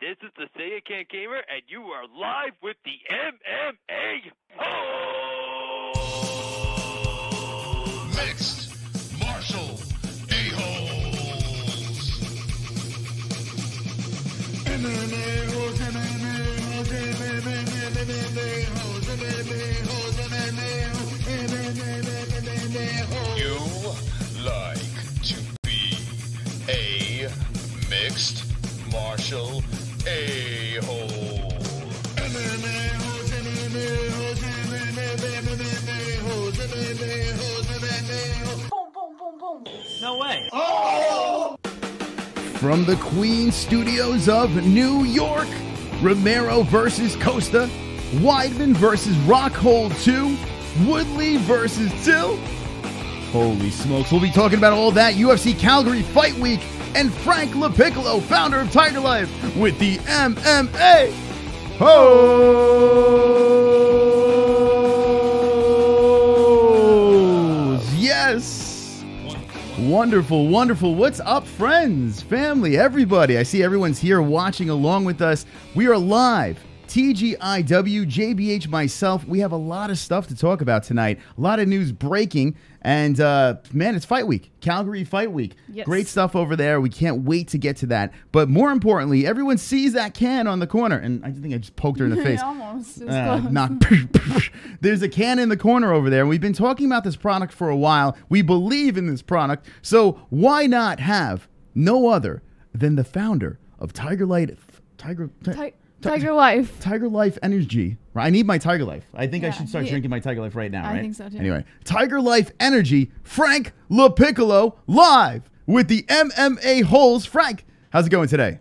This is the Say It Can't Gamer, and you are live with the MMA-Holes! Mixed Martial A-Holes! MMA-Holes, MMA-Holes, MMA-Holes, MMA-Holes, MMA-Holes. You like to be a mixed martial A-hole. MMA-Holes, MMA-Holes, MMA-Holes, MMA-Holes, MMA-Holes. Boom, boom, boom, boom. No way. Oh! From the Queen Studios of New York, Romero versus Costa, Weidman versus Rockhold 2, Woodley versus Till. Holy smokes, we'll be talking about all that UFC Calgary Fight Week and Frank LaPiccolo, founder of Tigerlyfe, with the MMA-Holes. Yes. Wonderful, wonderful. What's up, friends, family, everybody? I see everyone's here watching along with us. We are live. TGIW, JBH, myself. We have a lot of stuff to talk about tonight. A lot of news breaking. And, man, it's Fight Week. Calgary Fight Week. Yes. Great stuff over there. We can't wait to get to that. But more importantly, everyone sees that can on the corner. And I think I just poked her in the face. Almost. It was close. There's a can in the corner over there. We've been talking about this product for a while. We believe in this product. So why not have no other than the founder of Tigerlyfe? Tigerlyfe Energy. I need my Tigerlyfe. I think I should start drinking my Tigerlyfe right now, right? I think so too. Anyway, Tigerlyfe Energy, Frank LaPiccolo, live with the MMA-Holes. Frank, how's it going today?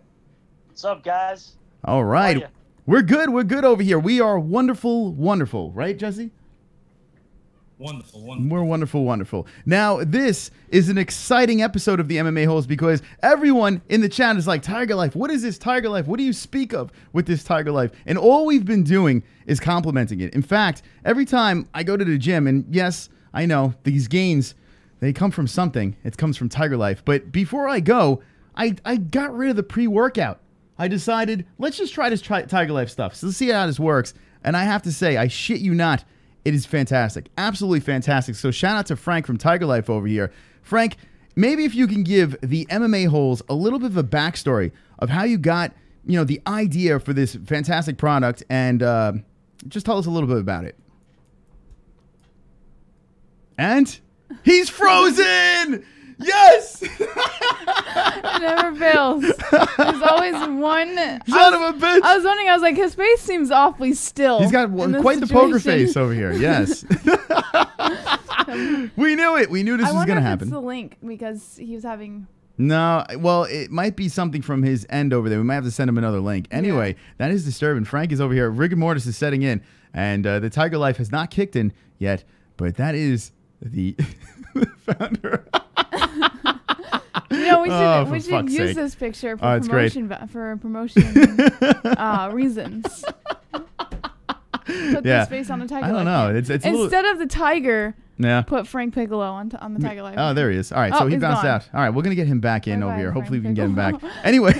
What's up, guys? All right. How are ya? We're good. We're good over here. We are wonderful, wonderful. Right, Jesse? Wonderful, wonderful. We're wonderful, wonderful. Now, this is an exciting episode of the MMA-Holes because everyone in the chat is like, Tigerlyfe, what is this Tigerlyfe? What do you speak of with this Tigerlyfe? And all we've been doing is complimenting it. In fact, every time I go to the gym, and yes, I know these gains, they come from something. It comes from Tigerlyfe. But before I go, I got rid of the pre-workout. I decided, let's just try this Tigerlyfe stuff. So let's see how this works. And I have to say, I shit you not, it is fantastic. Absolutely fantastic. So shout out to Frank from Tigerlyfe over here. Frank, maybe if you can give the MMA-Holes a little bit of a backstory of how you got, you know, the idea for this fantastic product, and just tell us a little bit about it. And he's frozen! Yes! It never fails. There's always one. Son of a bitch! I was wondering, I was like, his face seems awfully still. He's got quite the poker face over here. Yes. We knew it. We knew this was going to happen. It's the link because he was having. No, well, it might be something from his end over there. We might have to send him another link. Anyway, that is disturbing. Frank is over here. Rigor mortis is setting in, and the Tigerlyfe has not kicked in yet, but that is the founder. You know, we should use this picture for promotion reasons. Put this face on the Tigerlyfe. I don't know. It's instead of the tiger. Yeah. Put Frank Piccolo on the Tigerlyfe. Oh, there he is. All right, so he bounced gone. out. All right, we're going to get him back in over here. Frank Hopefully we can get him back. Piccolo. Anyway.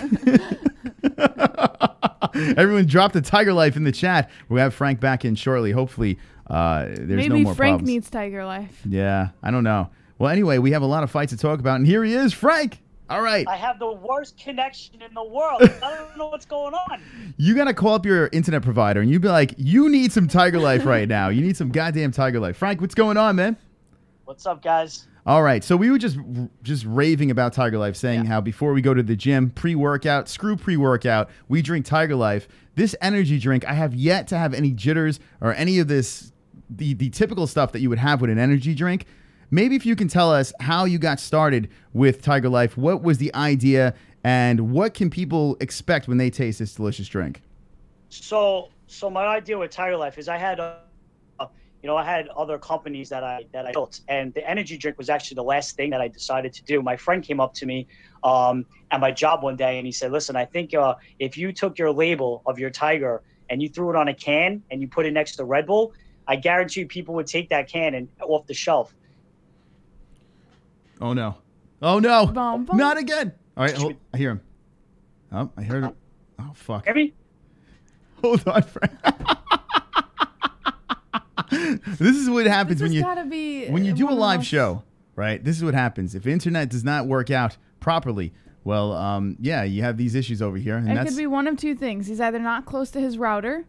Everyone drop the Tigerlyfe in the chat. We'll have Frank back in shortly. Hopefully there's no more Maybe problems. Frank needs Tigerlyfe. Yeah, I don't know. Well, anyway, we have a lot of fights to talk about, and here he is, Frank. All right. I have the worst connection in the world. I don't know what's going on. You got to call up your internet provider, and you be like, you need some Tigerlyfe right now. You need some goddamn Tigerlyfe. Frank, what's going on, man? What's up, guys? All right, so we were just raving about Tigerlyfe, saying how before we go to the gym, pre-workout, screw pre-workout, we drink Tigerlyfe. This energy drink, I have yet to have any jitters or any of this, the typical stuff that you would have with an energy drink. Maybe if you can tell us how you got started with Tigerlyfe, what was the idea, and what can people expect when they taste this delicious drink? So my idea with Tigerlyfe is I had I had other companies that I built, and the energy drink was actually the last thing that I decided to do. My friend came up to me at my job one day, and he said, listen, I think if you took your label of your Tiger and you threw it on a can and you put it next to Red Bull, I guarantee you people would take that can and off the shelf. Oh, no. Oh, no. Bum, bum. Not again. All right, I hear him. Oh, I heard him. Oh, fuck. Hear me? Hold on, Frank. This is what happens when you do a live show, right? This is what happens. If internet does not work out properly, well, yeah, you have these issues over here. And it could be one of two things. He's either not close to his router,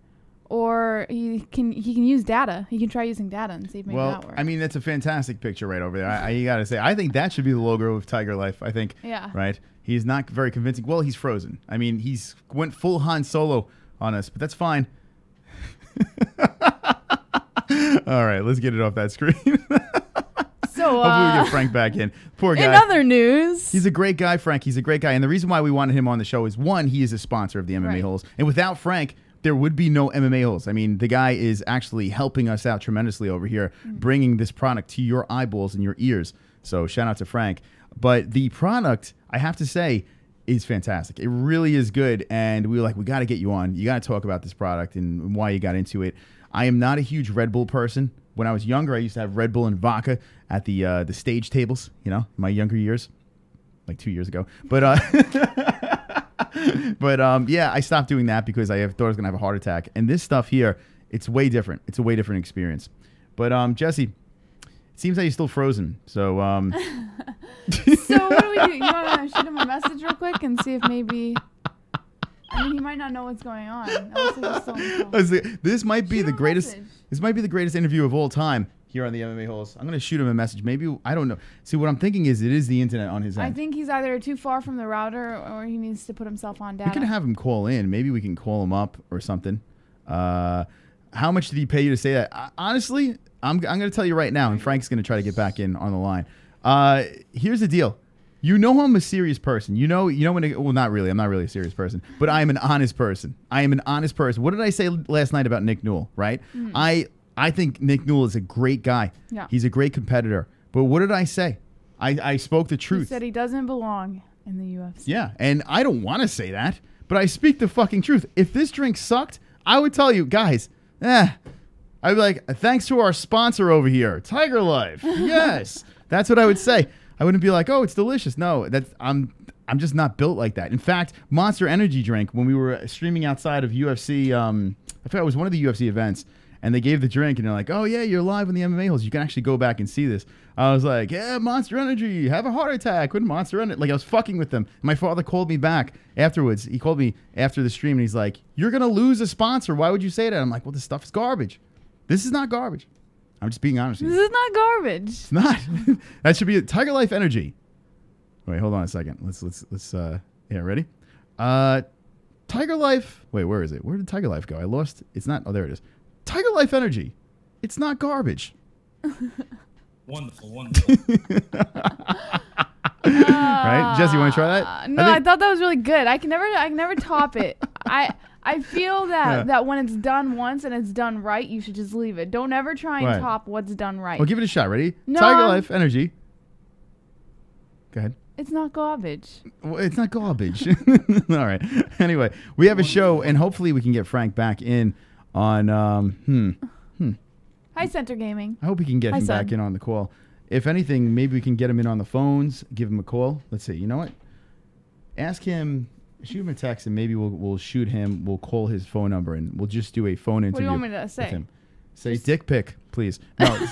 or he can use data. He can try using data and see if maybe that works. I mean, that's a fantastic picture right over there. You got to say, I think that should be the logo of Tigerlyfe. I think, yeah, right. He's not very convincing. Well, he's frozen. I mean, he's went full Han Solo on us, but that's fine. All right, let's get it off that screen. So, hopefully we get Frank back in. Poor guy. In other news, he's a great guy, Frank. He's a great guy, and the reason why we wanted him on the show is, one, he is a sponsor of the MMA-Holes, and without Frank, there would be no MMA-Holes. I mean, the guy is actually helping us out tremendously over here, bringing this product to your eyeballs and your ears. So shout out to Frank. But the product, I have to say, is fantastic. It really is good, and we were like, we got to get you on. You got to talk about this product and why you got into it. I am not a huge Red Bull person. When I was younger, I used to have Red Bull and vodka at the stage tables, you know, in my younger years, like 2 years ago. But yeah, I stopped doing that because I thought I was going to have a heart attack. And this stuff here, it's way different. It's a way different experience. But Jesse, it seems like you're still frozen. So so what do we do? You want to shoot him a message real quick and see if maybe... I mean, he might not know what's going on. This might be the greatest. This might be the greatest interview of all time here on the MMA-Holes. I'm gonna shoot him a message. Maybe, I don't know. See, what I'm thinking is it is the internet on his end. I think he's either too far from the router or he needs to put himself on data. We can have him call in. Maybe we can call him up or something. How much did he pay you to say that? Honestly, I'm gonna tell you right now, and Frank's gonna try to get back in on the line. Here's the deal. You know I'm a serious person. You know when well, not really. I'm not really a serious person, but I am an honest person. I am an honest person. What did I say last night about Nick Newell, right? I think Nick Newell is a great guy. Yeah. He's a great competitor. But what did I say? I spoke the truth. He said he doesn't belong in the UFC. Yeah, and I don't want to say that, but I speak the fucking truth. If this drink sucked, I would tell you, guys, I'd be like, thanks to our sponsor over here, Tigerlyfe. Yes. That's what I would say. I wouldn't be like, oh, it's delicious. No, I'm just not built like that. In fact, Monster Energy drink, when we were streaming outside of UFC, I forgot it was one of the UFC events, and they gave the drink, and they're like, oh, yeah, you're live on the MMA-Holes. You can actually go back and see this. I was like, yeah, Monster Energy, have a heart attack with Monster Energy. Like, I was fucking with them. My father called me back afterwards. He called me after the stream, and he's like, you're going to lose a sponsor. Why would you say that? I'm like, well, this stuff is garbage. This is not garbage. I'm just being honest with you. This is not garbage. It's not. That should be it. Tigerlyfe Energy. Wait, hold on a second. Let's yeah, ready? Tigerlyfe. Wait, where is it? Where did Tigerlyfe go? I lost. It's not. Oh, there it is. Tigerlyfe Energy. It's not garbage. Wonderful, wonderful. Right, Jesse, you want to try that? No, I thought that was really good. I can never top it. I feel that when it's done once and it's done right, you should just leave it. Don't ever try and top what's done right. Well, give it a shot. Ready? No. Tigerlyfe Energy. Go ahead. It's not garbage. Well, it's not garbage. All right. Anyway, we have a show, and hopefully we can get Frank back in on... Hi, Center Gaming. I hope we can get him back in on the call. If anything, maybe we can get him in on the phones, give him a call. Let's see. You know what? Ask him... Shoot him a text, and maybe we'll shoot him. We'll call his phone number, and we'll just do a phone interview. What do you want me to say? With him. Say dick pic, please. No.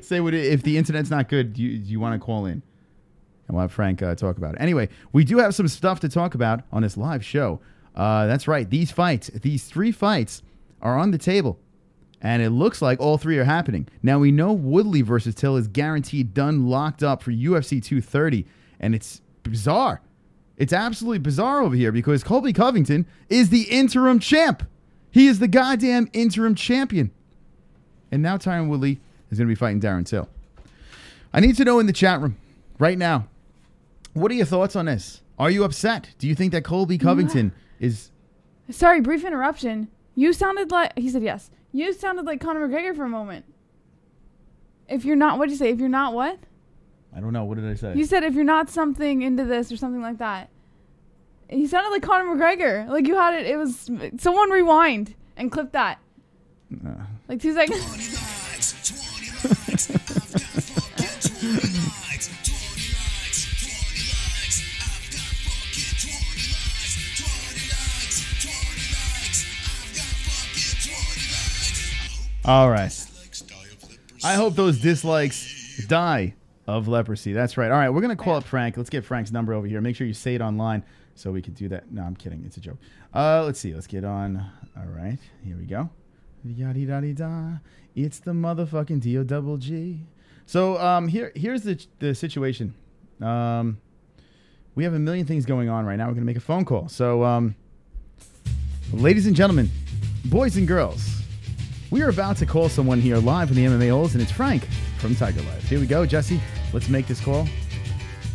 Say if the internet's not good, do you want to call in? And we'll have Frank talk about it. Anyway, we do have some stuff to talk about on this live show. That's right. These 3 fights are on the table, and it looks like all 3 are happening. Now, we know Woodley versus Till is guaranteed done, locked up for UFC 230, and it's bizarre. It's absolutely bizarre over here because Colby Covington is the interim champ. He is the goddamn interim champion. And now Tyron Woodley is going to be fighting Darren Till. I need to know in the chat room right now, what are your thoughts on this? Are you upset? Do you think that Colby Covington is... Sorry, brief interruption. You sounded like... He said yes. You sounded like Conor McGregor for a moment. If you're not... What did you say? If you're not what? I don't know. What did I say? You said if you're not something into this or something like that. He sounded like Conor McGregor. Like you had it. It was... Someone rewind and clip that. Like 2 seconds. All right. I hope those dislikes die of leprosy. That's right. All right, we're going to call up Frank. Let's get Frank's number over here. Make sure you say it online so we can do that. No, I'm kidding. It's a joke. Let's see. Let's get on. All right. Here we go. Yaddy-daddy-da. It's the motherfucking D-O-double-G. So here's the situation. We have a million things going on right now. We're going to make a phone call. So, ladies and gentlemen, boys and girls, we are about to call someone here live in the MMA-Holes, and it's Frank from Tigerlyfe. Here we go, Jesse. Let's make this call.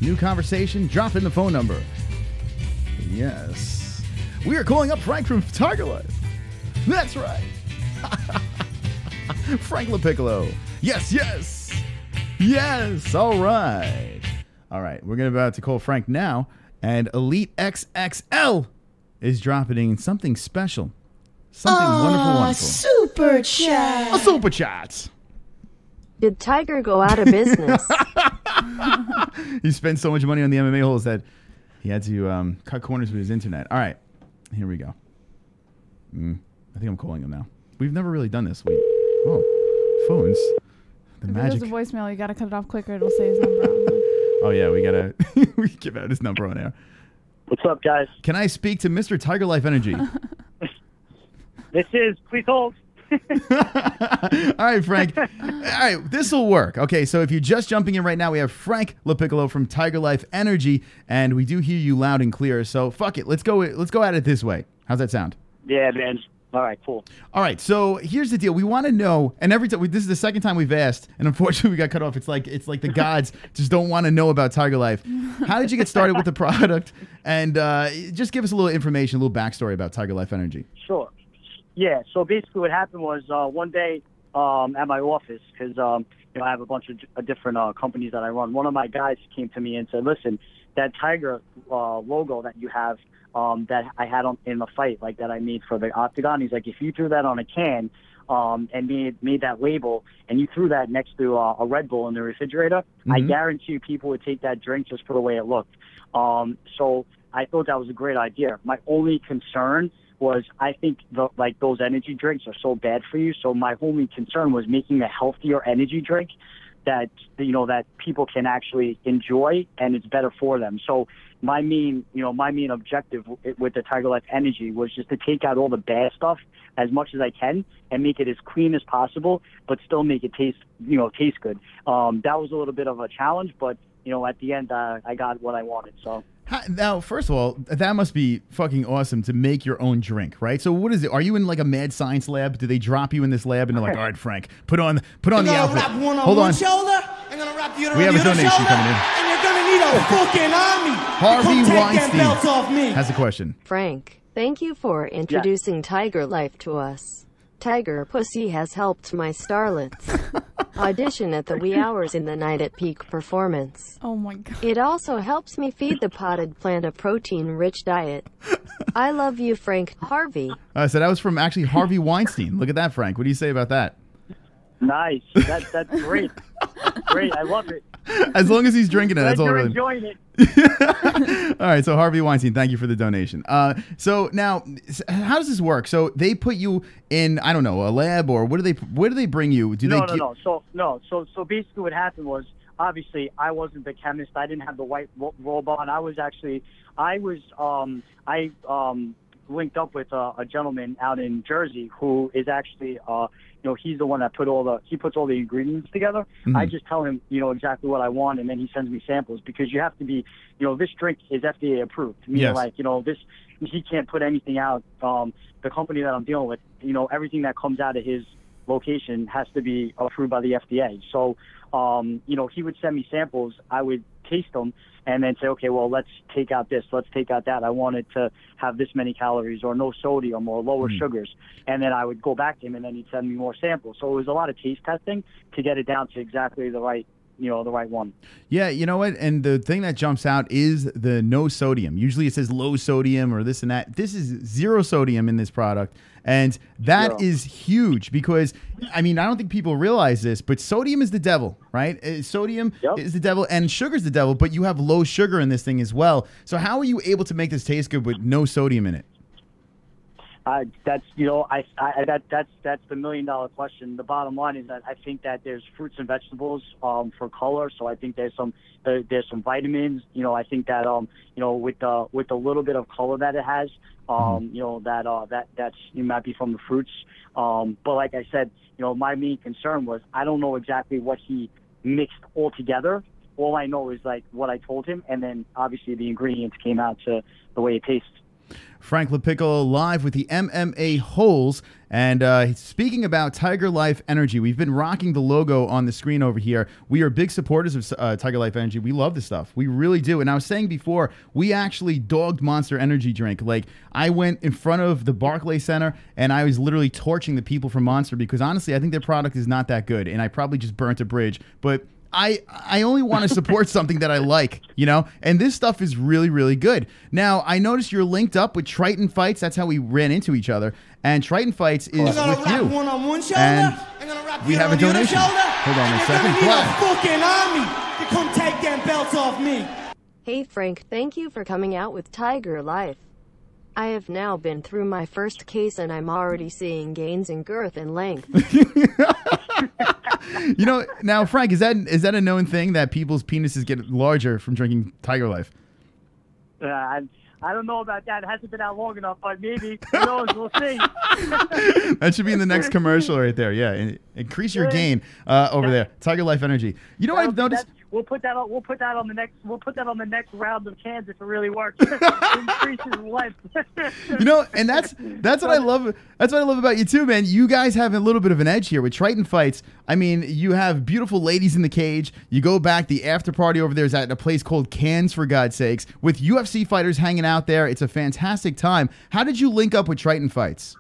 New conversation. Drop in the phone number. Yes. We are calling up Frank from Tigerlyfe. That's right. Frank LaPiccolo. Yes, yes. Yes. All right. All right. We're about to call Frank now, and Elite XXL is dropping in something special. Something wonderful. Super chat. A super chat. Did Tiger go out of business? He spent so much money on the MMA-Holes that he had to cut corners with his internet. All right. Here we go. I think I'm calling him now. We've never really done this. Phones. The if magic. If there's a voicemail, you got to cut it off quicker. It'll say his number on there. Oh, yeah. We got to we give out his number on air. What's up, guys? Can I speak to Mr. Tigerlyfe Energy? Please hold. All right, Frank. All right, this will work. Okay, so if you're just jumping in right now, we have Frank LaPiccolo from Tigerlyfe Energy, and we do hear you loud and clear. So fuck it, let's go at it this way. How's that sound? Yeah, man. All right, cool. All right, so here's the deal. We want to know, and every time this is the second time we've asked, and unfortunately we got cut off. It's like the gods just don't want to know about Tigerlyfe. How did you get started with the product? And just give us a little information, a little backstory about Tigerlyfe Energy. Sure. Yeah, so basically what happened was one day at my office, because I have a bunch of different companies that I run. One of my guys came to me and said, listen, that Tiger logo that you have that I had in the fight, like that I made for the Octagon, he's like, if you threw that on a can and made that label and you threw that next to a Red Bull in the refrigerator, I guarantee you people would take that drink just for the way it looked. So I thought that was a great idea. My only concern was I think those energy drinks are so bad for you. So my only concern was making a healthier energy drink that that people can actually enjoy and it's better for them. So my main objective with the Tigerlyfe Energy was just to take out all the bad stuff as much as I can and make it as clean as possible, but still make it taste good. That was a little bit of a challenge, but at the end I got what I wanted. So. Now, first of all, that must be fucking awesome to make your own drink, right? So what is it? Are you in like a mad science lab? Do they drop you in this lab and they're like, all right, Frank, put on the outfit. Hold on. We have a donation coming in. And you're going to need a fucking army. Harvey Weinstein has a question. Frank, thank you for introducing Tigerlyfe to us. Tiger Pussy has helped my starlets audition at the wee hours in the night at peak performance. Oh my god. It also helps me feed the potted plant a protein-rich diet. I love you, Frank. Harvey. So that was from actually Harvey Weinstein. Look at that, Frank. What do you say about that? Nice. That's great. That's great. I love it. As long as he's drinking it, that's all really. Enjoying it. All right, so Harvey Weinstein, thank you for the donation. So now, how does this work? So they put you in, I don't know, a lab, or where do they bring you? No. So basically, what happened was, obviously, I wasn't the chemist. I didn't have the white robe on. I linked up with a gentleman out in Jersey who is actually he's the one that puts all the ingredients together. I just tell him exactly what I want, and then he sends me samples, because you have to be this drink is FDA approved. Meaning this, he can't put anything out. The company that I'm dealing with, everything that comes out of his location has to be approved by the FDA. So he would send me samples. I would taste them and then say, okay, well, let's take out this, let's take out that. I wanted to have this many calories, or no sodium, or lower sugars. And then I would go back to him, and then he'd send me more samples. So it was a lot of taste testing to get it down to exactly the right one. Yeah, you know what? And the thing that jumps out is the no sodium. Usually it says low sodium or this and that. This is 0 sodium in this product. And that is huge, because, I mean, I don't think people realize this, but sodium is the devil, right? Sodium is the devil and sugar's the devil, but you have low sugar in this thing as well. So how are you able to make this taste good with no sodium in it? That's that's the $1 million question. The bottom line is that I think that there's fruits and vegetables for color. So I think there's some vitamins. I think that with the little bit of color that it has, that's it might be from the fruits. But like I said, my main concern was I don't know exactly what he mixed all together. All I know is like what I told him, and then obviously the ingredients came out to the way it tastes. Frank LaPiccolo live with the MMA-Holes. And speaking about Tigerlyfe Energy, we've been rocking the logo on the screen over here. We are big supporters of Tigerlyfe Energy. We love this stuff. We really do. And I was saying before, we actually dogged Monster Energy drink. Like, I went in front of the Barclays Center, and I was literally torching the people from Monster because, honestly, I think their product is not that good. And I probably just burnt a bridge. But I only want to support something that I like, and this stuff is really, really good. Now, I noticed you're linked up with Triton Fights. That's how we ran into each other. And Triton Fights is with you. And we have a donation. Hold on a second. Fucking army to come take them belts off me. Hey Frank, thank you for coming out with Tigerlyfe. I have now been through my first case and I'm already seeing gains in girth and length. Now, Frank, is that a known thing that people's penises get larger from drinking Tigerlyfe? I don't know about that. It hasn't been out long enough, but maybe. Who knows? We'll see. That should be in the next commercial right there. Yeah, increase your gain over there. Tigerlyfe Energy. You know what I've noticed? We'll put that on the next. We'll put that on the next round of cans if it really works. Increases length. And that's what I love. That's what I love about you too, man. You guys have a little bit of an edge here with Triton Fights. I mean, you have beautiful ladies in the cage. You go back. The after party over there is at a place called Cans, for God's sakes, with UFC fighters hanging out there. It's a fantastic time. How did you link up with Triton Fights?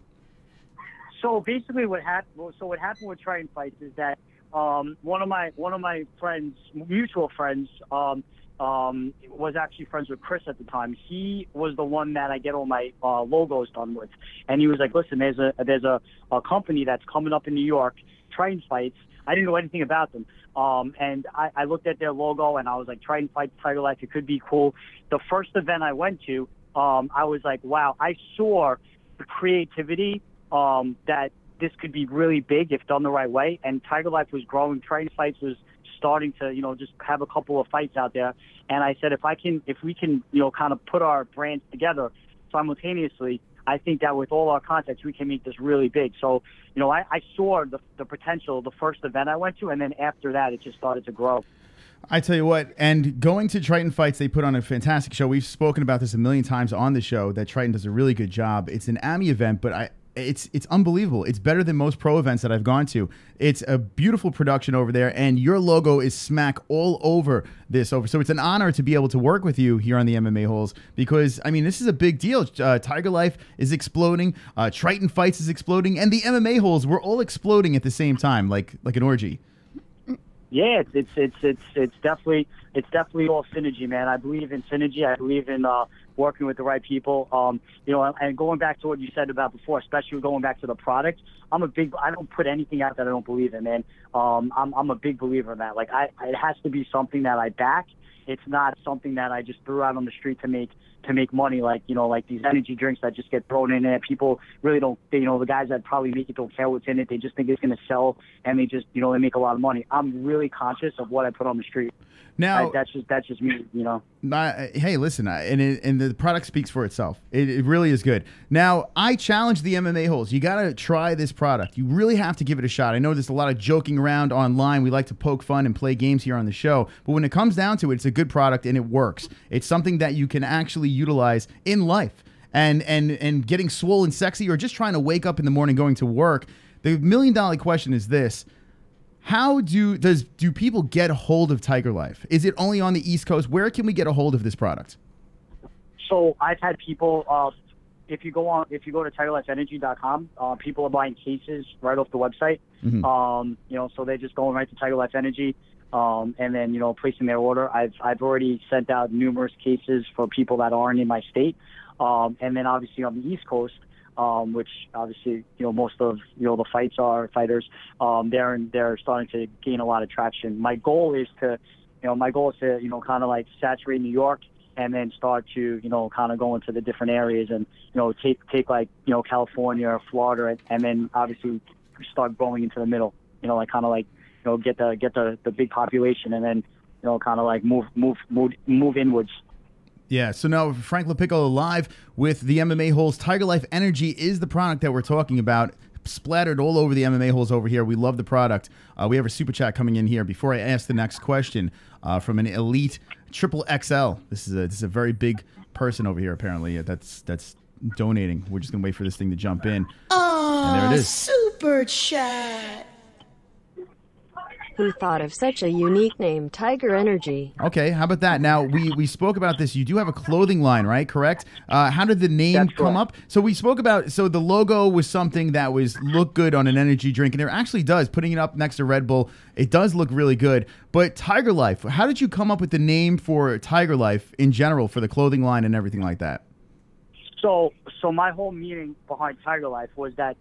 So basically, what happened with Triton Fights is that one of my friends, mutual friends, was actually friends with Chris at the time. He was the one that I get all my logos done with, and he was like, "Listen, there's a company that's coming up in New York, Triton Fights." I didn't know anything about them, and I looked at their logo and I was like, "Triton Fights, Tigerlyfe, it could be cool." The first event I went to, I was like, "Wow!" I saw the creativity that this could be really big if done the right way. And Tigerlyfe was growing. Triton Fights was starting to, just have a couple of fights out there. And I said, if we can, kind of put our brands together simultaneously, I think that with all our contacts, we can make this really big. So, I saw the potential the first event I went to, and then after that, it just started to grow. I tell you what, and going to Triton Fights, they put on a fantastic show. We've spoken about this a million times on the show, that Triton does a really good job. It's an AMI event, but it's unbelievable. It's better than most pro events that I've gone to. It's a beautiful production over there, and your logo is smack all over this. So it's an honor to be able to work with you here on the MMA-Holes, because, I mean, this is a big deal. Tigerlyfe is exploding, Triton Fights is exploding, and the MMA-Holes, we're all exploding at the same time, like an orgy. Yeah, it's definitely all synergy, man. I believe in synergy. I believe in working with the right people. And going back to what you said about before, especially going back to the product, I don't put anything out that I don't believe in, man. I'm a big believer in that. Like, it has to be something that I back. It's not something that I just threw out on the street to make money, like these energy drinks that just get thrown in there. People really don't, the guys that probably make it don't care what's in it. They just think it's going to sell, and they just, they make a lot of money. I'm really conscious of what I put on the street. Now, that's just me, Hey, listen, and the product speaks for itself. It really is good. Now, I challenge the MMA-Holes. You got to try this product. You really have to give it a shot. I know there's a lot of joking around online. We like to poke fun and play games here on the show. But when it comes down to it, it's a good product and it works. It's something that you can actually utilize in life. And getting swole and sexy, or just trying to wake up in the morning going to work. The $1 million question is this. How do people get a hold of Tigerlyfe? Is it only on the East Coast? Where can we get a hold of this product? So I've had people, if you go to TigerLifeEnergy.com, people are buying cases right off the website. Mm-hmm. So they're just going right to Tigerlyfe Energy, and then placing their order. I've already sent out numerous cases for people that aren't in my state, and then obviously on the East Coast, which obviously most of the fighters, they're starting to gain a lot of traction. My goal is to kind of like saturate New York, and then start to, kind of go into the different areas and, take like, California or Florida, and then obviously start growing into the middle, like kind of like, get the big population, and then, kind of like move inwards. Yeah, so now Frank LaPiccolo live with the MMA Holes. Tigerlyfe Energy is the product that we're talking about. Splattered all over the MMA Holes over here. We love the product. We have a super chat coming in here. Before I ask the next question, from an elite triple XL. This is a very big person over here. Apparently, that's donating. We're just gonna wait for this thing to jump in. And there it is. Super chat. Who thought of such a unique name, Tiger Energy? Okay, how about that? Now, we spoke about this. You do have a clothing line, right? Correct? How did the name come up? So we spoke about, so the logo was something that looked good on an energy drink, and it actually does. Putting it up next to Red Bull, it does look really good. But Tigerlyfe, how did you come up with the name for Tigerlyfe in general, for the clothing line and everything like that? So my whole meaning behind Tigerlyfe was that,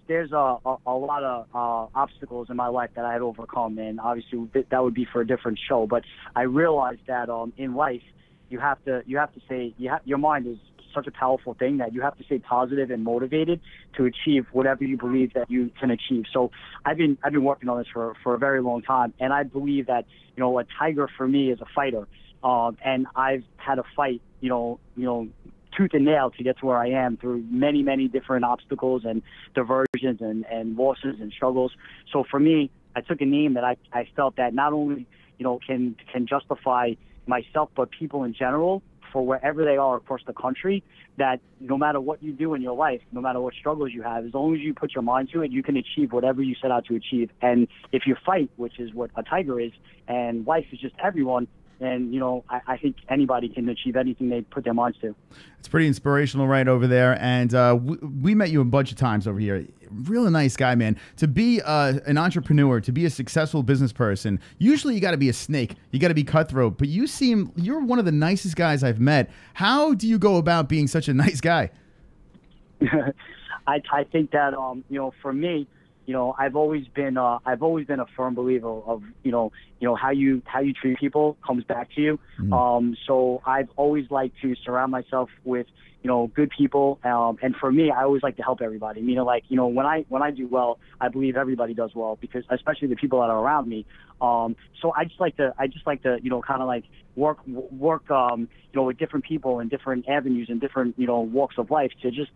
there's a lot of obstacles in my life that I had overcome, and obviously that would be for a different show. But I realized that in life, you have to say, your mind is such a powerful thing that you have to stay positive and motivated to achieve whatever you believe that you can achieve. So I've been working on this for a very long time, and I believe that a tiger for me is a fighter, and I've had a fight, tooth and nail to get to where I am through many, many different obstacles and diversions and losses and struggles. So for me, I took a name that I felt that not only, can justify myself, but people in general for wherever they are across the country, that no matter what you do in your life, no matter what struggles you have, as long as you put your mind to it, you can achieve whatever you set out to achieve. And if you fight, which is what a tiger is, and life is just everyone, and, I think anybody can achieve anything they put their minds to. It's pretty inspirational right over there. And we met you a bunch of times over here. Really nice guy, man. To be an entrepreneur, to be a successful business person, usually you got to be a snake. You got to be cutthroat. But you're one of the nicest guys I've met. How do you go about being such a nice guy? I think that, for me, I've always been a firm believer of, how you treat people comes back to you. So I've always liked to surround myself with, good people. And for me, I always like to help everybody. When I do well, I believe everybody does well, because especially the people that are around me. So I just like to, kind of like work, with different people and different avenues and different, walks of life to just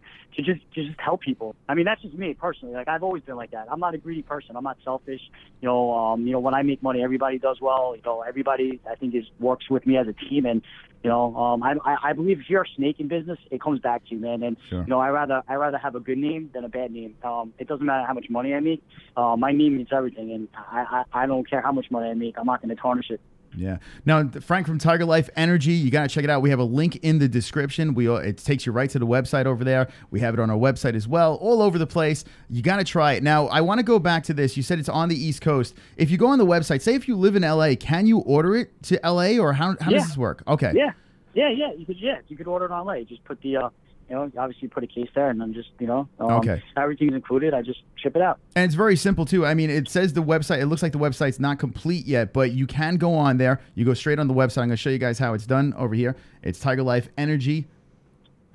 help people. I mean, that's just me personally. Like, I've always been like that. I'm not a greedy person. I'm not selfish. When I make money, everybody does well. Everybody, I think, works with me as a team. And, I believe if you're a snake in business, it comes back to you, man. And, sure. I rather have a good name than a bad name. It doesn't matter how much money I make. My name means everything. And I don't care how much money I make. I'm not going to tarnish it. Yeah. Now, Frank from Tigerlyfe Energy, you got to check it out. We have a link in the description. It takes you right to the website over there. We have it on our website as well, all over the place. You got to try it. Now, I want to go back to this. You said it's on the East Coast. If you go on the website, say if you live in LA, can you order it to LA, or how does this work? Okay. Yeah. You could order it on LA. Just put the obviously put a case there, and then just, okay. Everything's included. I just ship it out. And it's very simple too. I mean, it says the website, it looks like the website's not complete yet, but you can go on there. You go straight on the website. I'm going to show you guys how it's done over here. It's Tigerlyfe Energy.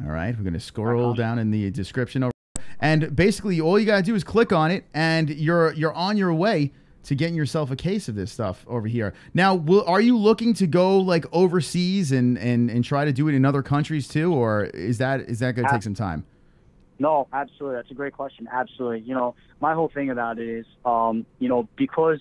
All right. We're going to scroll down in the description over. And basically all you got to do is click on it, and you're on your way to getting yourself a case of this stuff over here. Now, are you looking to go like overseas and try to do it in other countries too, or is that going to take some time? No, absolutely. That's a great question. Absolutely. My whole thing about it is, because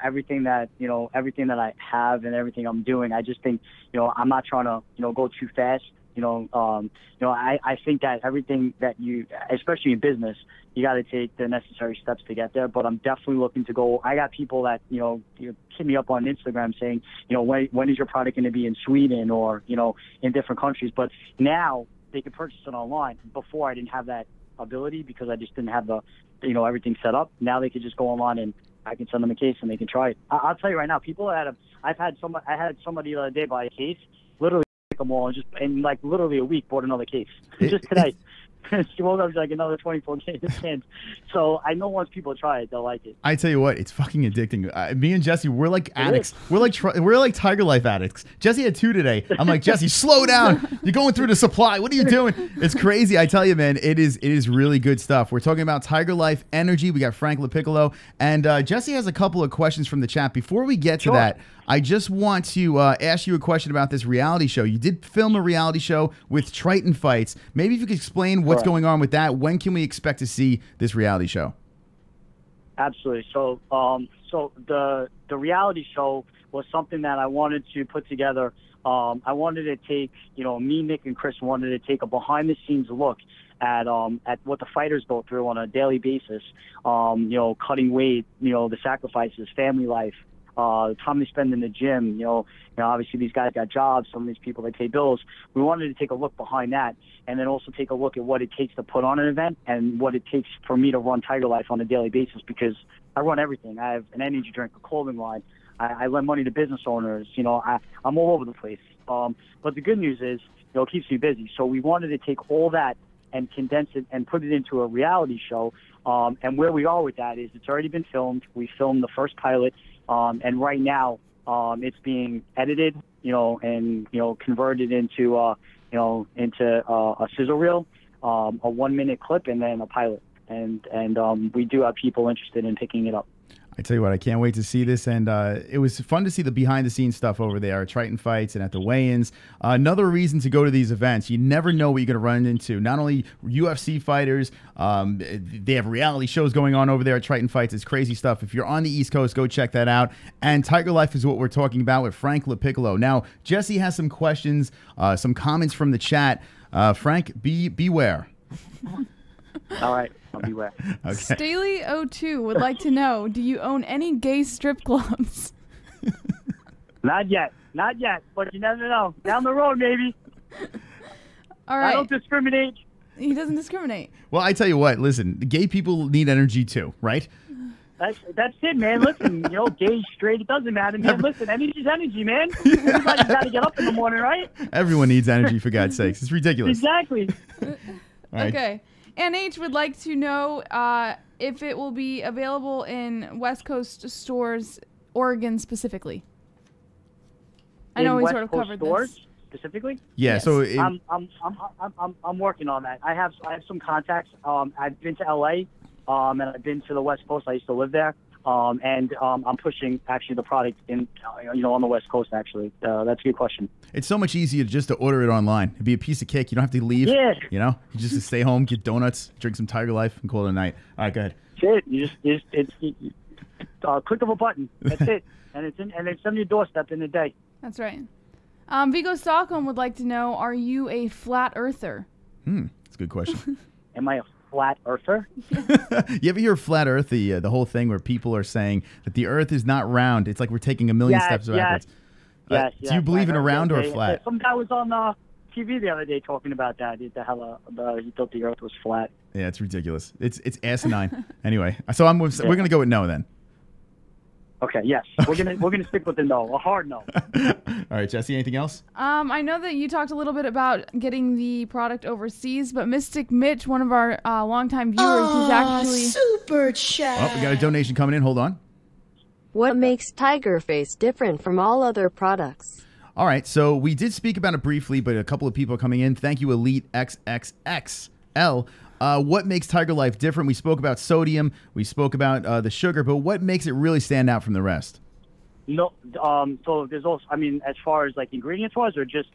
everything that I have and everything I'm doing, I just think, I'm not trying to, go too fast. I think that everything that you, especially in business, you got to take the necessary steps to get there. But I'm definitely looking to go. I got people that, hit me up on Instagram saying, when is your product going to be in Sweden or, in different countries? But now they can purchase it online. Before, I didn't have that ability because I just didn't have the, everything set up. Now they could just go online and I can send them a case and they can try it. I'll tell you right now, people I had somebody the other day buy a case, literally them all, and like literally a week bought another case just today. She woke up, she's like, another 24 cans. So I know once people try it, they'll like it. I tell you what, it's fucking addicting. Me and Jessie, we're like addicts. We're like Tigerlyfe addicts. Jessie had 2 today. I'm like, Jessie, slow down. You're going through the supply. What are you doing? It's crazy. I tell you, man, it is really good stuff. We're talking about Tigerlyfe Energy. We got Frank LaPiccolo. And Jessie has a couple of questions from the chat. Before we get to that, I just want to ask you a question about this reality show. You did film a reality show with Triton Fights. Maybe if you could explain what's going on with that. When can we expect to see this reality show? Absolutely. So, so the reality show was something that I wanted to put together. I wanted to take, me, Nick, and Chris wanted to take a behind-the-scenes look at what the fighters go through on a daily basis. Cutting weight, the sacrifices, family life, the time they spend in the gym. Obviously these guys got jobs. Some of these people, they pay bills. We wanted to take a look behind that, and then also take a look at what it takes to put on an event and what it takes for me to run Tigerlyfe on a daily basis, because I run everything. I have an energy drink, a clothing line. I lend money to business owners. I'm all over the place. But the good news is, it keeps me busy. So we wanted to take all that and condense it and put it into a reality show. And where we are with that is it's already been filmed. We filmed the first pilot. And right now, it's being edited, and, converted into, a sizzle reel, a 1-minute clip, and then a pilot. And we do have people interested in picking it up. I tell you what, I can't wait to see this, and it was fun to see the behind-the-scenes stuff over there at Triton Fights and at the weigh-ins. Another reason to go to these events. You never know what you're going to run into. Not only UFC fighters, they have reality shows going on over there at Triton Fights. It's crazy stuff. If you're on the East Coast, go check that out. And Tigerlyfe is what we're talking about with Frank LaPiccolo. Now, Jessie has some questions, some comments from the chat. Frank, beware. All right. I'll beware. Okay. Staley02 would like to know, do you own any gay strip clubs? Not yet. But you never know. Down the road, maybe. All right. I don't discriminate. He doesn't discriminate. Well, I tell you what, listen, gay people need energy too, right? That's it, man. Listen, gay, straight, it doesn't matter, man. Listen, energy's energy, man. Everybody's got to get up in the morning, right? Everyone needs energy, for God's sakes. It's ridiculous. Exactly. Right. Okay. NH would like to know if it will be available in West Coast stores, Oregon specifically. I know we sort of covered this. Specifically? Yeah. Yes. So I'm working on that. I have some contacts. I've been to LA, and I've been to the West Coast. I used to live there. And I'm pushing actually the product in, on the West Coast. Actually, that's a good question. It's so much easier just to order it online. It'd be a piece of cake. You don't have to leave. Yeah. You just stay home, get donuts, drink some Tigerlyfe, and call it a night. All right, go ahead. That's it. It's click of a button. That's it. And it's on your doorstep in a day. That's right. Vigo Stockholm would like to know, are you a flat earther? That's a good question. Am I a flat earther? You ever hear flat earth, the whole thing where people are saying that the earth is not round? It's like we're taking a million steps backwards. Yes. Do you believe in a round or a flat? Some guy was on TV the other day talking about that. He thought the earth was flat. Yeah, it's ridiculous. It's asinine. Anyway, so we're gonna go with no then. Okay, yes. We're gonna stick with the no, a hard no. All right, Jessie, anything else? I know that you talked a little bit about getting the product overseas, but Mystic Mitch, one of our longtime viewers, who's actually super chat. Oh, we got a donation coming in. Hold on. What makes Tiger Face different from all other products? All right, so we did speak about it briefly, but a couple of people are coming in. Thank you, Elite XXXL. What makes Tigerlyfe different? We spoke about sodium. We spoke about the sugar, but what makes it really stand out from the rest? No, so there's also, as far as like ingredients wise, or just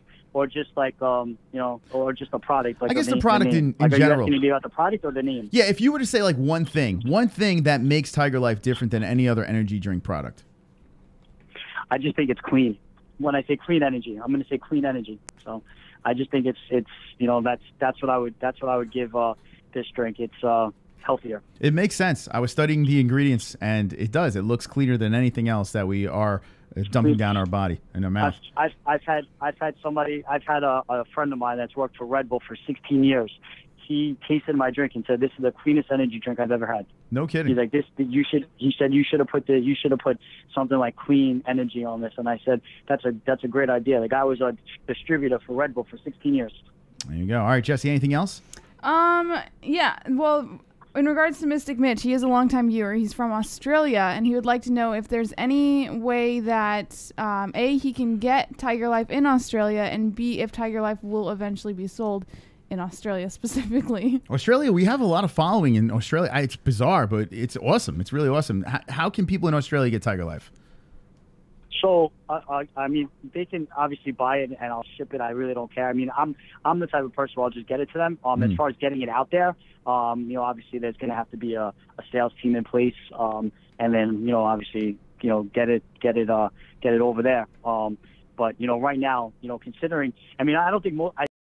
like or just the product. Like I guess the product in general. Are you asking me about the product or the name? Yeah, if you were to say like one thing that makes Tigerlyfe different than any other energy drink product. I just think it's clean. When I say clean energy, I'm going to say clean energy. So I just think it's that's what I would give this drink. It's healthier. It makes sense. I was studying the ingredients, and it does. It looks cleaner than anything else that we are dumping down our body and our mouth. I've had a friend of mine that's worked for Red Bull for 16 years. He tasted my drink and said, "This is the cleanest energy drink I've ever had." No kidding. He's like, He said you should have put something like clean energy on this. And I said, that's a great idea. The guy was a distributor for Red Bull for 16 years. There you go. All right, Jessie, anything else? Yeah, well, in regards to Mystic Mitch, he is a longtime viewer. He's from Australia, and he would like to know if there's any way that, A, he can get Tigerlyfe in Australia, and B, if Tigerlyfe will eventually be sold in Australia specifically. Australia, we have a lot of following in Australia. It's bizarre, but it's awesome. It's really awesome. How can people in Australia get Tigerlyfe? So, I mean, they can obviously buy it and I'll ship it. I really don't care. I mean, I'm the type of person where I'll just get it to them. As far as getting it out there, you know, obviously there's going to have to be a sales team in place, and then, you know, obviously, you know, get it over there. But, you know, right now, you know, considering, I mean, I don't think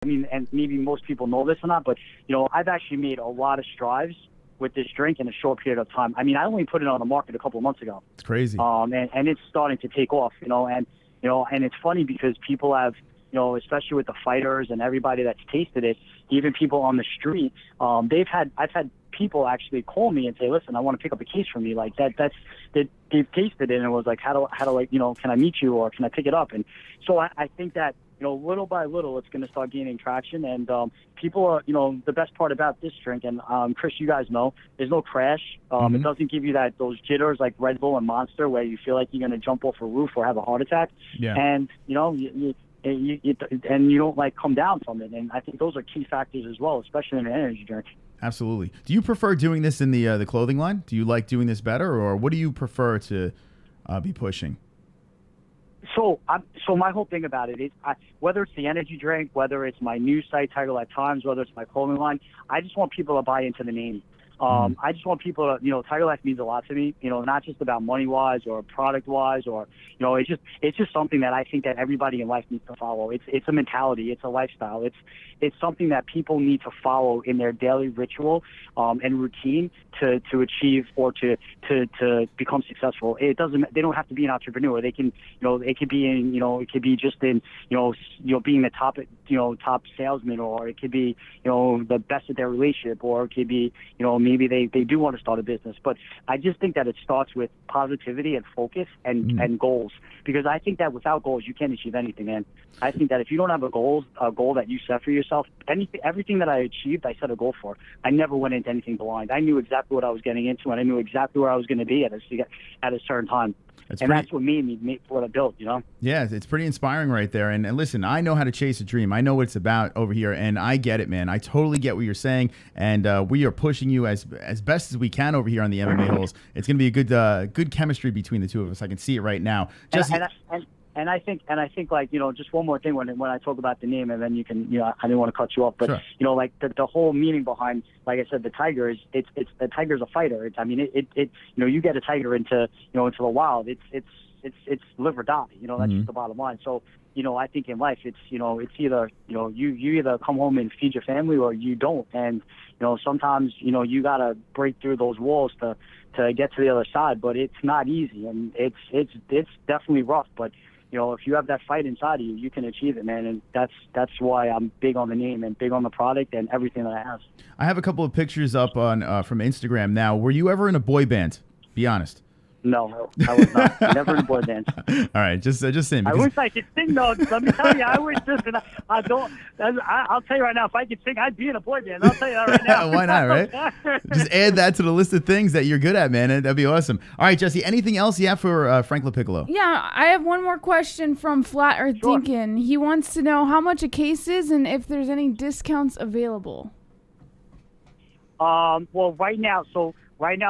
I mean, and maybe most people know this or not, but, you know, I've actually made a lot of strides with this drink in a short period of time. I mean, I only put it on the market a couple of months ago. It's crazy. And it's starting to take off, you know, and it's funny because people have, you know, especially with the fighters and everybody that's tasted it, even people on the street, I've had people actually call me and say, listen, I want to pick up a case from you. Like they've tasted it and it was like, how do I, you know, can I meet you or can I pick it up? And so I think that, you know, little by little, it's going to start gaining traction. And people are, you know, the best part about this drink, and Chris, you guys know, there's no crash. It doesn't give you those jitters like Red Bull and Monster where you feel like you're going to jump off a roof or have a heart attack. Yeah. And, you know, and you don't like come down from it. And I think those are key factors as well, especially in an energy drink. Absolutely. Do you prefer doing this in the clothing line? Do you like doing this better, or what do you prefer to be pushing? So my whole thing about it is, whether it's the energy drink, whether it's my news site, Tigerlyfe Times, whether it's my clothing line, I just want people to buy into the name. I just want people to, you know, Tigerlyfe means a lot to me, you know, not just about money-wise or product-wise or, you know, it's just something that I think that everybody in life needs to follow. It's a mentality. It's a lifestyle. It's something that people need to follow in their daily ritual and routine to achieve or to become successful. They don't have to be an entrepreneur. They can, you know, it could be in, you know, it could be just in, you know, being the top salesman, or it could be, you know, the best at their relationship, or it could be, you know, maybe they do want to start a business. But I just think that it starts with positivity and focus and goals, because I think that without goals, you can't achieve anything, man. I think that if you don't have a goal that you set for yourself, everything that I achieved, I set a goal for. I never went into anything blind. I knew exactly what I was getting into, and I knew exactly where I was going to be at a certain time. That's what made me what I built, you know? Yeah, it's pretty inspiring right there. And listen, I know how to chase a dream. I know what it's about over here, and I get it, man. I totally get what you're saying, and we are pushing you as best as we can over here on the MMA-Holes. It's going to be a good chemistry between the two of us. I can see it right now. And I think like, you know, just one more thing when I talk about the name, and then you can, you know, I didn't want to cut you off, but sure. You know, like the whole meaning behind, like I said, the tiger is the tiger's a fighter. I mean, you know, you get a tiger into the wild, it's live or die. You know, that's just the bottom line. So, you know, I think in life, it's, you know, it's either, you know, you either come home and feed your family or you don't. And, you know, sometimes, you know, you got to break through those walls to get to the other side, but it's not easy, and it's definitely rough, but you know, if you have that fight inside of you, you can achieve it, man. And that's why I'm big on the name and big on the product and everything that I have. I have a couple of pictures up on from Instagram now. Were you ever in a boy band? Be honest. No, I was not. Never in a boy band. All right, just saying. I wish I could sing, though. Let me tell you, I wish this, and I don't. I'll tell you right now, if I could sing, I'd be in a boy band. I'll tell you that right now. Why not, right? Just add that to the list of things that you're good at, man. That'd be awesome. All right, Jessie, anything else you have for Frank LaPiccolo? Yeah, I have one more question from Flat Earth Dinkin. He wants to know how much a case is and if there's any discounts available. Well, right now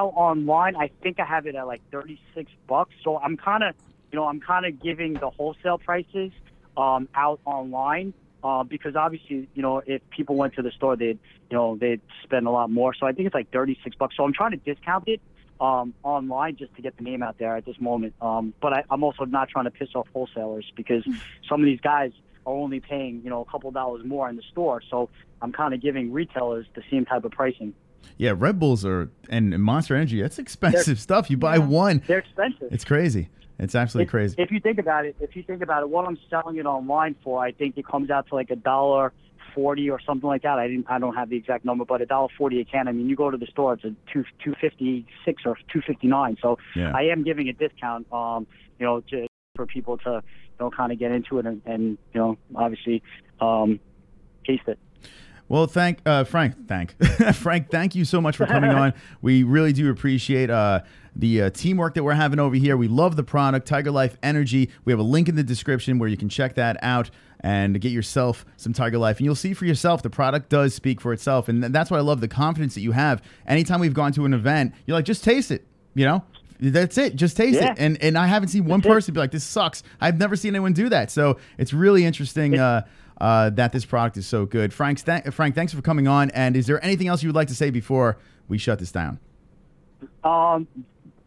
online, I think I have it at like $36. So I'm kind of giving the wholesale prices out online because obviously, you know, if people went to the store, they'd spend a lot more. So I think it's like $36. So I'm trying to discount it online just to get the name out there at this moment. But I'm also not trying to piss off wholesalers because some of these guys are only paying, you know, a couple dollars more in the store. So I'm kind of giving retailers the same type of pricing. Yeah, Red Bulls and Monster Energy, that's expensive stuff. You buy one. They're expensive. It's crazy. It's absolutely crazy. If you think about it, what I'm selling it online for, I think it comes out to like $1.40 or something like that. I don't have the exact number, but $1.40 a can. I mean, you go to the store, it's a $2.56 or $2.59. So yeah. I am giving a discount, you know, for people to, you know, kind of get into it and you know, obviously taste it. Well, Frank, Frank, thank you so much for coming on. We really do appreciate the teamwork that we're having over here. We love the product, Tigerlyfe Energy. We have a link in the description where you can check that out and get yourself some Tigerlyfe. And you'll see for yourself, the product does speak for itself. And that's why I love the confidence that you have. Anytime we've gone to an event, you're like, just taste it, you know? That's it. Just taste it. And I haven't seen one person be like, this sucks. I've never seen anyone do that. So it's really interesting that this product is so good. Frank, thanks for coming on. And is there anything else you would like to say before we shut this down?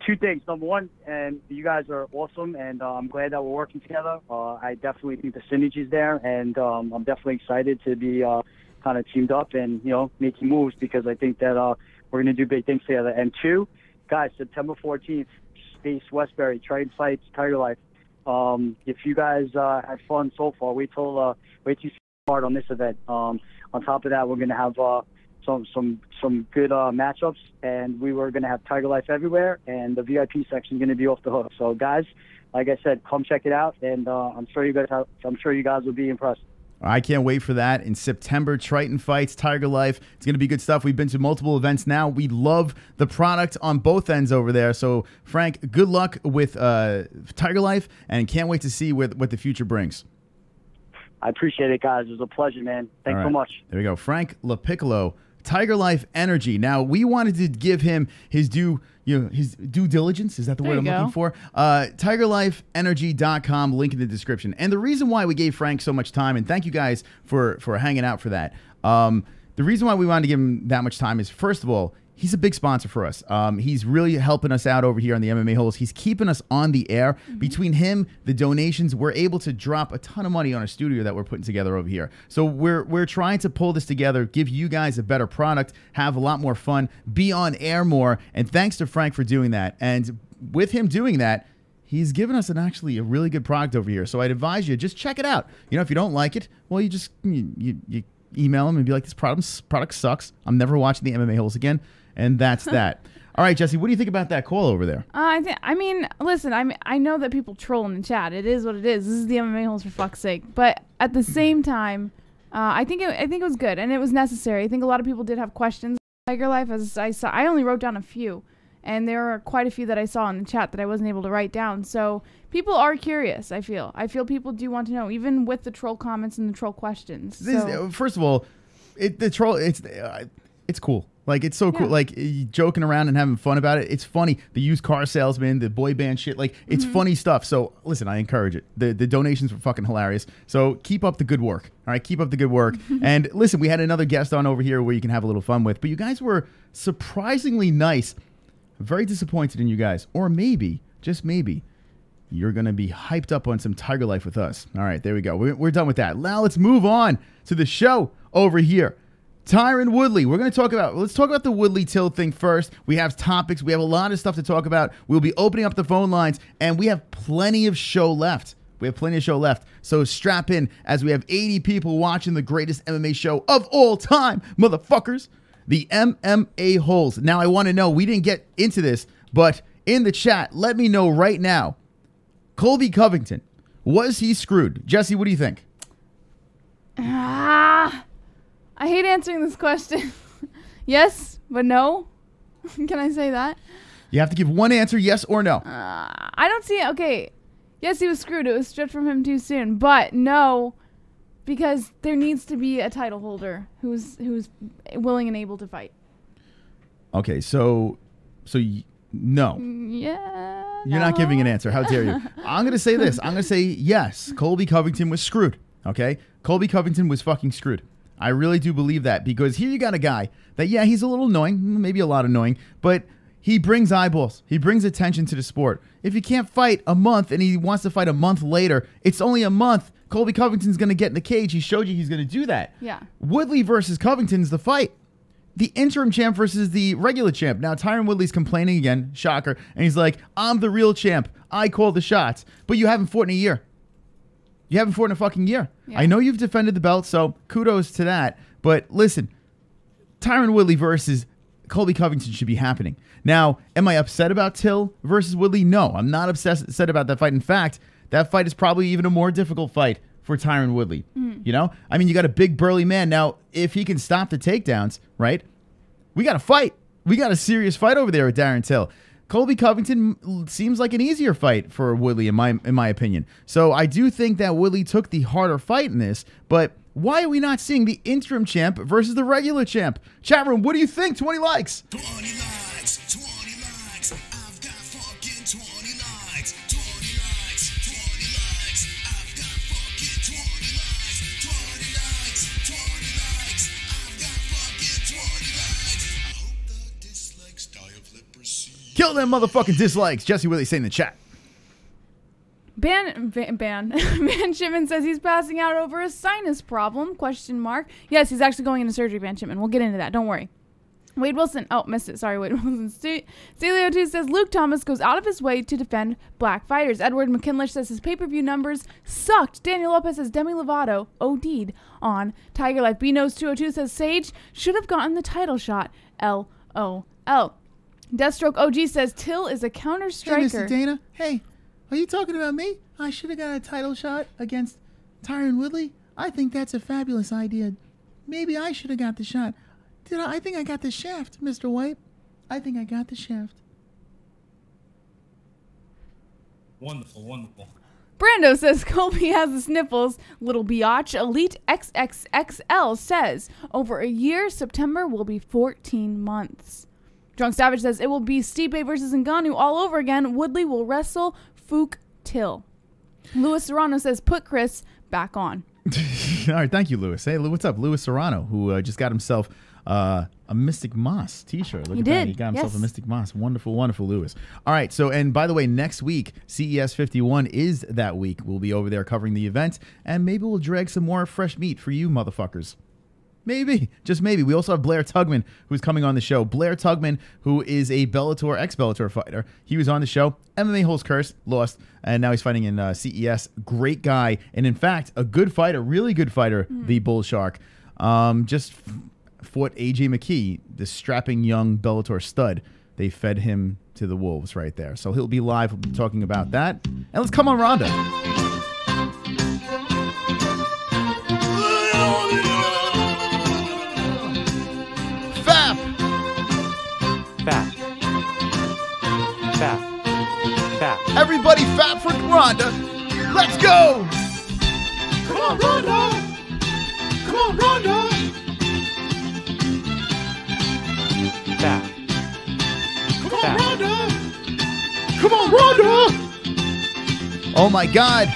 Two things. Number one, and you guys are awesome, and I'm glad that we're working together. I definitely think the synergy's there, and I'm definitely excited to be kind of teamed up and, you know, making moves, because I think that we're going to do big things together. And two, guys, September 14th, Space Westbury, Triton Fights, Tigerlyfe. If you guys had fun so far, wait till you see hard on this event. On top of that, we're going to have some good matchups, and we were going to have Tigerlyfe everywhere, and the VIP section is going to be off the hook. So, guys, like I said, come check it out, and I'm sure you guys will be impressed. I can't wait for that. In September, Triton Fights, Tigerlyfe. It's going to be good stuff. We've been to multiple events now. We love the product on both ends over there. So, Frank, good luck with Tigerlyfe, and can't wait to see what the future brings. I appreciate it, guys. It was a pleasure, man. Thanks so much. There we go. Frank LaPiccolo, Tigerlyfe Energy. Now, we wanted to give him his due diligence. Is that the word I'm looking for? TigerlyfeEnergy.com, link in the description. And the reason why we gave Frank so much time, and thank you guys for hanging out for that. The reason why we wanted to give him that much time is, first of all, he's a big sponsor for us. He's really helping us out over here on the MMA Holes. He's keeping us on the air. Between him, the donations, we're able to drop a ton of money on a studio that we're putting together over here. So we're trying to pull this together, give you guys a better product, have a lot more fun, be on air more. And thanks to Frank for doing that. And with him doing that, he's given us actually a really good product over here. So I'd advise you, just check it out. You know, if you don't like it, well, you email him and be like, this product sucks. I'm never watching the MMA Holes again. And that's that. All right, Jessie, what do you think about that call over there? I mean, listen, I know that people troll in the chat. It is what it is. This is the MMA Holes, for fuck's sake. But at the same time, I think it was good, and it was necessary. I think a lot of people did have questions. Tigerlyfe, as I saw, I only wrote down a few, and there are quite a few that I saw in the chat that I wasn't able to write down. So people are curious. I feel people do want to know, even with the troll comments and the troll questions. First of all, it's cool. Like, it's so cool. Like, joking around and having fun about it. It's funny. The used car salesman, the boy band shit. Like, it's funny stuff. So, listen, I encourage it. The donations were fucking hilarious. So, keep up the good work. All right? Keep up the good work. And, listen, we had another guest on over here where you can have a little fun with. But you guys were surprisingly nice. Very disappointed in you guys. Or maybe, just maybe, you're going to be hyped up on some Tigerlyfe with us. All right, there we go. We're done with that. Now, let's move on to the show over here. TYRON Woodley. Let's talk about the Woodley Till thing first. We have topics. We have a lot of stuff to talk about. We'll be opening up the phone lines, and we have plenty of show left. So strap in, as we have 80 people watching the greatest MMA show of all time, motherfuckers, the MMA-Holes. Now, I want to know, we didn't get into this, but in the chat, let me know right now, Colby Covington, was he screwed? Jessie, what do you think? I hate answering this question. Yes, but no. Can I say that? You have to give one answer, yes or no. I don't see it. Okay. Yes, he was screwed. It was stripped from him too soon. But no, because there needs to be a title holder who's willing and able to fight. Okay, so no. Yeah. You're not giving an answer. How dare you? I'm going to say this. I'm going to say yes. Colby Covington was screwed. Okay? Colby Covington was fucking screwed. I really do believe that, because here you got a guy that, yeah, he's a little annoying, maybe a lot annoying, but he brings eyeballs. He brings attention to the sport. If he can't fight a month and he wants to fight a month later, it's only a month. Colby Covington's going to get in the cage. He showed you he's going to do that. Yeah. Woodley versus Covington's the fight. The interim champ versus the regular champ. Now, TYRON Woodley's complaining again, shocker, and he's like, I'm the real champ. I call the shots. But you haven't fought in a year. You haven't fought in a fucking year. Yeah. I know you've defended the belt, so kudos to that. But listen, TYRON Woodley versus Colby Covington should be happening. Now, am I upset about Till versus Woodley? No, I'm not upset about that fight. In fact, that fight is probably even a more difficult fight for TYRON Woodley. You know? I mean, you got a big burly man. Now, if he can stop the takedowns, right? We got to fight. We got a serious fight over there with Darren Till. Colby Covington seems like an easier fight for Woodley, in my opinion. So I do think that Woodley took the harder fight in this, but why are we not seeing the interim champ versus the regular champ? Chat room, what do you think? 20 likes. 20 likes, 20 likes. I've got fucking 20 likes. 20 likes, 20 likes. I've got fucking 20 likes. 20 likes, 20 likes. I've got fucking 20 likes. I hope the dislikes die of leprosy. Kill them motherfucking dislikes. Jesse Willie saying in the chat. Van Shipman says he's passing out over a sinus problem, ? Yes, he's actually going into surgery, Van Shipman. We'll get into that. Don't worry. Wade Wilson. Oh, missed it. Sorry, Wade Wilson. Stelio2 says Luke Thomas goes out of his way to defend black fighters. Edward McKinley says his pay-per-view numbers sucked. Daniel Lopez says Demi Lovato OD'd on Tiger Life. BNose202 says Sage should have gotten the title shot. LOL. Deathstroke OG says Till is a counter striker. Hey, Mr. Dana. Hey. Are you talking about me? I should have got a title shot against Tyron Woodley. I think that's a fabulous idea. Maybe I should have got the shot. I think I got the shaft, Mr. White. I think I got the shaft. Wonderful, wonderful. Brando says Colby has the sniffles. Little Biatch Elite XXXL says over a year, September will be 14 months. Drunk Savage says it will be Stipe versus Ngannou all over again. Woodley will wrestle Fook Till. Louis Serrano says put Chris back on. All right, thank you, Louis. Hey, what's up? Louis Serrano, who just got himself a Mystic Moss t-shirt. Look at that. He got himself a Mystic Moss. Wonderful, wonderful, Louis. All right, so, and by the way, next week, CES 51 is that week. We'll be over there covering the event, and maybe we'll drag some more fresh meat for you motherfuckers. Maybe, just maybe. We also have Blair Tugman, who's coming on the show. Blair Tugman, who is a Bellator, ex-Bellator fighter. He was on the show. MMA-Holes curse, lost, and now he's fighting in CES. Great guy, and in fact, a good fighter, really good fighter, the Bull Shark. Just fought AJ McKee, the strapping young Bellator stud. They fed him to the wolves right there. So he'll be live. We'll be talking about that. And let's come on Ronda. Fap. Everybody fap for Ronda. Let's go. Come on, Ronda. Come on, Ronda. Fap. Come on, Ronda. Come on, Ronda. Oh my God.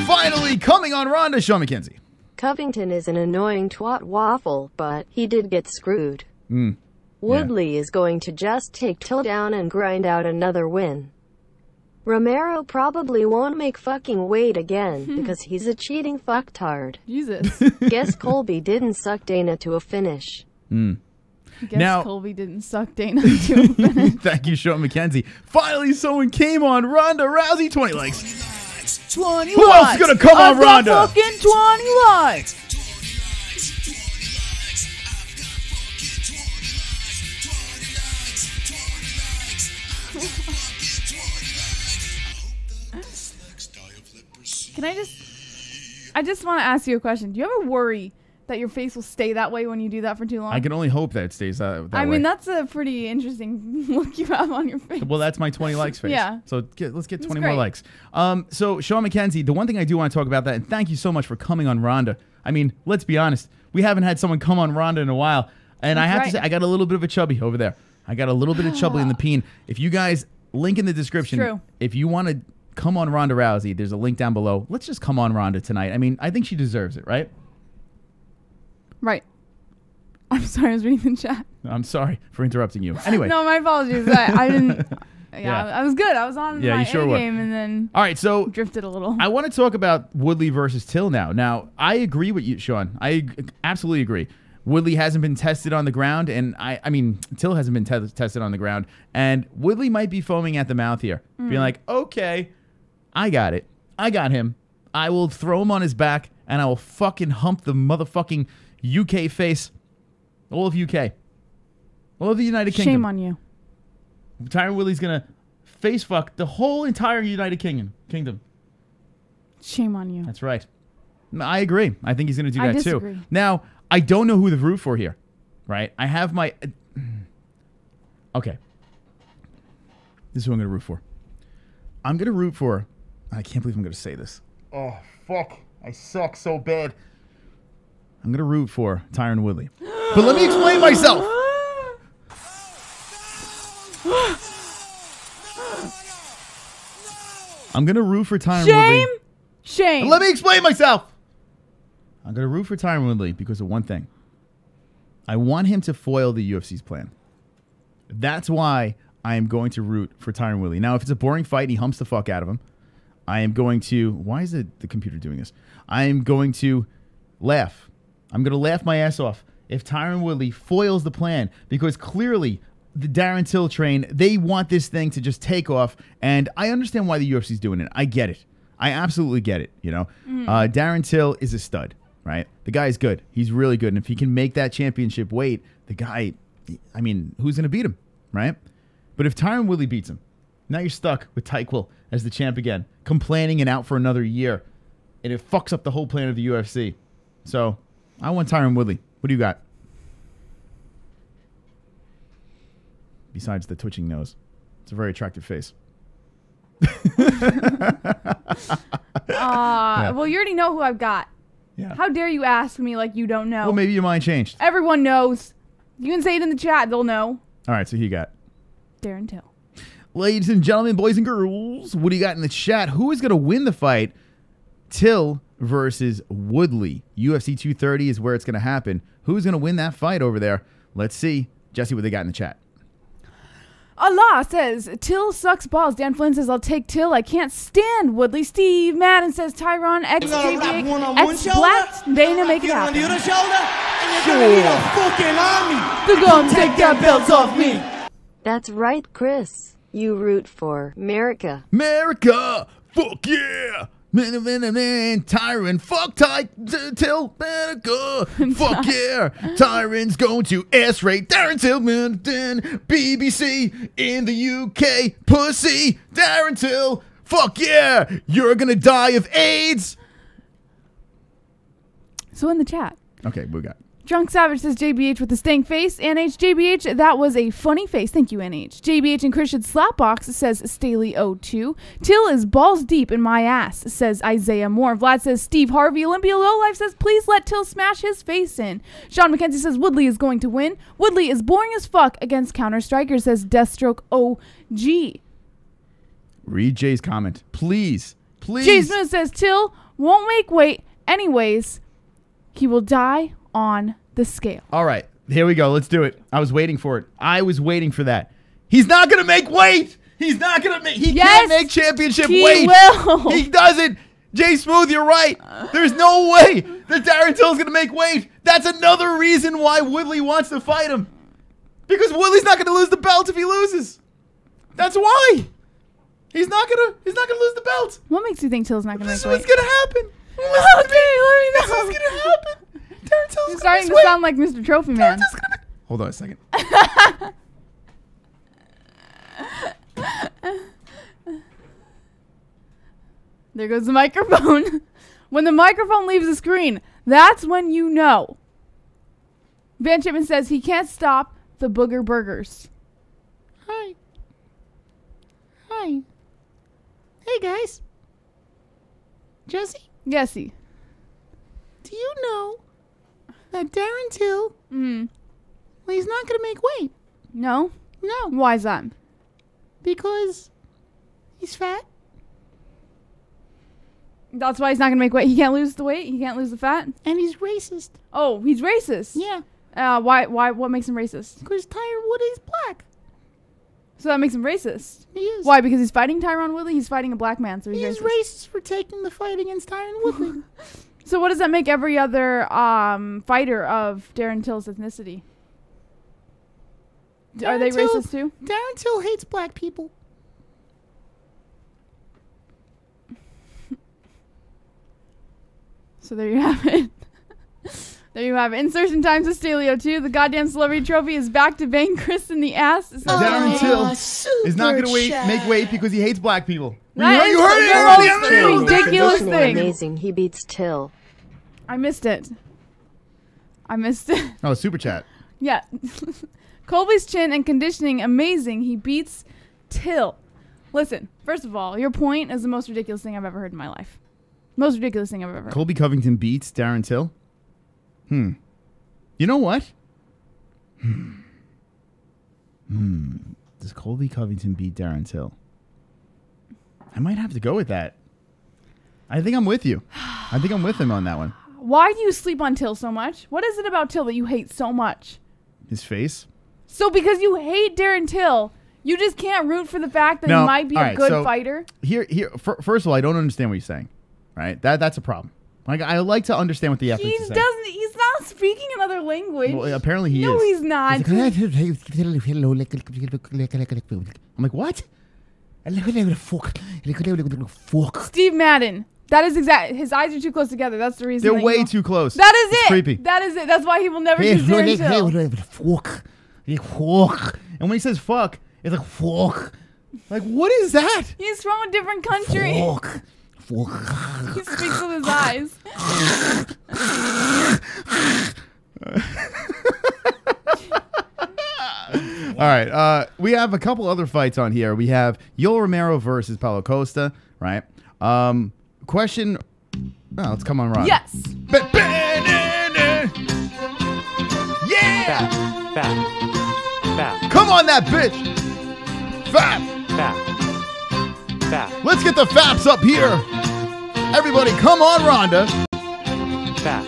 Finally coming on Ronda, Sean McKenzie. Covington is an annoying twat waffle, but he did get screwed. Woodley is going to just take Till down and grind out another win. Romero probably won't make fucking weight again because he's a cheating fucktard. Jesus. Guess Colby didn't suck Dana to a finish. Guess Colby didn't suck Dana to a finish. Thank you, Sean McKenzie. Finally, someone came on Ronda Rousey. 20 likes. 20 Who else is going to come on Ronda? Fucking 20 likes. Can I just want to ask you a question. Do you ever worry that your face will stay that way when you do that for too long? I can only hope that it stays that way. I mean, that's a pretty interesting look you have on your face. Well, that's my 20 likes face. Yeah. So let's get 20 more likes. So Sean McKenzie, the one thing I do want to talk about that, and thank you so much for coming on Ronda. I mean, let's be honest. We haven't had someone come on Ronda in a while. And I have to say, I got a little bit of a chubby over there. I got a little bit of chubby in the peen. If you guys, link in the description. True. If you want to come on Ronda Rousey, there's a link down below. Let's just come on Ronda tonight. I mean, I think she deserves it, right? Right. I'm sorry, I was reading the chat. I'm sorry for interrupting you. Anyway. No, my apologies. I didn't. Yeah, I was good. I was on my game and then all right, so drifted a little. I want to talk about Woodley versus Till now. Now, I agree with you, Sean. I absolutely agree. Woodley hasn't been tested on the ground, and I mean, Till hasn't been tested on the ground, and Woodley might be foaming at the mouth here, being like, okay, I got it. I got him. I will throw him on his back, and I will fucking hump the motherfucking UK face. All of UK. All of the United Kingdom. Shame on you. Tyron Woodley's going to face fuck the whole entire United Kingdom. Shame on you. That's right. I agree. I think he's going to do that disagree. too. Now, I don't know who to root for here, right? I have my... Okay. This is who I'm going to root for. I'm going to root for... I can't believe I'm going to say this. Oh, fuck. I suck so bad. I'm going to root for Tyron Woodley. But let me explain myself. I'm going to root for Tyron Woodley. Shame. Let me explain myself. I'm going to root for Tyron Woodley because of one thing. I want him to foil the UFC's plan. That's why I am going to root for Tyron Woodley. Now, if it's a boring fight and he humps the fuck out of him, I am going to... Why is the computer doing this? I am going to laugh. I'm going to laugh my ass off if Tyron Woodley foils the plan, because clearly the Darren Till train, they want this thing to just take off, and I understand why the UFC's doing it. I get it. I absolutely get it, you know. Darren Till is a stud, right? The guy is good. He's really good, and if he can make that championship weight, the guy, I mean, who's going to beat him, right? But if Tyron Woodley beats him, now you're stuck with Tyquil as the champ again, complaining and out for another year, and it fucks up the whole plan of the UFC. So I want Tyron Woodley. What do you got? Besides the twitching nose. It's a very attractive face. Well, you already know who I've got. Yeah. How dare you ask me like you don't know? Well, maybe your mind changed. Everyone knows. You can say it in the chat. They'll know. All right, so who you got? Darren Till. Ladies and gentlemen, boys and girls, what do you got in the chat? Who is going to win the fight? Till versus Woodley. UFC 230 is where it's going to happen. Who's going to win that fight over there? Let's see. Jesse, what they got in the chat? Allah says, Till sucks balls. Dan Flynn says, I'll take Till. I can't stand Woodley. Steve Madden says, Tyron, X, Splat, Dana, make it happen. They're gonna take that belt off me. That's right, Chris. You root for America. America! Fuck yeah! Tyron, fuck Till, America! Fuck yeah! Tyron's going to S-rate Darren Till, BBC in the UK, pussy, Darren Till, fuck yeah! You're gonna die of AIDS! So in the chat. Okay, what we got? Drunk Savage says JBH with the stank face. NH JBH, that was a funny face. Thank you, NH. JBH and Christian Slapbox says Staley02. Till is balls deep in my ass, says Isaiah Moore. Vlad says Steve Harvey. Olympia Lowlife says please let Till smash his face in. Sean McKenzie says Woodley is going to win. Woodley is boring as fuck against Counter Striker, says Deathstroke OG. Read Jay's comment. Please. Please. Jay Smith says Till won't make weight. Anyways, he will die on the scale. All right, here we go. Let's do it. I was waiting for it. I was waiting for that. He's not going to make weight. He's not going to make... He can't make championship weight. Will. He doesn't. Jay Smooth, you're right. There's no way that Darren Till's going to make weight. That's another reason why Woodley wants to fight him. Because Woodley's not going to lose the belt if he loses. That's why. He's not going to lose the belt. What makes you think Till's not going to make weight? This is what's going to happen. Okay, let me know. This is going to happen. You're starting to sound like Mr. Trophy Man. Hold on a second. There goes the microphone. When the microphone leaves the screen, that's when you know. Van Chipman says he can't stop the booger burgers. Hi. Hi. Hey, guys. Jesse? Yessie. Do you know that Darren Till, well, he's not going to make weight? No? No. Why is that? Because he's fat. That's why he's not going to make weight. He can't lose the weight? He can't lose the fat? And he's racist. Oh, he's racist? Yeah. Why? What makes him racist? Because Tyron Woodley's black. So that makes him racist? He is. Why? Because he's fighting Tyron Woodley? He's fighting a black man, so he's racist for taking the fight against Tyron Woodley. So what does that make every other fighter of Darren Till's ethnicity? Are they racist too? Darren Till hates black people. So there you have it. There you have it. Insertion time to Staley 02. The goddamn celebrity trophy is back to bang Chris in the ass. Darren Till is not going to make weight because he hates black people. That you heard it. ridiculous thing. Amazing. He beats Till. I missed it. Oh, super chat. Yeah. Colby's chin and conditioning amazing. He beats Till. Listen, first of all, your point is the most ridiculous thing I've ever heard in my life. Most ridiculous thing I've ever heard. Colby Covington beats Darren Till? You know what? Does Colby Covington beat Darren Till? I might have to go with that. I think I'm with you. I think I'm with him on that one. Why do you sleep on Till so much? What is it about Till that you hate so much? His face? So because you hate Darren Till, you just can't root for the fact that he might be a good fighter? First of all, I don't understand what you're saying. Right? That's a problem. Like, I like to understand what the athletes are saying. He's not speaking another language. Well, apparently he is. No, he's not. I'm like, what? Steve Madden. That is exact. His eyes are too close together. That's the reason. They're way too close. That is it's it. Creepy. That is it. That's why he will never choose Darren Till. And when he says fuck, it's like fuck. Like, what is that? He's from a different country. Fuck. He speaks with his eyes. All right. We have a couple other fights on here. We have Yoel Romero versus Paulo Costa, right? Question. Oh, let's come on, Ron. Yes. Yeah. Fat. Come on, that bitch. Fat. Let's get the faps up here. Everybody, come on, Ronda. Fat.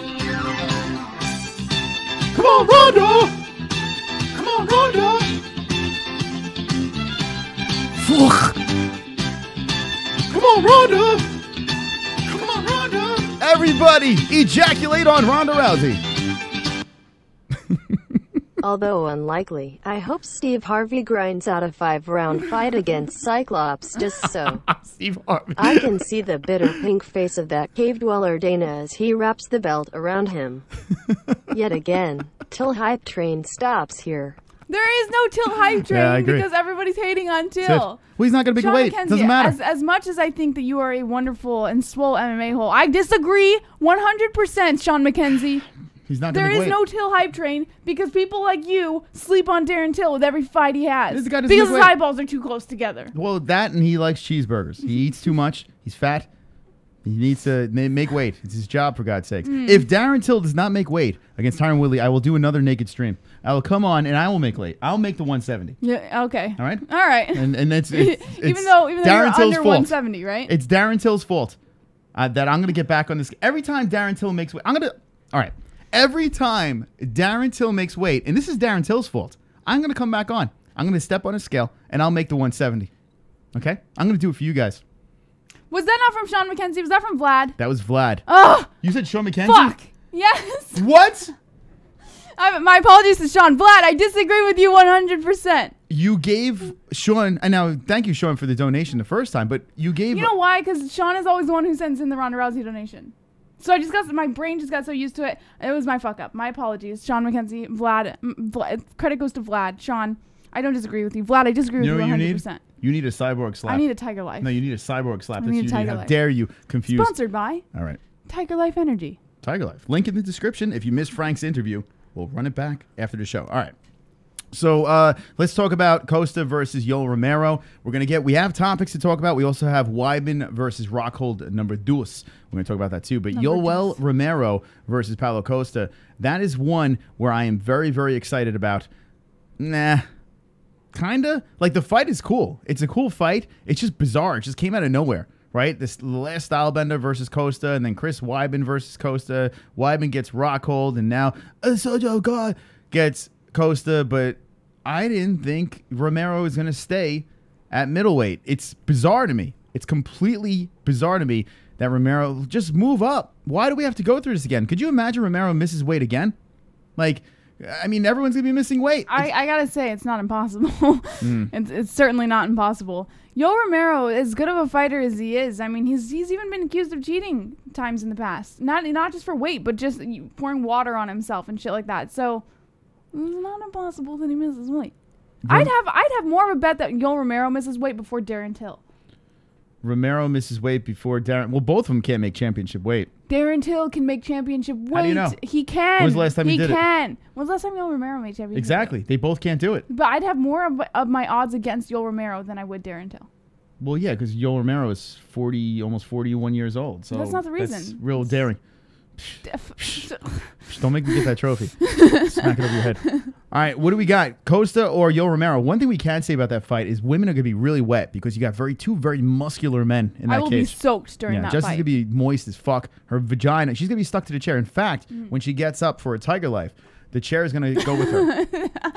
Come on, Ronda. Come on, Ronda. Come on, Ronda. Come on, Ronda. Everybody, ejaculate on Ronda Rousey. Although unlikely, I hope Steve Harvey grinds out a 5-round fight against Cyclops just so. Steve Harvey. I can see the bitter pink face of that cave dweller Dana as he wraps the belt around him. Yet again, Till hype train stops here. There is no Till hype train I agree. because everybody's hating on Till. Well, he's not going to make Sean a weight. McKenzie, Doesn't matter. As much as I think that you are a wonderful and swole MMA hole, I disagree 100%, Sean McKenzie. He's not going to There make is weight. no Till hype train because people like you sleep on Darren Till with every fight he has. This guy doesn't Because make his weight. eyeballs are too close together. Well, that and he likes cheeseburgers. He eats too much. He's fat. He needs to make weight. It's his job, for God's sakes. If Darren Till does not make weight against Tyron Woodley, I will do another naked stream. I will come on and I will make weight. I'll make the 170. Yeah. Okay. All right. All right. And it's even though you're Darren Till's under fault. 170, right? It's Darren Till's fault that I'm going to get back on this. Every time Darren Till makes weight, I'm going to. All right. Every time Darren Till makes weight, and this is Darren Till's fault, I'm going to come back on. I'm going to step on a scale, and I'll make the 170. Okay? I'm going to do it for you guys. Was that not from Sean McKenzie? Was that from Vlad? That was Vlad. Oh, You said Sean McKenzie? fuck. Yes. What? My apologies to Sean. Vlad, I disagree with you 100%. You gave Sean, and now thank you, Sean, for the donation the first time, but you gave. You know why? Because Sean is always the one who sends in the Ronda Rousey donation. So I just got, my brain just got so used to it. It was my fuck up. My apologies. Sean McKenzie, Vlad, credit goes to Vlad. Sean, I don't disagree with you. Vlad, I disagree with you 100%. You need a cyborg slap. I need a Tigerlyfe. No, you need a cyborg slap. I need a How Tigerlyfe. dare you confuse. Sponsored by All right. Tigerlyfe Energy. Tigerlyfe. Link in the description. If you missed Frank's interview, we'll run it back after the show. All right. So let's talk about Costa versus Yoel Romero. We have topics to talk about. We also have Weidman versus Rockhold number 2. We're going to talk about that too. But Yoel Romero versus Paulo Costa, that is one where I am very, very excited about. Nah. Kinda. Like, the fight is cool. It's a cool fight. It's just bizarre. It just came out of nowhere. Right? This last Stylebender versus Costa, and then Chris Weidman versus Costa. Weidman gets Rockhold, and now God gets Costa, but I didn't think Romero was going to stay at middleweight. It's bizarre to me. It's completely bizarre to me that Romero just move up. Why do we have to go through this again? Could you imagine Romero misses weight again? Like, I mean, everyone's going to be missing weight. I got to say, it's not impossible. It's certainly not impossible. Yoel Romero, as good of a fighter as he is, I mean, he's even been accused of cheating times in the past. Not just for weight, but just pouring water on himself and shit like that. So it's not impossible that he misses weight. I'd have more of a bet that Yoel Romero misses weight before Darren Till. Romero misses weight before Darren. Well, both of them can't make championship weight. Darren Till can make championship weight. How do you know? He can. When was the last time he did it? He can. When was the last time Yoel Romero made championship? Exactly. They both can't do it. But I'd have more of my odds against Yoel Romero than I would Darren Till. Well, yeah, because Yoel Romero is 40, almost 41 years old. So that's not the reason. That's real daring. Don't make me get that trophy. Smack it over your head. All right, what do we got? Costa or Yoel Romero? One thing we can say about that fight is women are going to be really wet because you got two very muscular men in that cage. I will be soaked during that Jessie's fight. going to be moist as fuck. Her vagina, she's going to be stuck to the chair. In fact, when she gets up for a Tigerlyfe, the chair is going to go with her.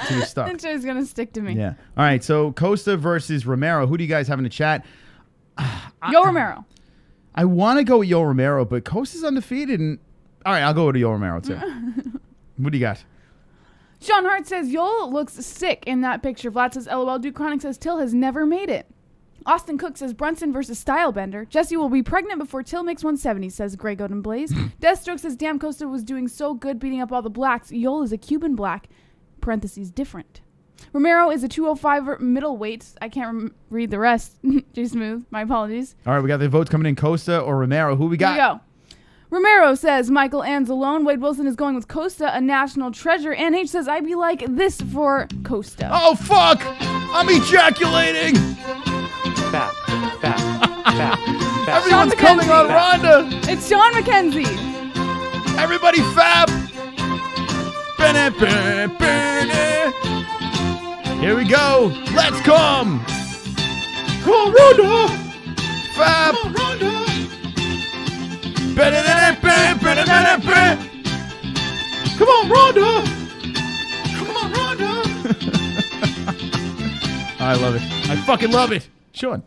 She's stuck. The chair's going to stick to me. Yeah. All right, so Costa versus Romero. Who do you guys have in the chat? Yoel Romero. I want to go with Yoel Romero, but Costa's undefeated. And all right, I'll go with Yoel Romero, too. What do you got? Sean Hart says, Yoel looks sick in that picture. Vlad says, LOL. Duke Chronic says, Till has never made it. Austin Cook says, Brunson versus Stylebender. Jessie will be pregnant before Till makes 170, says Grey Goat and Blaze. Deathstroke says, damn, Costa was doing so good beating up all the blacks. Yoel is a Cuban black. Parentheses, different. Romero is a 205 middleweight. I can't read the rest. J Smooth, my apologies. All right, we got the votes coming in. Costa or Romero. Who we got? Here we go. Romero says Michael Anzalone. Wade Wilson is going with Costa, a national treasure. And H says, I'd be like this for Costa. Oh, fuck! I'm ejaculating! Fat. Everyone's coming on Ronda! It's Sean McKenzie. Everybody fab! Here we go! Let's come! Come on, Ronda! Fab! Come on, Ronda! Come on, Ronda! Come on, Ronda! I love it. I fucking love it. Sean.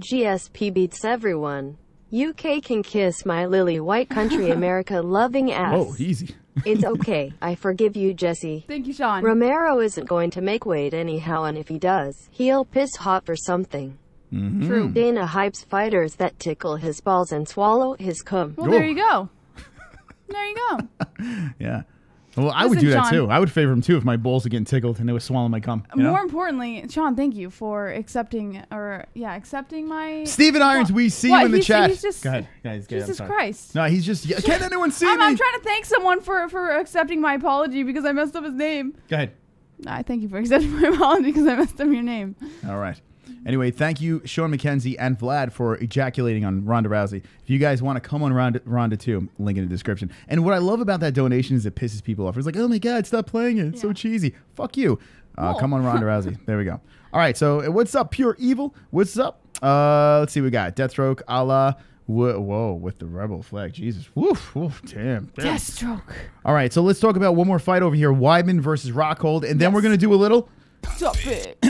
GSP beats everyone. UK can kiss my lily white country America loving ass. Oh, easy. It's okay. I forgive you, Jessie. Thank you, Sean. Romero isn't going to make weight anyhow, and if he does, he'll piss hot for something. True. Dana hypes fighters that tickle his balls and swallow his cum. Well, there you go. There you go. Yeah. Well, I would do that too. I would favor him too if my balls are getting tickled and they were swallowing my cum. More importantly, Sean, thank you for accepting my. Steven Irons, we see you in the chat. He's just, go ahead, guys. Jesus Christ. No, he's just. Can't anyone see me? I'm trying to thank someone for accepting my apology because I messed up his name. Go ahead. I thank you for accepting my apology because I messed up your name. All right. Anyway, thank you, Sean McKenzie and Vlad, for ejaculating on Ronda Rousey. If you guys want to come on Ronda too, link in the description. And what I love about that donation is it pisses people off. It's like, oh my God, stop playing it. It's so cheesy. Fuck you. Come on, Ronda Rousey. There we go. All right, so what's up, Pure Evil? What's up? Let's see what we got. Deathstroke, a la... Whoa, with the Rebel flag. Jesus. Woof, damn. Deathstroke. All right, so let's talk about one more fight over here. Weidman versus Rockhold. And then we're going to do a little...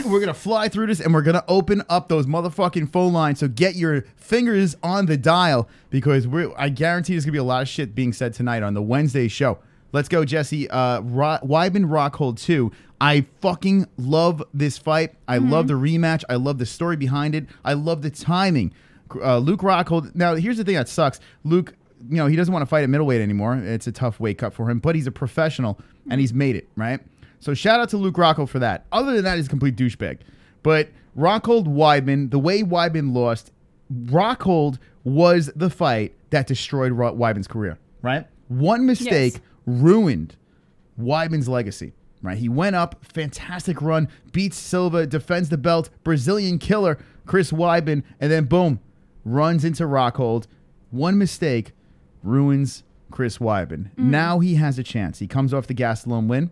We're going to fly through this and we're going to open up those motherfucking phone lines. So get your fingers on the dial because I guarantee there's going to be a lot of shit being said tonight on the Wednesday show. Let's go, Jessie. Weidman Rockhold 2. I fucking love this fight. I love the rematch. I love the story behind it. I love the timing. Luke Rockhold. Now, here's the thing that sucks. Luke, he doesn't want to fight at middleweight anymore. It's a tough weight cut for him, but he's a professional and he's made it, right? So shout out to Luke Rockhold for that. Other than that, he's a complete douchebag. But Rockhold Weidman, the way Weidman lost, Rockhold was the fight that destroyed Weidman's career, right? One mistake ruined Weidman's legacy, right? He went up, fantastic run, beats Silva, defends the belt, Brazilian killer, Chris Weidman, and then boom, runs into Rockhold. One mistake ruins Chris Weidman. Now he has a chance. He comes off the Gastelum win.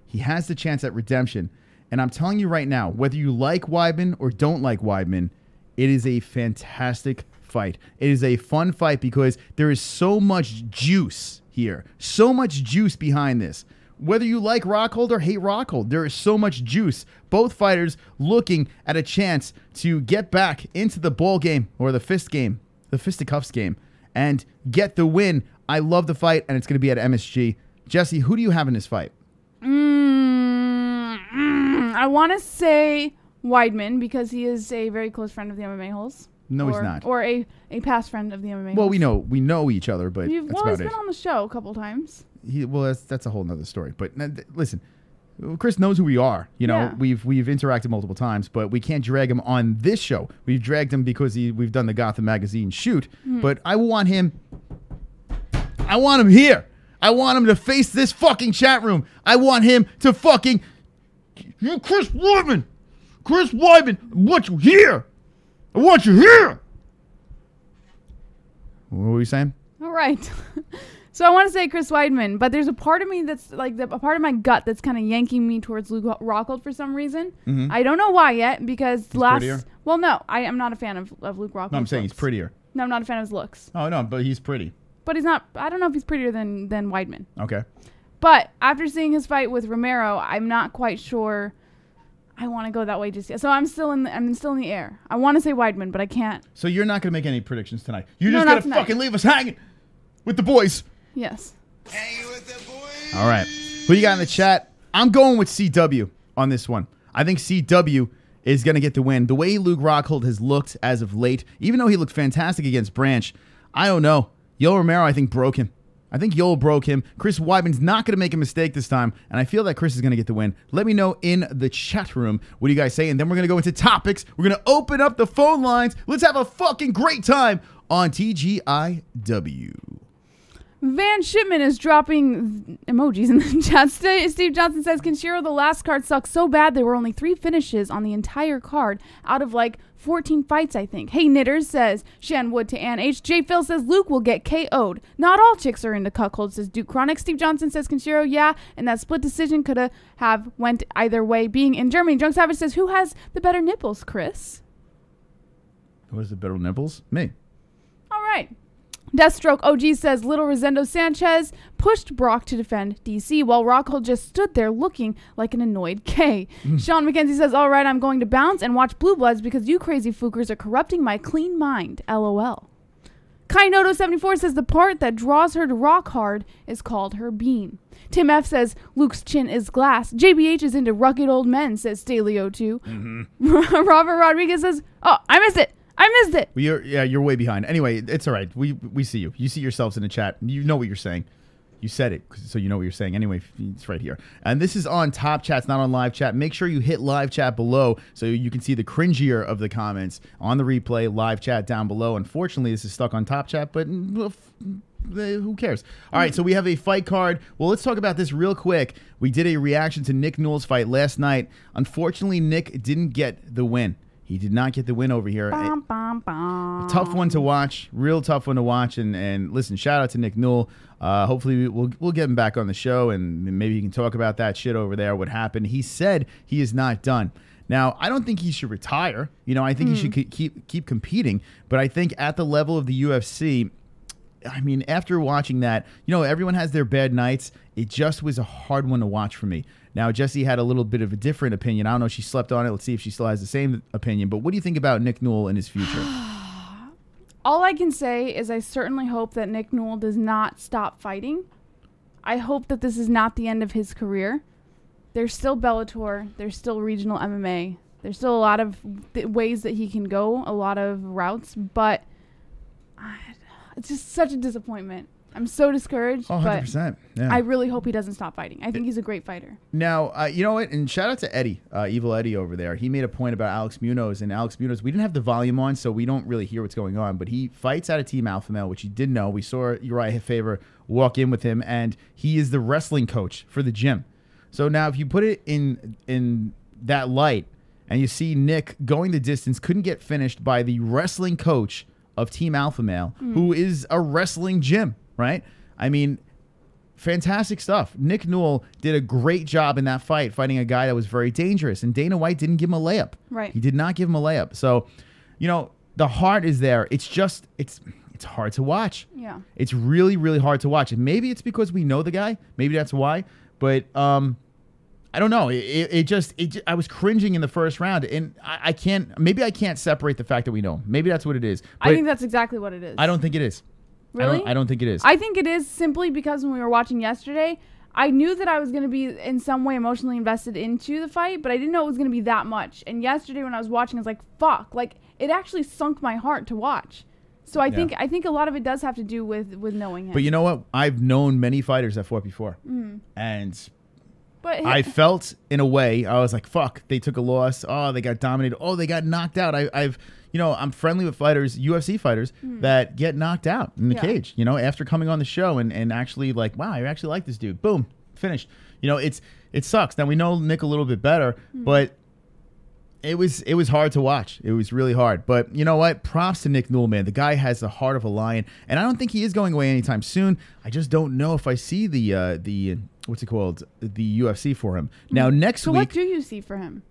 He has the chance at redemption. And I'm telling you right now, whether you like Weidman or don't like Weidman, it is a fantastic fight. It is a fun fight because there is so much juice here. So much juice behind this. Whether you like Rockhold or hate Rockhold, there is so much juice. Both fighters looking at a chance to get back into the ball game or the fist game, the fisticuffs game, and get the win. I love the fight, and it's going to be at MSG. Jessie, who do you have in this fight? I want to say Weidman because he is a very close friend of the MMA-Holes. No, he's not. Or a past friend of the MMA-Holes. Well, we know each other, but that's about it. He's been on the show a couple times. That's a whole nother story. But listen, Chris knows who we are. We've interacted multiple times, but we can't drag him on this show. We've dragged him because we've done the Gotham Magazine shoot. But I want him I want him here. I want him to face this fucking chat room. I want him to fucking... You, Chris Weidman. Chris Weidman, I want you here. I want you here. What were you saying? All right. So I want to say Chris Weidman, but there's a part of me that's like a part of my gut that's kind of yanking me towards Luke Rockhold for some reason. I don't know why yet, because He's prettier? Well, no, I am not a fan of Luke Rockhold. No, I'm saying he's prettier. No, I'm not a fan of his looks. Oh, no, but he's pretty. But he's not. I don't know if he's prettier than Weidman. Okay. But after seeing his fight with Romero, I'm not quite sure I want to go that way just yet. So I'm still in the air. I want to say Weidman, but I can't. So you're not going to make any predictions tonight. You're just going to fucking leave us hanging with the boys. Yes. Hanging with the boys. All right. Who you got in the chat? I'm going with CW on this one. I think CW is going to get the win. The way Luke Rockhold has looked as of late, even though he looked fantastic against Branch, I don't know. Yoel Romero, I think, broke him. I think Yoel broke him. Chris Weidman's not going to make a mistake this time, and I feel that Chris is going to get the win. Let me know in the chat room what do you guys say, and then we're going to go into topics. We're going to open up the phone lines. Let's have a fucking great time on TGIW. Van Shipman is dropping emojis in the chat. Steve Johnson says, Kenshiro, the last card sucked so bad there were only 3 finishes on the entire card out of like 14 fights, I think. Hey Knitters says, Shan Wood to Ann H. J. Phil says, Luke will get KO'd. Not all chicks are into cuckold, says Duke Chronic. Steve Johnson says, Kenshiro, yeah, and that split decision could have went either way being in Germany. Drunk Savage says, who has the better nipples, Chris? Who has the better nipples? Me. All right. Deathstroke OG says Little Rosendo Sanchez pushed Brock to defend DC while Rockhold just stood there looking like an annoyed K. Sean McKenzie says, all right, I'm going to bounce and watch Blue Bloods because you crazy fookers are corrupting my clean mind. LOL. Kainoto74 says the part that draws her to rock hard is called her bean. Tim F says Luke's chin is glass. JBH is into rugged old men, says Staleo2. Robert Rodriguez says, oh, I missed it. I missed it. Well, you're way behind. Anyway, it's all right. We see you. You see yourselves in the chat. You know what you're saying. You said it, so you know what you're saying. Anyway, it's right here. And this is on Top Chat. It's not on Live Chat. Make sure you hit Live Chat below so you can see the cringier of the comments on the replay. Live Chat down below. Unfortunately, this is stuck on Top Chat, but who cares? All right, so we have a fight card. Well, let's talk about this real quick. We did a reaction to Nick Newell's fight last night. Unfortunately, Nick didn't get the win. He did not get the win over here. A tough one to watch, real tough one to watch. And listen, shout out to Nick Newell. Hopefully we'll get him back on the show and maybe he can talk about that shit over there, what happened. He said he is not done. Now, I don't think he should retire. You know, I think he should keep competing. But I think at the level of the UFC, I mean, after watching that, you know, everyone has their bad nights. It just was a hard one to watch for me. Now, Jessie had a little bit of a different opinion. I don't know if she slept on it. Let's see if she still has the same opinion. But what do you think about Nick Newell and his future? All I can say is I certainly hope that Nick Newell does not stop fighting. I hope that this is not the end of his career. There's still Bellator. There's still regional MMA. There's still a lot of ways that he can go, a lot of routes. But it's just such a disappointment. I'm so discouraged. Oh, 100%. Yeah. I really hope he doesn't stop fighting. I think he's a great fighter. Now, you know what? And shout out to Eddie, Evil Eddie over there. He made a point about Alex Munoz. And Alex Munoz, we didn't have the volume on, so we don't really hear what's going on. But he fights out of Team Alpha Male, which he did know. We saw Uriah Faber walk in with him, and he is the wrestling coach for the gym. So now if you put it in that light, and you see Nick going the distance, couldn't get finished by the wrestling coach of Team Alpha Male, who is a wrestling gym. Right? I mean, fantastic stuff. Nick Newell did a great job in that fight, fighting a guy that was very dangerous. And Dana White didn't give him a layup. Right. He did not give him a layup. So, you know, the heart is there. It's just, it's hard to watch. Yeah. It's really, really hard to watch. And maybe it's because we know the guy. Maybe that's why. But I don't know. I was cringing in the first round. And I can't separate the fact that we know him. Maybe that's what it is. But I think that's exactly what it is. I don't think it is. Really? I don't think it is. I think it is simply because when we were watching yesterday, I knew that I was going to be in some way emotionally invested into the fight, but I didn't know it was going to be that much. And yesterday when I was watching, I was like, fuck. Like, it actually sunk my heart to watch. So I think a lot of it does have to do with knowing him. But you know what? I've known many fighters that fought before. And But I felt in a way, I was like, fuck, they took a loss. Oh, they got dominated. Oh, they got knocked out. I've I'm friendly with fighters, UFC fighters that get knocked out in the cage, after coming on the show and actually like, wow, I actually like this dude. Boom, finished. It sucks. Now we know Nick a little bit better, but it was hard to watch. It was really hard. But you know what? Props to Nick Newell, man. The guy has the heart of a lion, and I don't think he is going away anytime soon. I just don't know if I see the what's it called? The UFC for him. Now next week. So what do you see for him?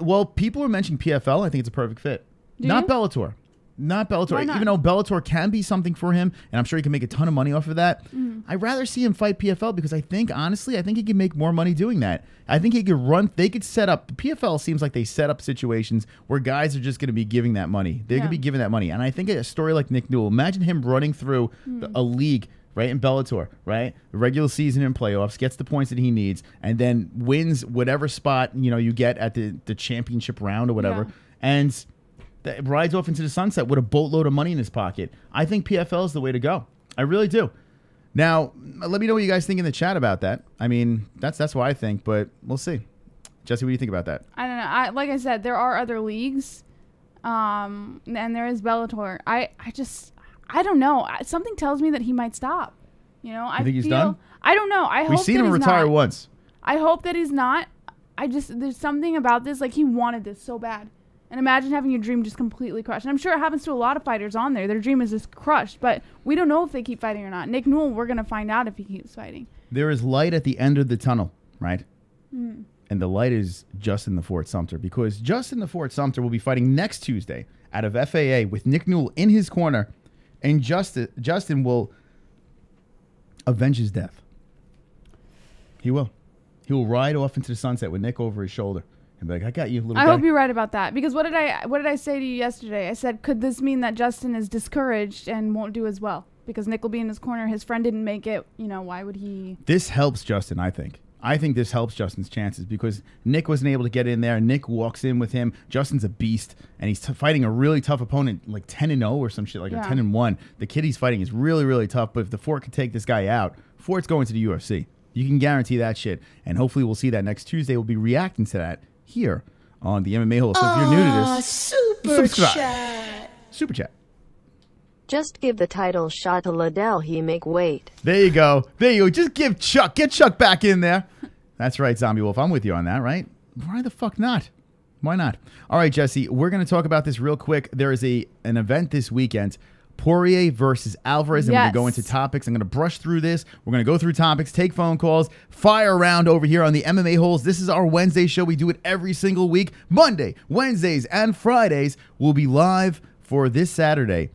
Well, people are mentioning PFL. I think it's a perfect fit. Not Bellator. Not Bellator. Why not? Even though Bellator can be something for him, and I'm sure he can make a ton of money off of that. I'd rather see him fight PFL because honestly, I think he can make more money doing that. I think he could run. They could set up. The PFL seems like they set up situations where guys are just going to be giving that money. They're going to be giving that money. And I think a story like Nick Newell, imagine him running through a league, right, in Bellator, right? The regular season and playoffs, gets the points that he needs, and then wins whatever spot, you get at the championship round or whatever. And that rides off into the sunset with a boatload of money in his pocket. I think PFL is the way to go. I really do. Now, let me know what you guys think in the chat about that. I mean, that's what I think, but we'll see. Jesse, what do you think about that? I don't know. Like I said, there are other leagues, and there is Bellator. I don't know. Something tells me that he might stop. You think he's done? I don't know. I hope we've seen him retire once. I hope that he's not. There's something about this. Like, he wanted this so bad. And imagine having your dream just completely crushed. And I'm sure it happens to a lot of fighters on there. Their dream is just crushed. But we don't know if they keep fighting or not. Nick Newell, we're going to find out if he keeps fighting. There is light at the end of the tunnel, right? And the light is Justin the Fort Sumter, because Justin the Fort Sumter will be fighting next Tuesday out of FAA with Nick Newell in his corner. And Justin will avenge his death. He will. He will ride off into the sunset with Nick over his shoulder. And be like, I got you, little guy. I hope you're right about that. Because what did I say to you yesterday? I said, could this mean that Justin is discouraged and won't do as well? Because Nick will be in his corner. His friend didn't make it. Why would he? This helps Justin, I think. I think this helps Justin's chances because Nick wasn't able to get in there. Nick walks in with him. Justin's a beast, and he's fighting a really tough opponent, like 10-0 or some shit, like a 10-1. The kid he's fighting is really, really tough, but if the Fort could take this guy out, Fort's going to the UFC. You can guarantee that shit, and hopefully we'll see that next Tuesday. We'll be reacting to that here on the MMA-Holes. So if you're new to this, subscribe. Super chat. Just give the title shot to Liddell. He make weight. There you go. Just get Chuck back in there. That's right, Zombie Wolf. I'm with you on that, right? Why the fuck not? Why not? All right, Jesse, we're going to talk about this real quick. There is an event this weekend. Poirier versus Alvarez, and we're going to go into topics. I'm going to brush through this. We're going to go through topics, take phone calls, fire around over here on the MMA-Holes. This is our Wednesday show. We do it every single week. Monday, Wednesdays, and Fridays will be live for this Saturday.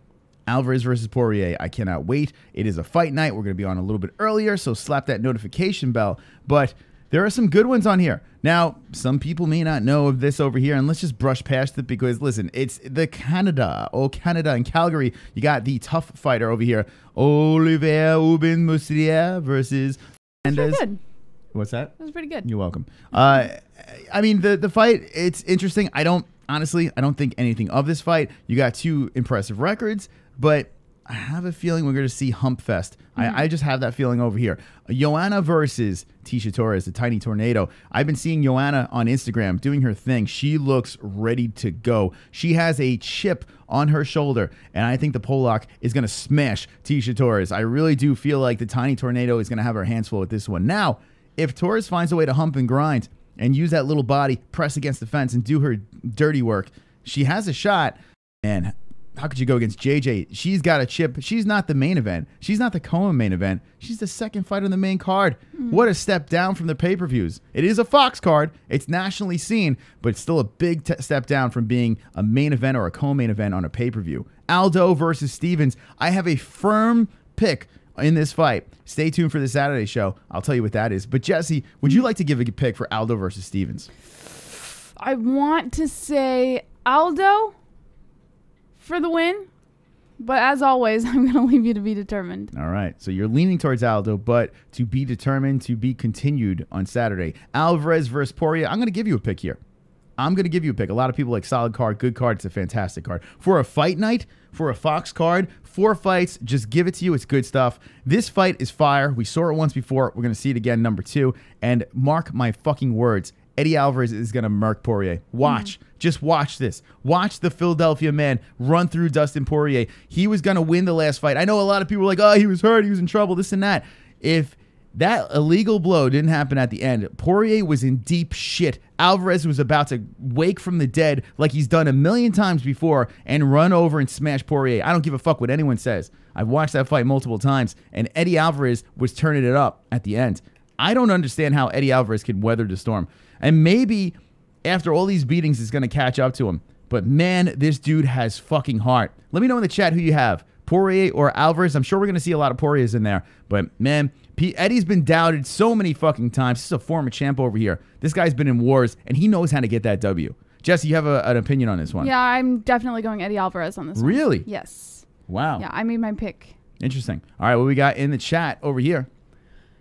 Alvarez versus Poirier. I cannot wait. It is a fight night. We're going to be on a little bit earlier, so slap that notification bell. But there are some good ones on here. Now, some people may not know of this over here, and let's just brush past it because, listen, it's the Canada. Oh, Canada in Calgary. You got the tough fighter over here, Olivier Aubin-Mercier versus Fernandez. That's pretty good. What's that? That was pretty good. You're welcome. I mean, the fight, it's interesting. Honestly, I don't think anything of this fight. You got two impressive records, but I have a feeling we're going to see Hump Fest. I just have that feeling over here. Joanna versus Tisha Torres, the Tiny Tornado. I've been seeing Joanna on Instagram doing her thing. She looks ready to go. She has a chip on her shoulder, and I think the Polak is going to smash Tisha Torres. I really do feel like the Tiny Tornado is going to have her hands full with this one. Now, if Torres finds a way to hump and grind and use that little body, press against the fence, and do her dirty work, she has a shot. And how could you go against JJ? She's got a chip. She's not the main event. She's not the Cohen main event. She's the second fight on the main card. What a step down from the pay-per-views. It is a Fox card. It's nationally seen, but it's still a big step down from being a main event or a co-main event on a pay-per-view. Aldo versus Stevens. I have a firm pick in this fight. Stay tuned for the Saturday show. I'll tell you what that is. But Jesse, would you like to give a pick for Aldo versus Stevens? I want to say Aldo for the win, but as always, I'm going to leave you to be determined. All right, so you're leaning towards Aldo, but to be determined, to be continued on Saturday. Alvarez versus Poirier. I'm going to give you a pick here. I'm going to give you a pick. A lot of people like solid card, good card. It's a fantastic card. For a fight night, for a Fox card, 4 fights, just give it to you. It's good stuff. This fight is fire. We saw it once before. We're going to see it again, number 2. And mark my fucking words. Eddie Alvarez is going to murk Poirier. Watch. Just watch this. Watch the Philadelphia man run through Dustin Poirier. He was going to win the last fight. I know a lot of people were like, oh, he was hurt. He was in trouble, this and that. If that illegal blow didn't happen at the end, Poirier was in deep shit. Alvarez was about to wake from the dead like he's done a million times before and run over and smash Poirier. I don't give a fuck what anyone says. I've watched that fight multiple times, and Eddie Alvarez was turning it up at the end. I don't understand how Eddie Alvarez can weather the storm. And maybe after all these beatings, it's going to catch up to him. But man, this dude has fucking heart. Let me know in the chat who you have, Poirier or Alvarez. I'm sure we're going to see a lot of Poiriers in there. But man, Eddie's been doubted so many fucking times. This is a former champ over here. This guy's been in wars, and he knows how to get that W. Jesse, you have an opinion on this one? Yeah, I'm definitely going Eddie Alvarez on this one. Really? Yes. Wow. Yeah, I made my pick. Interesting. All right, what we got in the chat over here?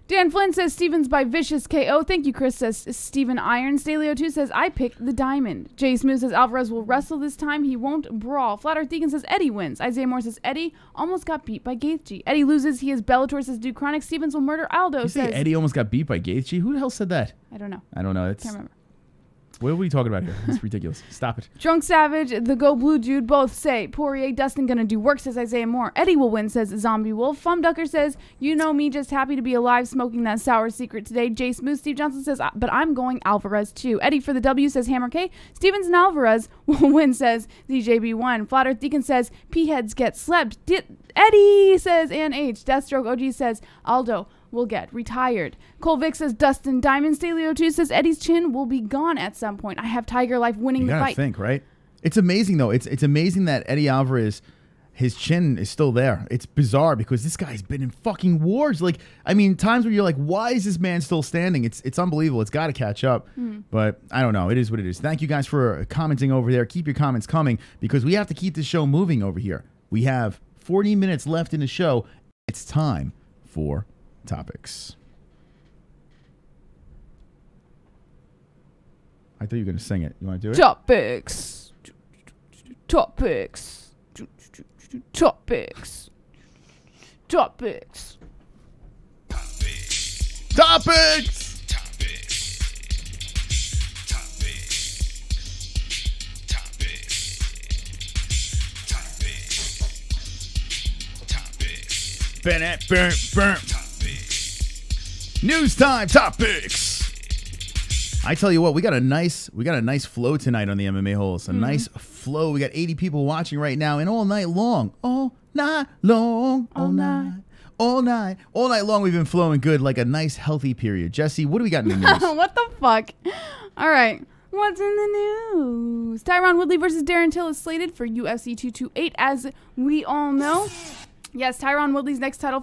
Dan Flynn says Stevens by Vicious KO. Thank you, Chris, says Steven Irons. Staleo2 says, I picked the diamond. Jay Smooth says Alvarez will wrestle this time. He won't brawl. Flat Earth Deacon says Eddie wins. Isaiah Moore says Eddie almost got beat by Gaethje. Eddie loses. He is Bellator, says Duke Chronic. Stevens will murder Aldo, You say Eddie almost got beat by Gaethje? Who the hell said that? I don't know. I don't know. Can't remember. What are we talking about here? It's ridiculous. Stop it. Drunk Savage, the Go Blue Dude both say Poirier, Dustin gonna do work, says Isaiah Moore. Eddie will win, says Zombie Wolf. Fumducker says, you know me, just happy to be alive, smoking that sour secret today. Jay Smooth. Steve Johnson says, but I'm going Alvarez too. Eddie for the W, says Hammer K. Stevens and Alvarez will win, says DJB1. Flat Earth Deacon says, P-heads get slept. Eddie, says Ann H. Deathstroke OG says, Aldo will get retired. Cole Vic says Dustin Diamond. Staleo2 says Eddie's chin will be gone at some point. I have Tigerlyfe winning the fight. You gotta think, right? It's amazing though. It's amazing that Eddie Alvarez, his chin is still there. It's bizarre because this guy's been in fucking wars. Like, I mean, times where you're like, why is this man still standing? It's unbelievable. It's got to catch up. But I don't know. It is what it is. Thank you guys for commenting over there. Keep your comments coming because we have to keep the show moving over here. We have 40 minutes left in the show. It's time for topics. I thought you were going to sing it. You want to do it? Topics. Topics. Topics. Topics. Topics. Burn. News time topics. I tell you what, we got a nice flow tonight on the MMA Holes. A nice flow. We got 80 people watching right now, and all night long, we've been flowing good, like a nice healthy period. Jesse, what do we got in the news? What the fuck? All right. What's in the news? TYRON Woodley versus Darren Till is slated for UFC 228, as we all know. Yes, TYRON Woodley's next title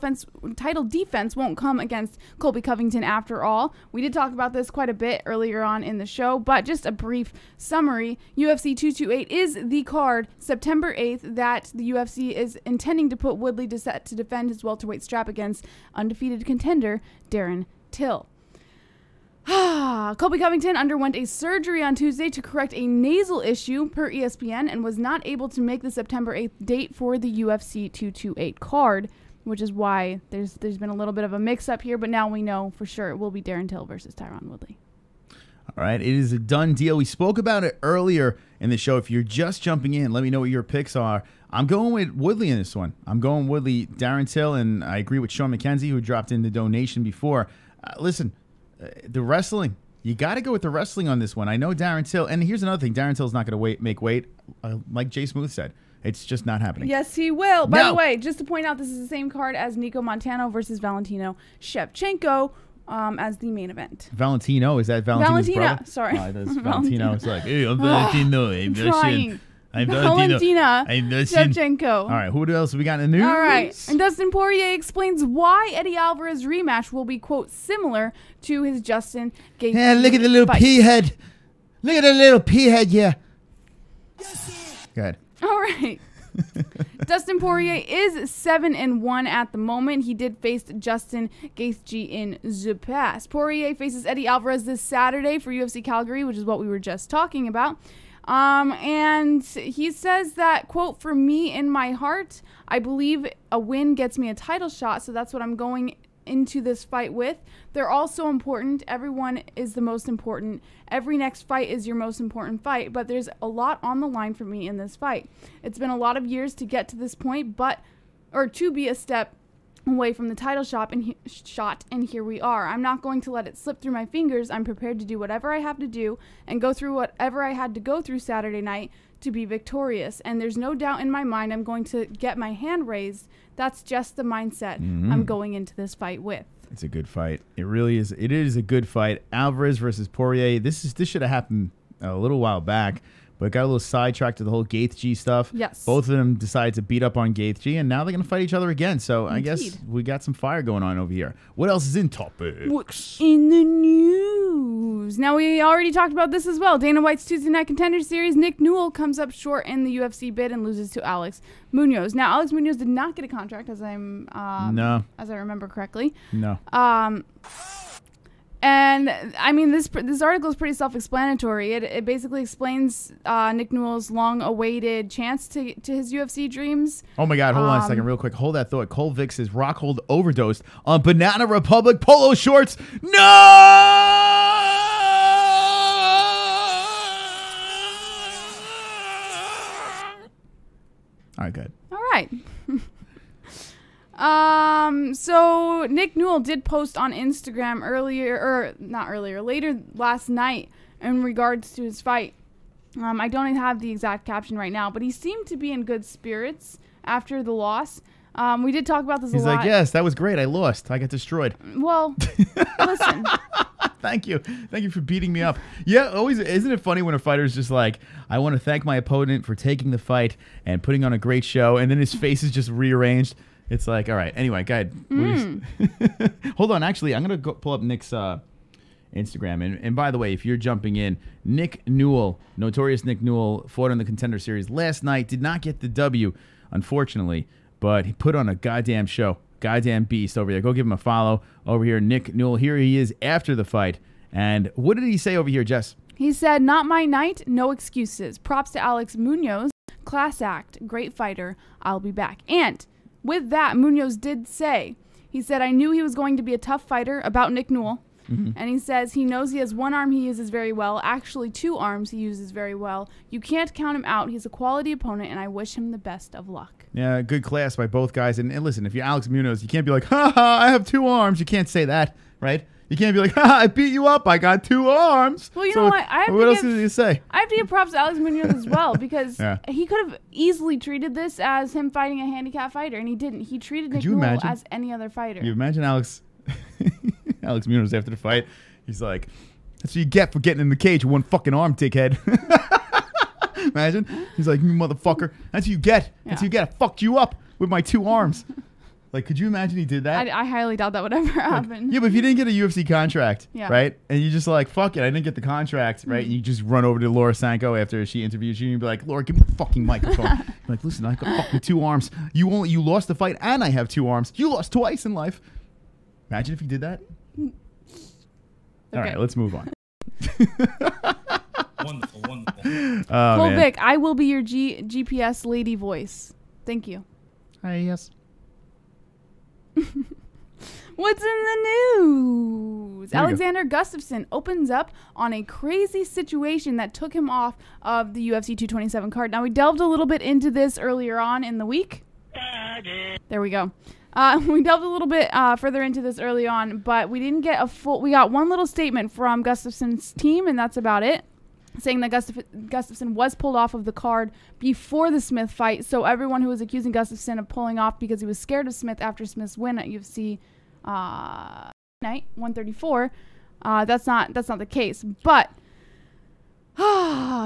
defense won't come against Colby Covington after all. We did talk about this quite a bit earlier on in the show, but just a brief summary. UFC 228 is the card September 8th that the UFC is intending to put Woodley to defend his welterweight strap against undefeated contender Darren Till. Colby Covington underwent a surgery on Tuesday to correct a nasal issue per ESPN and was not able to make the September 8th date for the UFC 228 card, which is why there's been a little bit of a mix-up here, but now we know for sure it will be Darren Till versus TYRON Woodley. All right, it is a done deal. We spoke about it earlier in the show. If you're just jumping in, let me know what your picks are. I'm going with Woodley in this one. I'm going Woodley, Darren Till, and I agree with Sean McKenzie, who dropped in the donation before. Listen, the wrestling, you got to go with the wrestling on this one. I know Darren Till, and here's another thing. Darren Till's not going to make weight, like Jay Smooth said. It's just not happening. Yes, he will. By the way, just to point out, this is the same card as Nico Montano versus Valentino Shevchenko as the main event. Valentino, is that Valentino's brother? Sorry. That's Valentino. It's like, hey, I'm Valentino. I'm trying. Valentina Shevchenko. All right, who else we got in the news? All right, and Dustin Poirier explains why Eddie Alvarez rematch will be, quote, similar to his Justin Gaethje Yeah, look at the little pea head. Look at the little pea head, yeah. Go ahead. All right. Dustin Poirier is 7-1 at the moment. He did face Justin Gaethje in the past. Poirier faces Eddie Alvarez this Saturday for UFC Calgary, which is what we were just talking about. And he says that, quote, "For me, in my heart, I believe a win gets me a title shot, so that's what I'm going into this fight with. They're all so important. Everyone is the most important. Every next fight is your most important fight, but there's a lot on the line for me in this fight. It's been a lot of years to get to this point, or to be a step away from the title shot, and here we are. I'm not going to let it slip through my fingers. I'm prepared to do whatever I have to do and go through whatever I had to go through Saturday night to be victorious. And there's no doubt in my mind I'm going to get my hand raised. That's just the mindset I'm going into this fight with." It's a good fight. It really is. It is a good fight. Alvarez versus Poirier. This should have happened a little while back, but got a little sidetracked to the whole Gaethje stuff. Yes. Both of them decided to beat up on Gaethje, and now they're going to fight each other again. So I guess we got some fire going on over here. What else is in topics? What's in the news? Now, we already talked about this as well. Dana White's Tuesday Night Contender Series. Nick Newell comes up short in the UFC bid and loses to Alex Munoz. Now, Alex Munoz did not get a contract, as I remember correctly. No. And I mean, this article is pretty self-explanatory. It basically explains Nick Newell's long-awaited chance to his UFC dreams. Oh my God! Hold on a second, real quick. Hold that thought. Cole Vick says Rockhold overdosed on Banana Republic polo shorts. No! All right, good. All right. So Nick Newell did post on Instagram later last night in regards to his fight. I don't have the exact caption right now, but he seemed to be in good spirits after the loss. We did talk about this a lot. He's like, yes, that was great. I lost. I got destroyed. Well, listen. Thank you. Thank you for beating me up. Yeah, always. Isn't it funny when a fighter's just like, I want to thank my opponent for taking the fight and putting on a great show, and then his face is just rearranged. It's like, all right. Anyway, go ahead. Hold on. Actually, I'm going to go pull up Nick's Instagram. And by the way, if you're jumping in, Nick Newell, notorious Nick Newell, fought in the Contender Series last night. Did not get the W, unfortunately, but he put on a goddamn show. Goddamn beast over there. Go give him a follow over here. Nick Newell. Here he is after the fight. And what did he say over here, Jess? He said, "Not my night. No excuses. Props to Alex Munoz. Class act. Great fighter. I'll be back." And with that, Munoz did say, he said, "I knew he was going to be a tough fighter," about Nick Newell. And he says he knows he has one arm he uses very well. Actually, two arms he uses very well. You can't count him out. He's a quality opponent, and I wish him the best of luck. Yeah, good class by both guys. And listen, if you're Alex Munoz, you can't be like, ha ha, I have two arms. You can't say that, right? You can't be like, ha, I beat you up. I got two arms. Well, you know what? What else did you say? I have to give props to Alex Munoz as well, because he could have easily treated this as him fighting a handicap fighter, and he didn't. He treated Nick Newell as any other fighter. You imagine Alex Munoz after the fight. He's like, that's what you get for getting in the cage with one fucking arm, dickhead. Imagine. He's like, you motherfucker. That's what you get. That's what you get. I fucked you up with my two arms. Like, could you imagine he did that? I highly doubt that would ever happen. Yeah, but if you didn't get a UFC contract, right? And you just like, fuck it, I didn't get the contract, right? And you just run over to Laura Sanko after she interviews you and be like, Laura, give me the fucking microphone. I'm like, listen, I got fucking two arms. You lost the fight and I have two arms. You lost twice in life. Imagine if you did that. All right, let's move on. Wonderful, wonderful. Cole Vick, I will be your GPS lady voice. Thank you. Hi, yes. What's in the news? Alexander Gustafsson opens up on a crazy situation that took him off of the UFC 227 card. Now, we delved a little bit into this earlier on in the week. There we go. We delved a little bit further into this early on, but we didn't get a full... We got one little statement from Gustafsson's team, and that's about it, saying that Gustafsson was pulled off of the card before the Smith fight. So everyone who was accusing Gustafsson of pulling off because he was scared of Smith after Smith's win at UFC night 134, that's not the case. But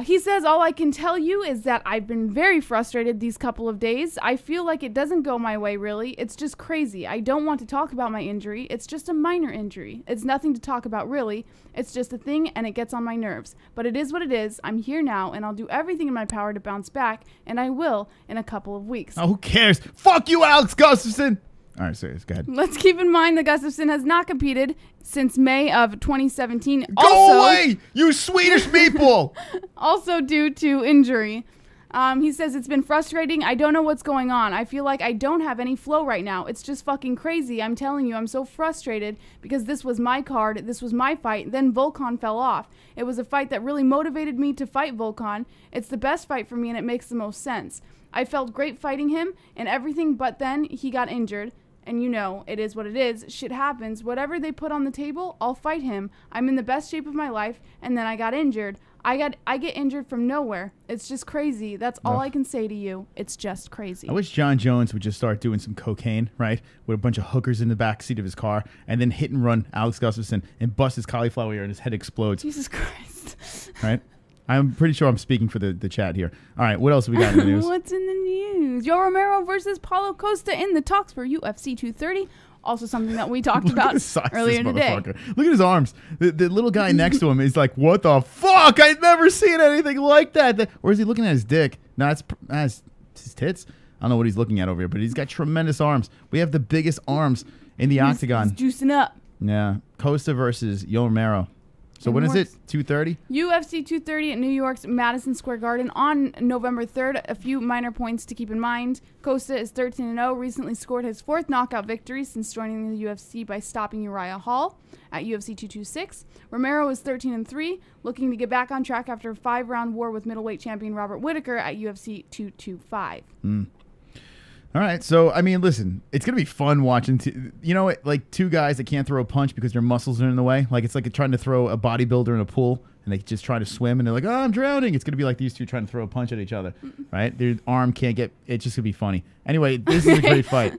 He says, all I can tell you is that I've been very frustrated these couple of days. I feel like it doesn't go my way, really. It's just crazy. I don't want to talk about my injury. It's just a minor injury. It's nothing to talk about, really. It's just a thing, and it gets on my nerves. But it is what it is. I'm here now, and I'll do everything in my power to bounce back, and I will in a couple of weeks. Oh, who cares? Fuck you, Alex Gustafsson! All right, serious. Go ahead. Let's keep in mind that Gustafsson has not competed since May of 2017. Go away, you Swedish meatball! Also due to injury. He says, it's been frustrating. I don't know what's going on. I feel like I don't have any flow right now. It's just fucking crazy. I'm telling you, I'm so frustrated because this was my card. This was my fight. Then Volkan fell off. It was a fight that really motivated me to fight Volkan. It's the best fight for me and it makes the most sense. I felt great fighting him and everything, but then he got injured. And you know, it is what it is. Shit happens. Whatever they put on the table, I'll fight him. I'm in the best shape of my life, and then I got injured. I get injured from nowhere. It's just crazy. That's all I can say to you. It's just crazy. I wish John Jones would just start doing some cocaine, right? With a bunch of hookers in the backseat of his car, and then hit and run Alex Gustafsson and bust his cauliflower ear and his head explodes. Jesus Christ. Right? I'm pretty sure I'm speaking for the chat here. All right, what else have we got in the news? What's in the news? Yoel Romero versus Paulo Costa in the talks for UFC 230. Also something that we talked about earlier today. Look at his arms. The little guy next to him is like, what the fuck? I've never seen anything like that. Or is he looking at his dick? No, that's his tits. I don't know what he's looking at over here, but he's got tremendous arms. We have the biggest arms in the octagon. He's juicing up. Yeah. Costa versus Yoel Romero. So when is it? 2:30? UFC 2:30 at New York's Madison Square Garden on November 3rd. A few minor points to keep in mind. Costa is 13-0, recently scored his 4th knockout victory since joining the UFC by stopping Uriah Hall at UFC 226. Romero is 13-3, looking to get back on track after a 5-round war with middleweight champion Robert Whittaker at UFC 225. All right, so, I mean, listen, it's going to be fun watching, you know, like two guys that can't throw a punch because their muscles are in the way. Like, it's like trying to throw a bodybuilder in a pool, and they just try to swim, and they're like, oh, I'm drowning. It's going to be like these two trying to throw a punch at each other, right? Their arm can't get, it's just going to be funny. Anyway, this is a great fight.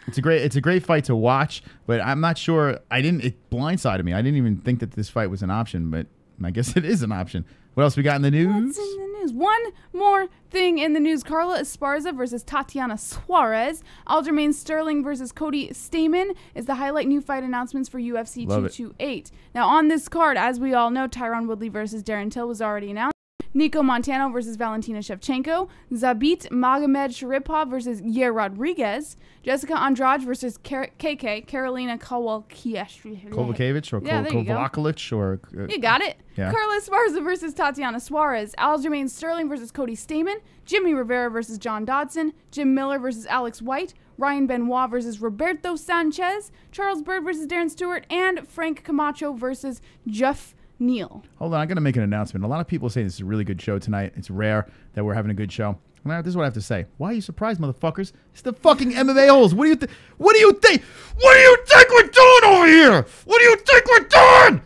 It's a great fight to watch, but I'm not sure, it blindsided me. I didn't even think that this fight was an option, but I guess it is an option. What else we got in the news? What's in the news? One more thing in the news. Carla Esparza versus Tatiana Suarez. Aljamain Sterling versus Cody Stamann is the highlight new fight announcements for UFC 228. Now on this card, as we all know, TYRON Woodley versus Darren Till was already announced. Nico Montano versus Valentina Shevchenko, Zabit Magomed Sharipov versus Yair Rodriguez, Jessica Andrade versus Karolina Kovacevic or Kovacevic or you got it. Yeah. Carla Esparza versus Tatiana Suarez, Aljamain Sterling versus Cody Stamann, Jimmy Rivera versus John Dodson, Jim Miller versus Alex White, Ryan Benoit versus Roberto Sanchez, Charles Byrd versus Darren Stewart, and Frank Camacho versus Jeff Neal. Hold on, I got to make an announcement. A lot of people say this is a really good show tonight. It's rare that we're having a good show. This is what I have to say. Why are you surprised, motherfuckers? It's the fucking MMA-Holes. What do you think? What do you think? What do you think we're doing over here? What do you think we're doing?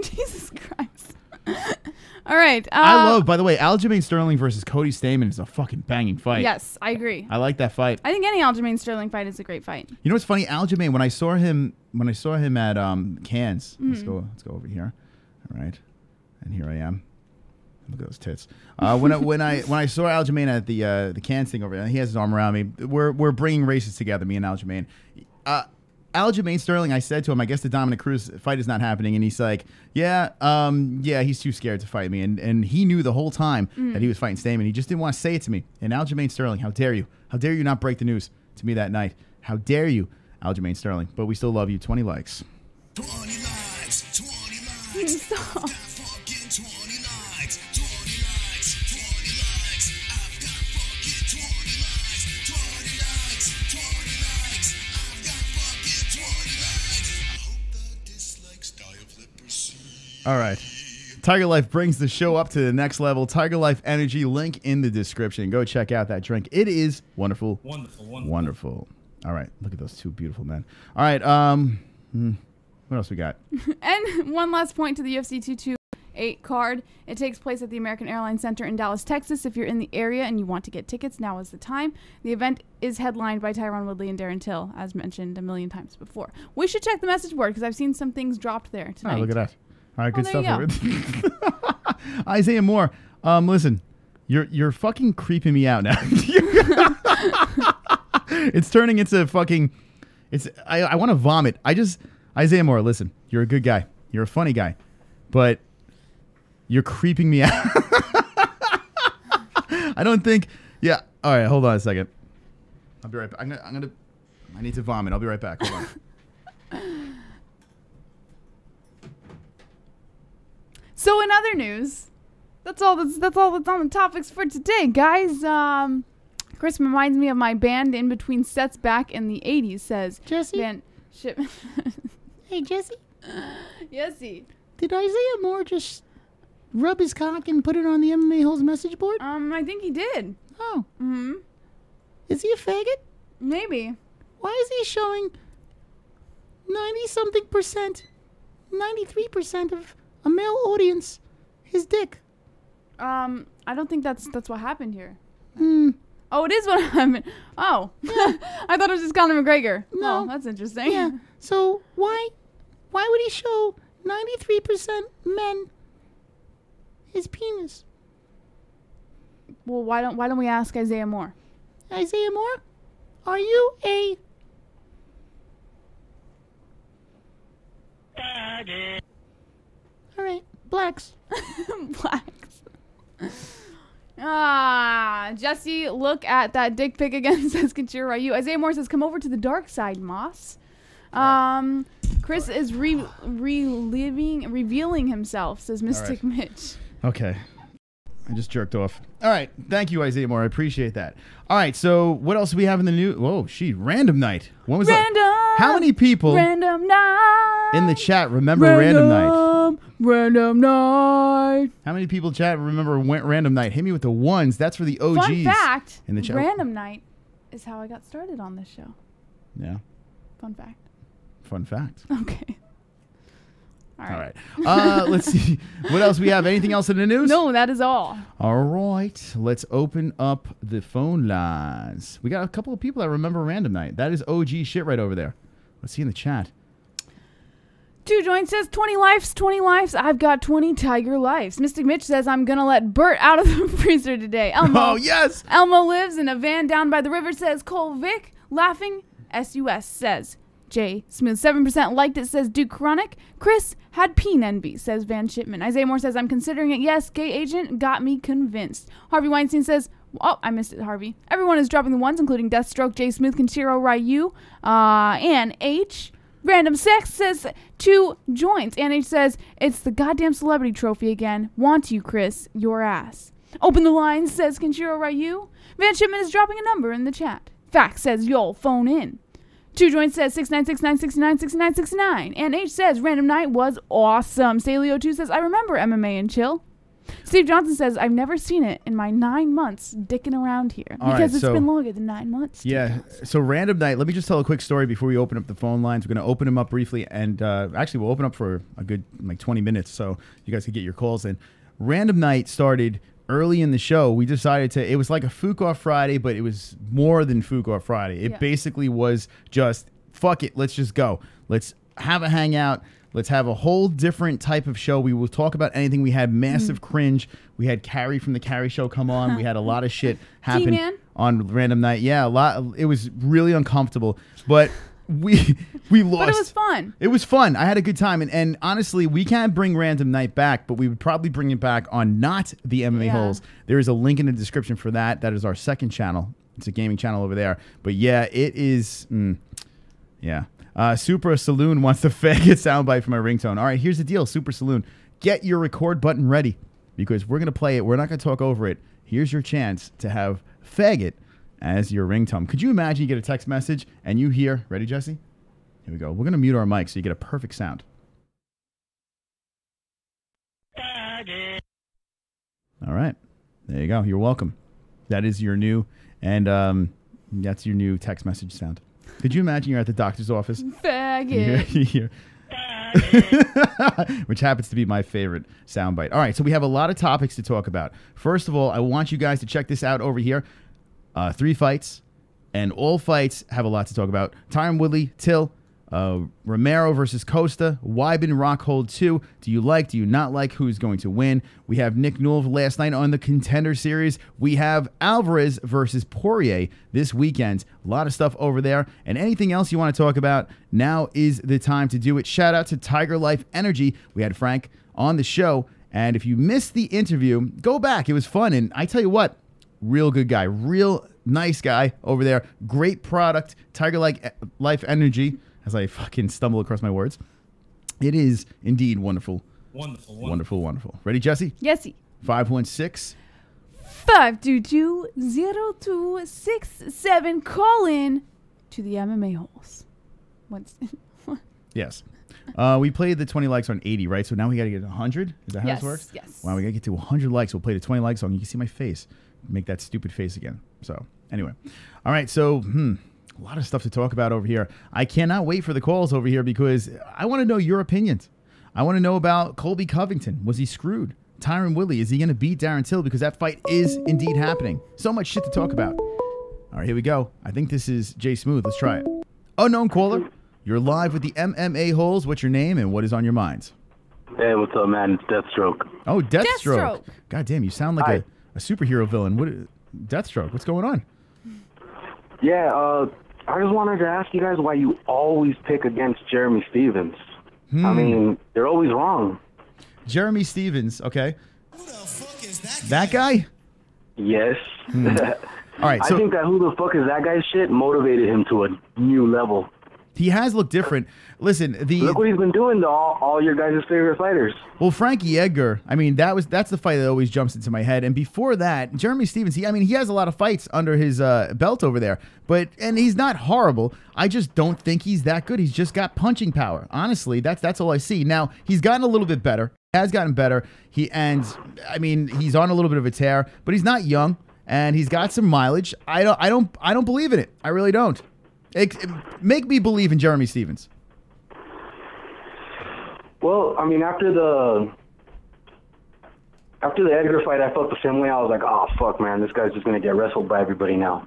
Jesus Christ. All right. I love, by the way, Aljamain Sterling versus Cody Stamann is a fucking banging fight. Yes, I agree. I like that fight. I think any Aljamain Sterling fight is a great fight. You know what's funny? Aljamain, when I saw him at Cannes, let's go over here. All right, and here I am. Look at those tits. When I saw Aljamain at the Cannes thing over there, he has his arm around me. We're bringing races together, me and Aljamain. Aljamain Sterling, I said to him, I guess the Dominic Cruz fight is not happening, and he's like, yeah, he's too scared to fight me, and he knew the whole time that he was fighting Stamann. He just didn't want to say it to me. And Aljamain Sterling, how dare you? How dare you not break the news to me that night? How dare you, Aljamain Sterling? But we still love you. 20 likes. 20 likes, 20 likes. Stop. I've got fucking 20 likes, 20 likes, 20 likes. I've got fucking 20 likes, 20 likes, 20 likes. I've got fucking 20 likes. I hope the dislikes die of leprosy. All right. Tigerlyfe brings the show up to the next level. Tigerlyfe Energy, link in the description. Go check out that drink. It is wonderful. Wonderful. All right. Look at those two beautiful men. All right. What else we got? And one last point to the UFC 228 card. It takes place at the American Airlines Center in Dallas, Texas. If you're in the area and you want to get tickets, now is the time. The event is headlined by TYRON Woodley and Darren Till, as mentioned a million times before. We should check the message board because I've seen some things dropped there tonight. Oh, look at that. All right, good stuff. Go. Isaiah Moore. Listen, you're fucking creeping me out now. It's turning into fucking. I want to vomit. Isaiah Moore, listen, you're a good guy. You're a funny guy, but you're creeping me out. I don't think. Yeah. All right. Hold on a second. I'll be right back. I need to vomit. I'll be right back. Hold on. So in other news, that's all that's on the topics for today, guys. Chris reminds me of my band in between sets back in the 80s, says Jessie? Hey, Jessie? Yessie. Did Isaiah Moore just rub his cock and put it on the MMA-Holes message board? I think he did. Oh. Mm-hmm. Is he a faggot? Maybe. Why is he showing 90-something%, 93% of a male audience his dick? I don't think that's what happened here. Hmm. Oh, it is what happened. Oh. I thought it was just Conor McGregor. No. Oh, that's interesting. Yeah. So why would he show 93% men his penis? Well, why don't we ask Isaiah Moore? Isaiah Moore, are you a all right, blacks. Blacks. Jessie, look at that dick pic again, says Kanchiro Ryu. Isaiah Moore says, come over to the dark side, Moss. Chris is revealing himself, says Mystic Mitch. Okay. I just jerked off. All right. Thank you, Isaiah Moore. I appreciate that. All right. So what else do we have in the news? Whoa, random night. When was that? How many people Random night in the chat remember random night? Random night. How many people in chat remember random night? Hit me with the ones. That's for the OGs. Fun fact, in the chat. random night is how I got started on this show. Yeah. Fun fact. Fun fact. Okay. All right. Let's see. What else we have? Anything else in the news? No, that is all. All right. Let's open up the phone lines. We got a couple of people that remember random night. That is OG shit right over there. Let's see in the chat. Two Joint says 20 lives, 20 lives. I've got 20 Tiger lives. Mystic Mitch says I'm going to let Bert out of the freezer today. Elmo. Oh, yes. Elmo lives in a van down by the river, says Cole Vic. Laughing. SUS says J. Smooth 7% liked it, says Duke Chronic. Chris had peen envy, says Van Shipman. Isaiah Moore says I'm considering it. Yes, gay agent got me convinced. Harvey Weinstein says, oh, I missed it, Harvey. Everyone is dropping the ones, including Deathstroke, J. Smooth, Kenshiro Ryu, and H. Random Sex says 2 joints. And H says, it's the goddamn celebrity trophy again. Want you, Chris. Your ass. Open the lines, says Kenshiro Ryu. Van Shipman is dropping a number in the chat. Fact says, y'all phone in. 2 Joints says 6969696969. And H says random night was awesome. Salio2 says I remember MMA and chill. Steve Johnson says I've never seen it in my 9 months dicking around here. Because it's been longer than 9 months. Yeah. So random night. Let me just tell a quick story before we open up the phone lines. We're going to open them up briefly, and actually we'll open up for a good 20 minutes so you guys can get your calls in. Random night started early in the show. We decided it was like a Fuck-Off Friday, but it was more than Fuck-Off Friday. It basically was just, fuck it, let's just go. Let's have a hangout. Let's have a whole different type of show. We will talk about anything. We had massive cringe. We had Carrie from the Carrie Show come on. We had a lot of shit happen on random night. Yeah, a lot. It was really uncomfortable, but we lost. But it was fun. It was fun. I had a good time. And honestly, we can't bring random night back, but we would probably bring it back on not the MMA-Holes. There is a link in the description for that. That is our second channel. It's a gaming channel over there. But yeah, it is. Yeah. Super Saloon wants the faggot soundbite for my ringtone. All right, here's the deal, Super Saloon. Get your record button ready because we're going to play it. We're not going to talk over it. Here's your chance to have faggot as your ringtone. Could you imagine you get a text message and you hear, ready, Jesse? Here we go. We're going to mute our mic so you get a perfect sound. All right. There you go. You're welcome. That is your new, and that's your new text message sound. Could you imagine you're at the doctor's office? Faggot. Which happens to be my favorite soundbite. All right, so we have a lot of topics to talk about. First of all, I want you guys to check this out over here. 3 fights, and all fights have a lot to talk about. Tyron Woodley, Till, Romero versus Costa. Weidman, Rockhold 2. Do you not like who's going to win? We have Nick Newell last night on the Contender Series. We have ALVAREZ versus Poirier this weekend. A lot of stuff over there. And anything else you want to talk about, now is the time to do it. Shout out to Tigerlyfe Energy. We had Frank on the show. And if you missed the interview, go back. It was fun. And I tell you what, real good guy. Real nice guy over there. Great product. Tigerlyfe Energy. As I fucking stumble across my words. It is indeed wonderful. Wonderful. Ready, Jessie? Yesy. 516. 522-0267. Call in to the MMA-Holes. Yes. We played the 20 likes on 80, right? So now we got to get 100? Is that how this works? Yes. Wow, we got to get to 100 likes. We'll play the 20 likes song. You can see my face. Make that stupid face again. So, anyway. All right, so, a lot of stuff to talk about over here. I cannot wait for the calls over here because I want to know your opinions. I want to know about Colby Covington. Was he screwed? Tyron Woodley, is he going to beat Darren Till? Because that fight is indeed happening. So much shit to talk about. All right, here we go. I think this is Jay Smooth. Let's try it. Unknown caller. You're live with the MMA-Holes. What's your name and what is on your minds? Hey, what's up, man? It's Deathstroke. Oh, Deathstroke. God damn, you sound like a superhero villain. What? Deathstroke, what's going on? Yeah, I just wanted to ask you guys why you always pick against Jeremy Stephens. I mean, they're always wrong. Jeremy Stephens, okay. Who the fuck is that guy? Yes. All right, so I think that who the fuck is that guy shit motivated him to a new level. He has looked different. Listen, look what he's been doing to all your guys' favorite fighters. Well, Frankie Edgar, I mean, that's the fight that always jumps into my head. And before that, Jeremy Stephens, he has a lot of fights under his belt over there. And he's not horrible. I just don't think he's that good. He's just got punching power. Honestly, that's all I see. Now, he's gotten a little bit better. He has gotten better. He's on a little bit of a tear, but he's not young and he's got some mileage. I don't believe in it. I really don't. Make me believe in Jeremy Stephens. Well, I mean, after the Edgar fight, I felt the same way. I was like, oh, fuck, man, this guy's just going to get wrestled by everybody now.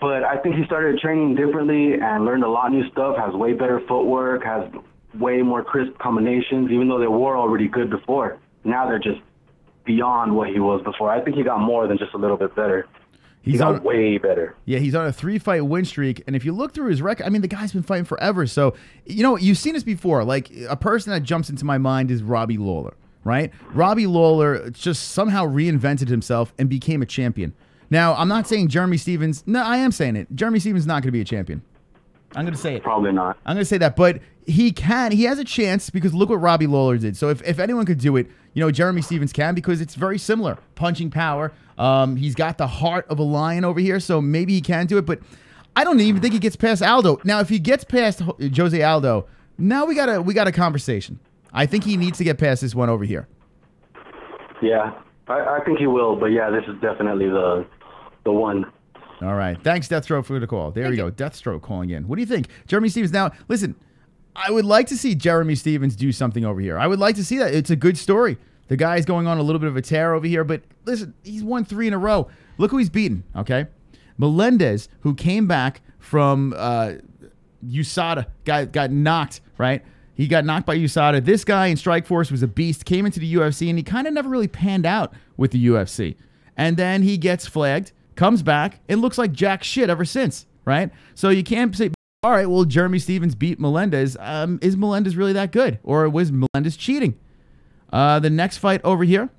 But I think he started training differently and learned a lot of new stuff, has way better footwork, has way more crisp combinations, even though they were already good before. Now they're just beyond what he was before. I think he got more than just a little bit better. He got way better. Yeah, he's on a 3-fight win streak. And if you look through his record, I mean, the guy's been fighting forever. So, you've seen this before. Like, a person that jumps into my mind is Robbie Lawler, right? Robbie Lawler just somehow reinvented himself and became a champion. Now, I'm not saying Jeremy Stephens. No, I am saying it. Jeremy Stephens is not going to be a champion. I'm going to say it. Probably not. I'm going to say that. But he has a chance because look what Robbie Lawler did. So if anyone could do it, Jeremy Stephens can because it's very similar. Punching power. He's got the heart of a lion over here, so maybe he can do it. But I don't even think he gets past Aldo. Now, if he gets past Jose Aldo, now we got a conversation. I think he needs to get past this one over here. Yeah, I think he will. But yeah, this is definitely the one. All right. Thanks, Deathstroke, for the call. There we go. Deathstroke calling in. What do you think? Jeremy Stephens. Now, listen, I would like to see Jeremy Stephens do something over here. I would like to see that. It's a good story. The guy's going on a little bit of a tear over here, but listen, he's won 3 in a row. Look who he's beaten, okay? Melendez, who came back from USADA, got knocked, right? He got knocked by USADA. This guy in Strikeforce was a beast, came into the UFC, and he kind of never really panned out with the UFC. And then he gets flagged, comes back, and looks like jack shit ever since, right? So you can't say, all right, well, Jeremy Stephens beat Melendez. Is Melendez really that good? Or was Melendez cheating? The next fight over here,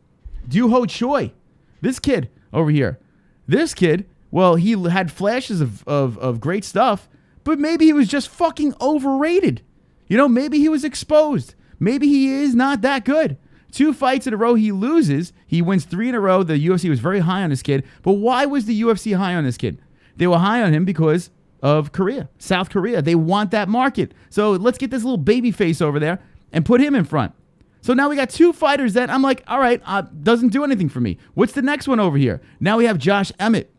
Doo-Ho Choi. This kid over here. This kid, well, he had flashes of great stuff, but maybe he was just fucking overrated. Maybe he was exposed. Maybe he is not that good. 2 fights in a row he loses. He wins 3 in a row. The UFC was very high on this kid. But why was the UFC high on this kid? They were high on him because of Korea, South Korea. They want that market. So let's get this little baby face over there and put him in front. So now we got 2 fighters that I'm like, all right, doesn't do anything for me. What's the next one over here? Now we have Josh Emmett.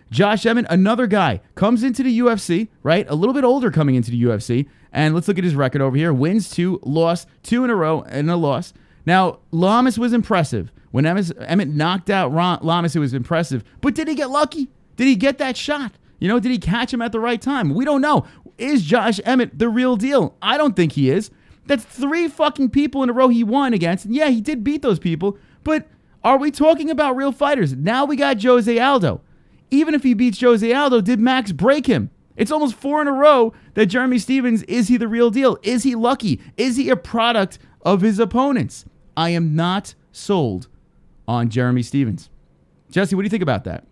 Josh Emmett, another guy, comes into the UFC, right? A little bit older coming into the UFC. And let's look at his record over here. Wins 2, lost 2 in a row, and a loss. Now, Lamas was impressive. When Emmett knocked out Lamas, it was impressive. But did he get lucky? Did he get that shot? Did he catch him at the right time? We don't know. is Josh Emmett the real deal? I don't think he is. That's 3 fucking people in a row he won against. And yeah, he did beat those people. But are we talking about real fighters? Now we got Jose Aldo. Even if he beats Jose Aldo, did Max break him? It's almost 4 in a row that Jeremy Stephens, is he the real deal? Is he lucky? Is he a product of his opponents? I am not sold on Jeremy Stephens. Jessie, what do you think about that?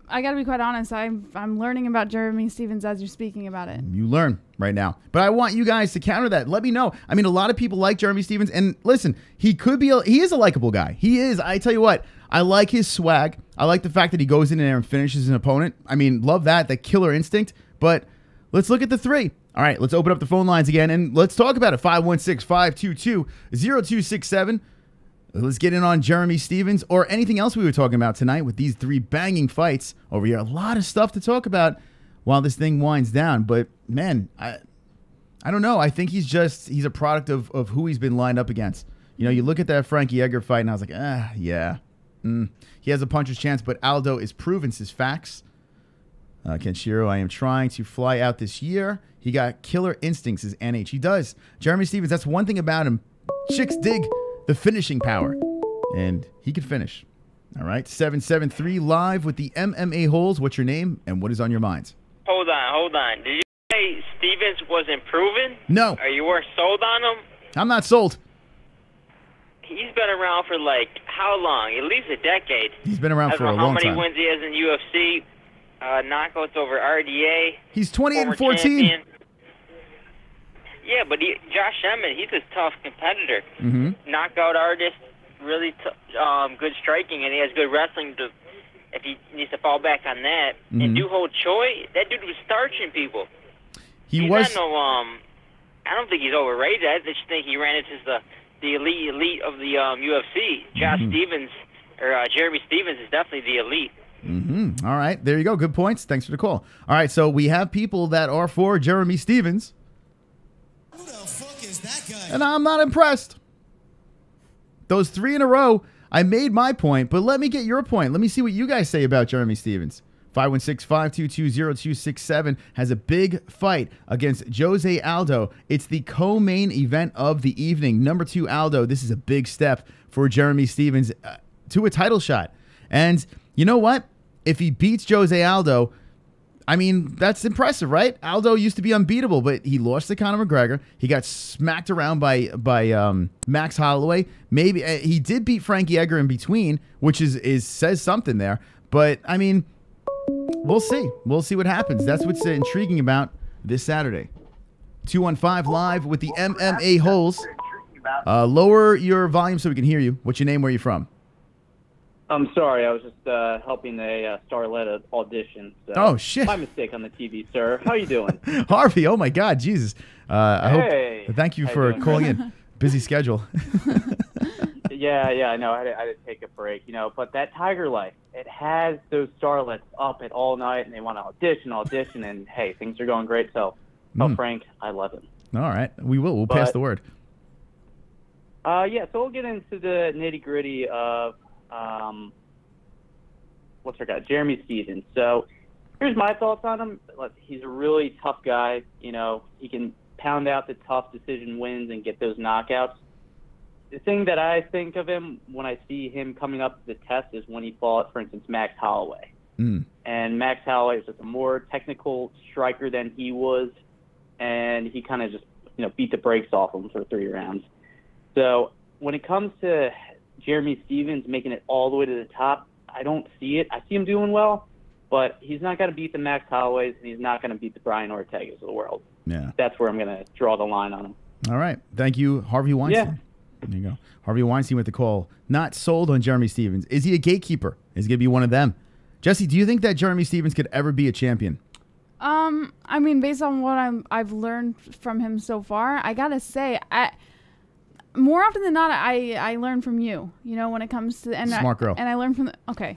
I got to be quite honest. I'm learning about Jeremy Stephens as you're speaking about it. You learn right now. But I want you guys to counter that. Let me know. I mean, a lot of people like Jeremy Stephens. And listen, he is a likable guy. He is. I tell you what, I like his swag. I like the fact that he goes in there and finishes an opponent. I mean, love that killer instinct. But let's look at the 3. All right, let's open up the phone lines again, and let's talk about it. 516-522-0267. Let's get in on Jeremy Stephens or anything else we were talking about tonight with these 3 banging fights over here. A lot of stuff to talk about while this thing winds down. But, man, I don't know. I think he's a product of who he's been lined up against. You know, you look at that Frankie Edgar fight, and I was like, yeah. He has a puncher's chance, but Aldo is proven his facts. Kenshiro, I am trying to fly out this year. He got killer instincts as NH. He does. Jeremy Stephens, that's one thing about him. Chicks dig the finishing power, and he can finish. All right, 773 live with the MMA-Holes. What's your name, and what is on your minds? Hold on. Did you say Stephens wasn't proven? No. Are you weren't sold on him? I'm not sold. He's been around for, like, how long? At least a decade. He's been around for a long time. How many wins he has in UFC, knockouts over RDA. He's 28-14. Champion. Yeah, but Josh Emmett, he's a tough competitor. Knockout artist, really good striking, and he has good wrestling if he needs to fall back on that. And Ho Choi, that dude was starching people. He's not I don't think he's overrated. I just think he ran into the elite of the UFC. Josh Stephens, or Jeremy Stephens, is definitely the elite. All right, there you go. Good points. Thanks for the call. All right, so we have people that are for Jeremy Stephens. Who the fuck is that guy? And I'm not impressed. Those 3 in a row, I made my point, but let me get your point. Let me see what you guys say about Jeremy Stephens. 516-522-0267 has a big fight against Jose Aldo. It's the co-main event of the evening. Number 2, Aldo. This is a big step for Jeremy Stephens to a title shot. And you know what? If he beats Jose Aldo, I mean, that's impressive, right? Aldo used to be unbeatable, but he lost to Conor McGregor. He got smacked around by Max Holloway. Maybe he did beat Frankie Edgar in between, which says something there. But I mean, we'll see. We'll see what happens. That's what's intriguing about this Saturday. 215 live with the MMA-Holes. Lower your volume so we can hear you. What's your name? Where are you from? I'm sorry, I was just helping a starlet audition. So oh, shit. My mistake on the TV, sir. How you doing? Harvey, oh my God, Jesus. Hey. Thank you for calling in. Busy schedule. Yeah, I know. I had to take a break, you know. But that Tigerlyfe, it has those starlets up at all night, and they want to audition, and hey, things are going great. So, Frank, I love it. All right, we will. We'll pass the word. Yeah, so we'll get into the nitty-gritty of what's our guy, Jeremy Stephens. So here's my thoughts on him. He's a really tough guy. You know, he can pound out the tough decision wins and get those knockouts. The thing that I think of him when I see him coming up to the test is when he fought, for instance, Max Holloway. And Max Holloway is just a more technical striker than he was, and he kind of just, you know, beat the brakes off him for 3 rounds. So when it comes to Jeremy Stephens making it all the way to the top, I don't see it. I see him doing well, but he's not going to beat the Max Holloways, and he's not going to beat the Brian Ortegas of the world. Yeah. That's where I'm going to draw the line on him. All right. Thank you, Harvey Weinstein. Yeah. There you go. Harvey Weinstein with the call. Not sold on Jeremy Stephens. Is he a gatekeeper? Is he going to be one of them? Jessie, do you think that Jeremy Stephens could ever be a champion? I mean, based on what I've learned from him so far, I got to say, more often than not, I learn from you. You know, when it comes to smart girl, and I learn from okay.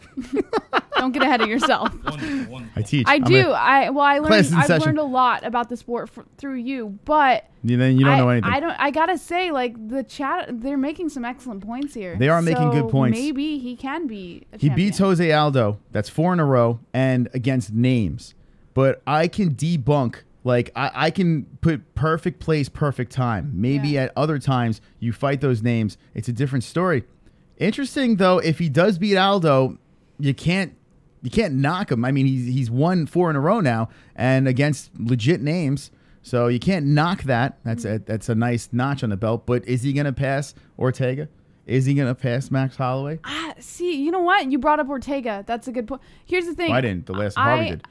Don't get ahead of yourself. I teach. I do. I've learned a lot about the sport through you, but then you don't know anything. I gotta say, like the chat, they're making some excellent points here. They are making good points. Maybe he can be. He beats Jose Aldo. That's 4 in a row, and against names. But I can debunk Like, I can put perfect place, perfect time. Maybe at other times you fight those names, it's a different story. Interesting, though, if he does beat Aldo, you can't knock him. I mean, he's won 4 in a row now, and against legit names. So you can't knock that. That's a nice notch on the belt. But is he going to pass Ortega? Is he going to pass Max Holloway? See, you know what? You brought up Ortega. That's a good point. Here's the thing. I didn't. The last Harvey did.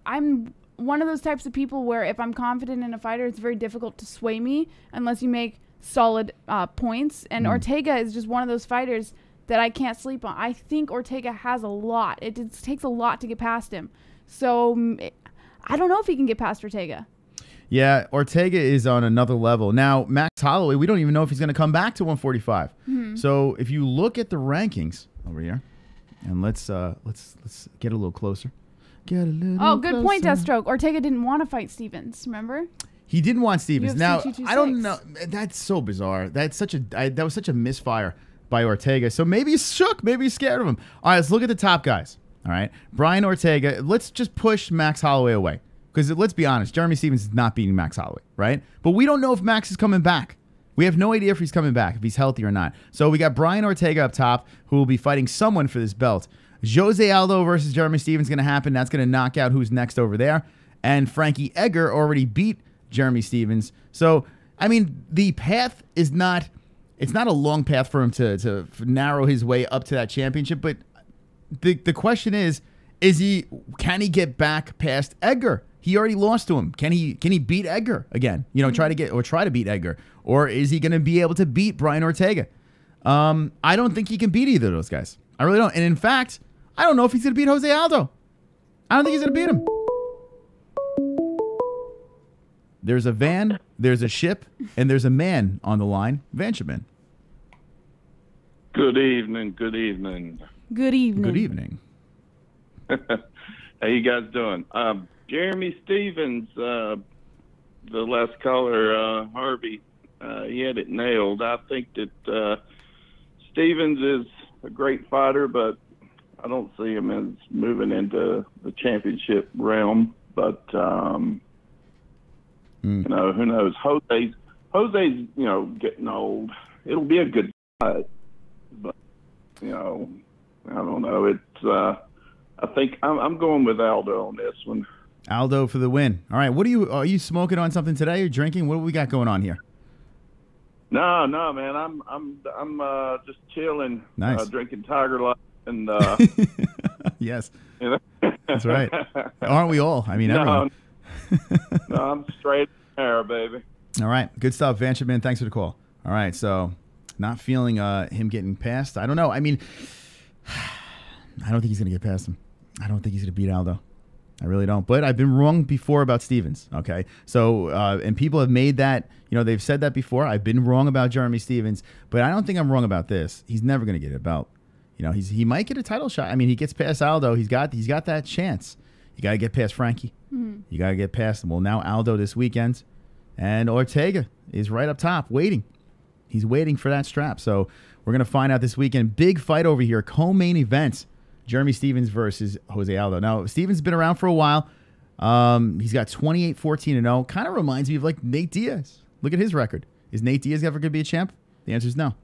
I'm one of those types of people where if I'm confident in a fighter, it's very difficult to sway me unless you make solid points. And Ortega is just one of those fighters that I can't sleep on. I think Ortega has a lot. It takes a lot to get past him. So I don't know if he can get past Ortega. Yeah, Ortega is on another level. Now, Max Holloway, we don't even know if he's going to come back to 145. So if you look at the rankings over here, and let's get a little closer. Get a little good closer. point, Deathstroke. Ortega didn't want to fight Stevens, remember? He didn't want Stevens. UFC Now, 226. I don't know. That's so bizarre. That was such a misfire by Ortega. So maybe he's shook. Maybe he's scared of him. All right, let's look at the top guys. All right, Brian Ortega. Let's just push Max Holloway away. Because let's be honest, Jeremy Stephens is not beating Max Holloway, right? But we don't know if Max is coming back. We have no idea if he's coming back, if he's healthy or not. So we got Brian Ortega up top, who will be fighting someone for this belt. Jose Aldo versus Jeremy Stephens going to happen. That's going to knock out who's next over there. And Frankie Edgar already beat Jeremy Stephens. So, I mean, the path is not... It's not a long path for him to narrow his way up to that championship. But the question is can he get back past Edgar? He already lost to him. Can he beat Edgar again? You know, try to beat Edgar. Or is he going to be able to beat Brian Ortega? I don't think he can beat either of those guys. I really don't. And in fact, I don't know if he's going to beat Jose Aldo. I don't think he's going to beat him. There's a van, there's a ship, and there's a man on the line. Vanchaman. Good evening. Good evening. Good evening. Good evening. How you guys doing? Jeremy Stephens, the last caller, Harvey, he had it nailed. I think that Stephens is a great fighter, but I don't see him as moving into the championship realm. But you know, who knows? Jose's you know, getting old. It'll be a good fight, but you know, I don't know. It's I think I'm going with Aldo on this one. Aldo for the win. All right. What are you smoking on something today? You're drinking? What do we got going on here? No, man. I'm just chilling. Nice. Drinking Tigerlyfe and yes. You know? That's right. Aren't we all? I mean, everyone. No, I'm straight there, baby. All right. Good stuff, Vanchaman. Thanks for the call. All right. So, not feeling him getting past. I don't know. I mean, I don't think he's going to get past him. I don't think he's going to beat Aldo. I really don't. But I've been wrong before about Stephens, okay? So, and people have made that, you know, they've said that before. I've been wrong about Jeremy Stephens, but I don't think I'm wrong about this. He's never going to get a belt. You know, he might get a title shot. I mean, he gets past Aldo. He's got that chance. You got to get past Frankie. You got to get past him. Well, now Aldo this weekend. And Ortega is right up top waiting. He's waiting for that strap. So we're going to find out this weekend. Big fight over here. Co-main event. Jeremy Stephens versus Jose Aldo. Now, Stephens has been around for a while. He's got 28-14-0. Kind of reminds me of like Nate Diaz. Look at his record. Is Nate Diaz ever going to be a champ? The answer is no.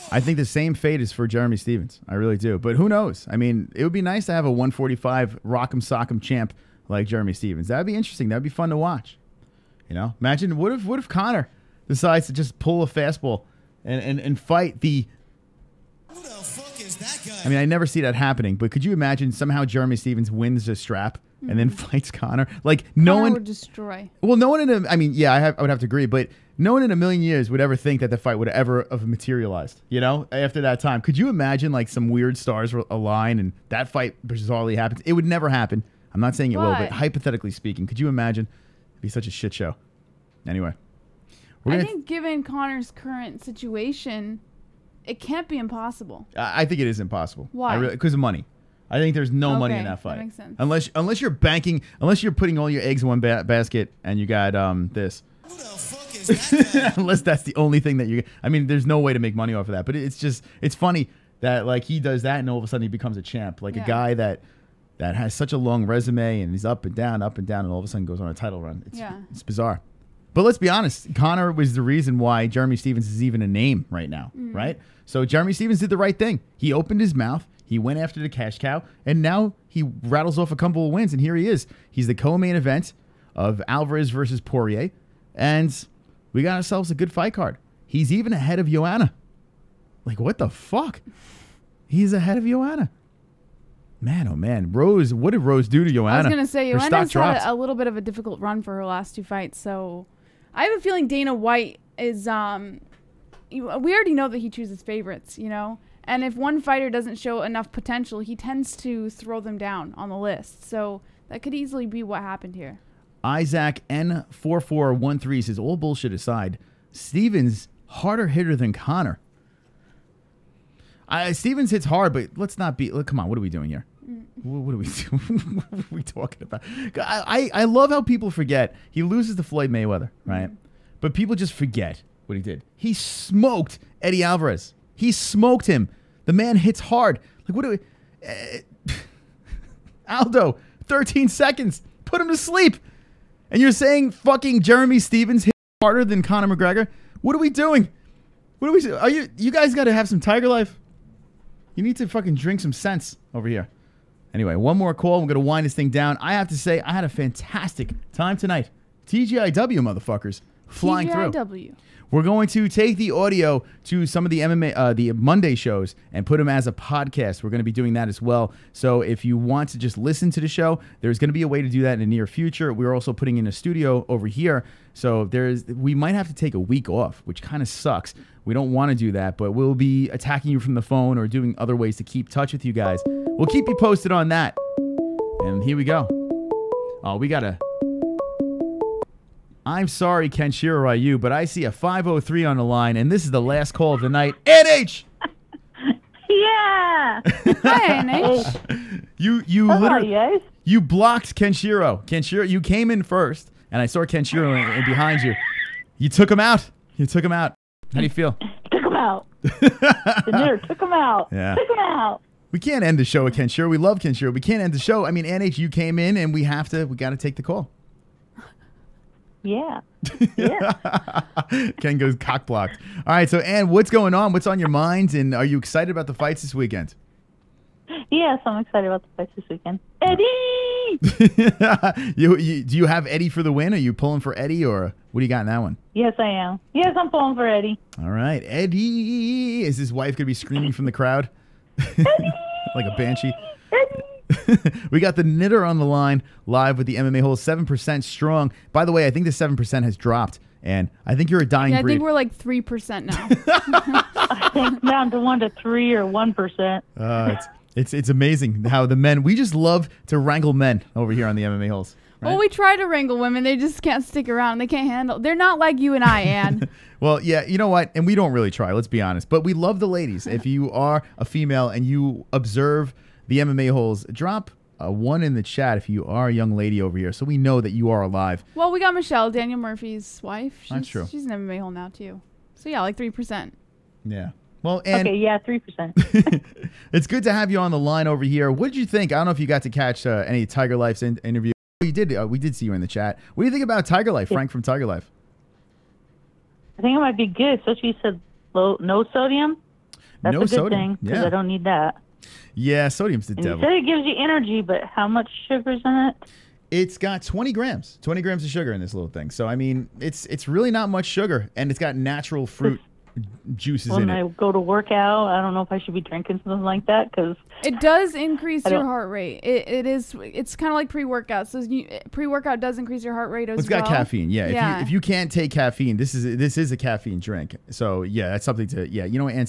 I think the same fate is for Jeremy Stephens. I really do. But who knows? I mean, it would be nice to have a 145 rock'em sock'em champ like Jeremy Stephens. That'd be interesting. That'd be fun to watch. You know, imagine what if Connor decides to just pull a fastball and fight the... Who the fuck is that guy? I mean, I never see that happening, but could you imagine somehow Jeremy Stephens wins the strap and then fights Connor? Like, no Connor one would destroy. Well, no one in a... I mean, yeah, I would have to agree, but no one in a million years would ever think that the fight would ever have materialized, you know, after that time. Could you imagine, like, some weird stars align and that fight bizarrely happens? It would never happen. I'm not saying it will, but hypothetically speaking, could you imagine? It'd be such a shit show. Anyway. I think given Connor's current situation, it can't be impossible. I think it is impossible. Why? Because of money. I think there's no money in that fight. That makes sense. Unless you're banking, unless you're putting all your eggs in one basket and you got this. Who the fuck is that guy? Unless that's the only thing that you... I mean, there's no way to make money off of that. But it's just... It's funny that like he does that and all of a sudden he becomes a champ. Like a guy that has such a long resume and he's up and down, and all of a sudden goes on a title run. It's bizarre. But let's be honest, Conor was the reason why Jeremy Stephens is even a name right now, right? So Jeremy Stephens did the right thing. He opened his mouth, he went after the cash cow, and now he rattles off a couple of wins, and here he is. He's the co-main event of Alvarez versus Poirier, and we got ourselves a good fight card. He's even ahead of Joanna. Like, what the fuck? He's ahead of Joanna. Man, oh man. Rose, what did Rose do to Joanna? I was going to say, Joanna's had a little bit of a difficult run for her last 2 fights, so I have a feeling Dana White is, we already know that he chooses favorites, you know? And if one fighter doesn't show enough potential, he tends to throw them down on the list. So that could easily be what happened here. Isaac N4413 says, all bullshit aside, Stephens harder hitter than Conor. Stephens hits hard, but let's not be. Come on, what are we doing here? What are we doing? What are we talking about? I love how people forget. He loses to Floyd Mayweather, right? But people just forget what he did. He smoked Eddie Alvarez. He smoked him. The man hits hard. Like, what do we... Aldo, 13 seconds. Put him to sleep. And you're saying fucking Jeremy Stephens hit harder than Conor McGregor? What are we doing? What are we... Are you guys got to have some Tigerlyfe. You need to fucking drink some sense over here. Anyway, one more call. We're going to wind this thing down. I have to say, I had a fantastic time tonight. TGIW, motherfuckers. Flying through. We're going to take the audio to some of the MMA, the Monday shows and put them as a podcast. We're going to be doing that as well. So if you want to just listen to the show, there's going to be a way to do that in the near future. We're also putting in a studio over here. So we might have to take a week off, which kind of sucks. We don't want to do that, but we'll be attacking you from the phone or doing other ways to keep touch with you guys. We'll keep you posted on that. And here we go. Oh, we got to... I'm sorry, Kenshiro Ryu, but I see a 503 on the line, and this is the last call of the night. NH! Yeah! Hi, NH. You literally... You blocked Kenshiro. Kenshiro, you came in first, and I saw Kenshiro in behind you. You took him out. You took him out. How do you feel? Took him out. The nerd took him out. Yeah. Took him out. We can't end the show with Kenshiro. We love Kenshiro. We can't end the show. I mean, NH, you came in, and we got to take the call. Yeah. Yeah. Ken goes cock blocked. All right, so Ann, what's going on? What's on your mind? And are you excited about the fights this weekend? Yes, I'm excited about the fights this weekend. Eddie! Do you have Eddie for the win? Are you pulling for Eddie, or what do you got in that one? Yes, I am. Yes, I'm pulling for Eddie. All right, Eddie. Is his wife going to be screaming from the crowd? Like a banshee? Eddie! We got the knitter on the line live with the MMA-Holes, 7% strong. By the way, I think the 7% has dropped, and I think you're a dying breed. I think we're like 3% now. I think down to 1 to 3 or 1%. It's amazing how the men, we just love to wrangle men over here on the MMA-Holes. Right? Well, we try to wrangle women. They just can't stick around. They can't handle. They're not like you and I, Ann. Well, yeah, you know what? And we don't really try, let's be honest. But we love the ladies. If you are a female and you observe the MMA-Holes, drop a 1 in the chat if you are a young lady over here, so we know that you are alive. Well, we got Michelle, Daniel Murphy's wife. That's true. She's an MMA-Hole now, too. So, yeah, like 3%. Yeah. Well, and okay, yeah, 3%. It's good to have you on the line over here. What did you think? I don't know if you got to catch any Tigerlyfe's interview. We did see you in the chat. What do you think about Tigerlyfe, Frank from Tigerlyfe? I think it might be good, especially you said no sodium. That's a good thing, because I don't need that. Yeah, sodium's the devil. You said it gives you energy, but how much sugar's in it? It's got 20 grams. 20 grams of sugar in this little thing. So, I mean, it's really not much sugar, and it's got natural fruit juices in it. When I go to work out, I don't know if I should be drinking something like that, because it does increase your heart rate. It's kind of like pre-workout. So pre-workout does increase your heart rate as well. It's got caffeine. Yeah. If you can't take caffeine, this is a caffeine drink. So yeah, that's something to you know what, Ann.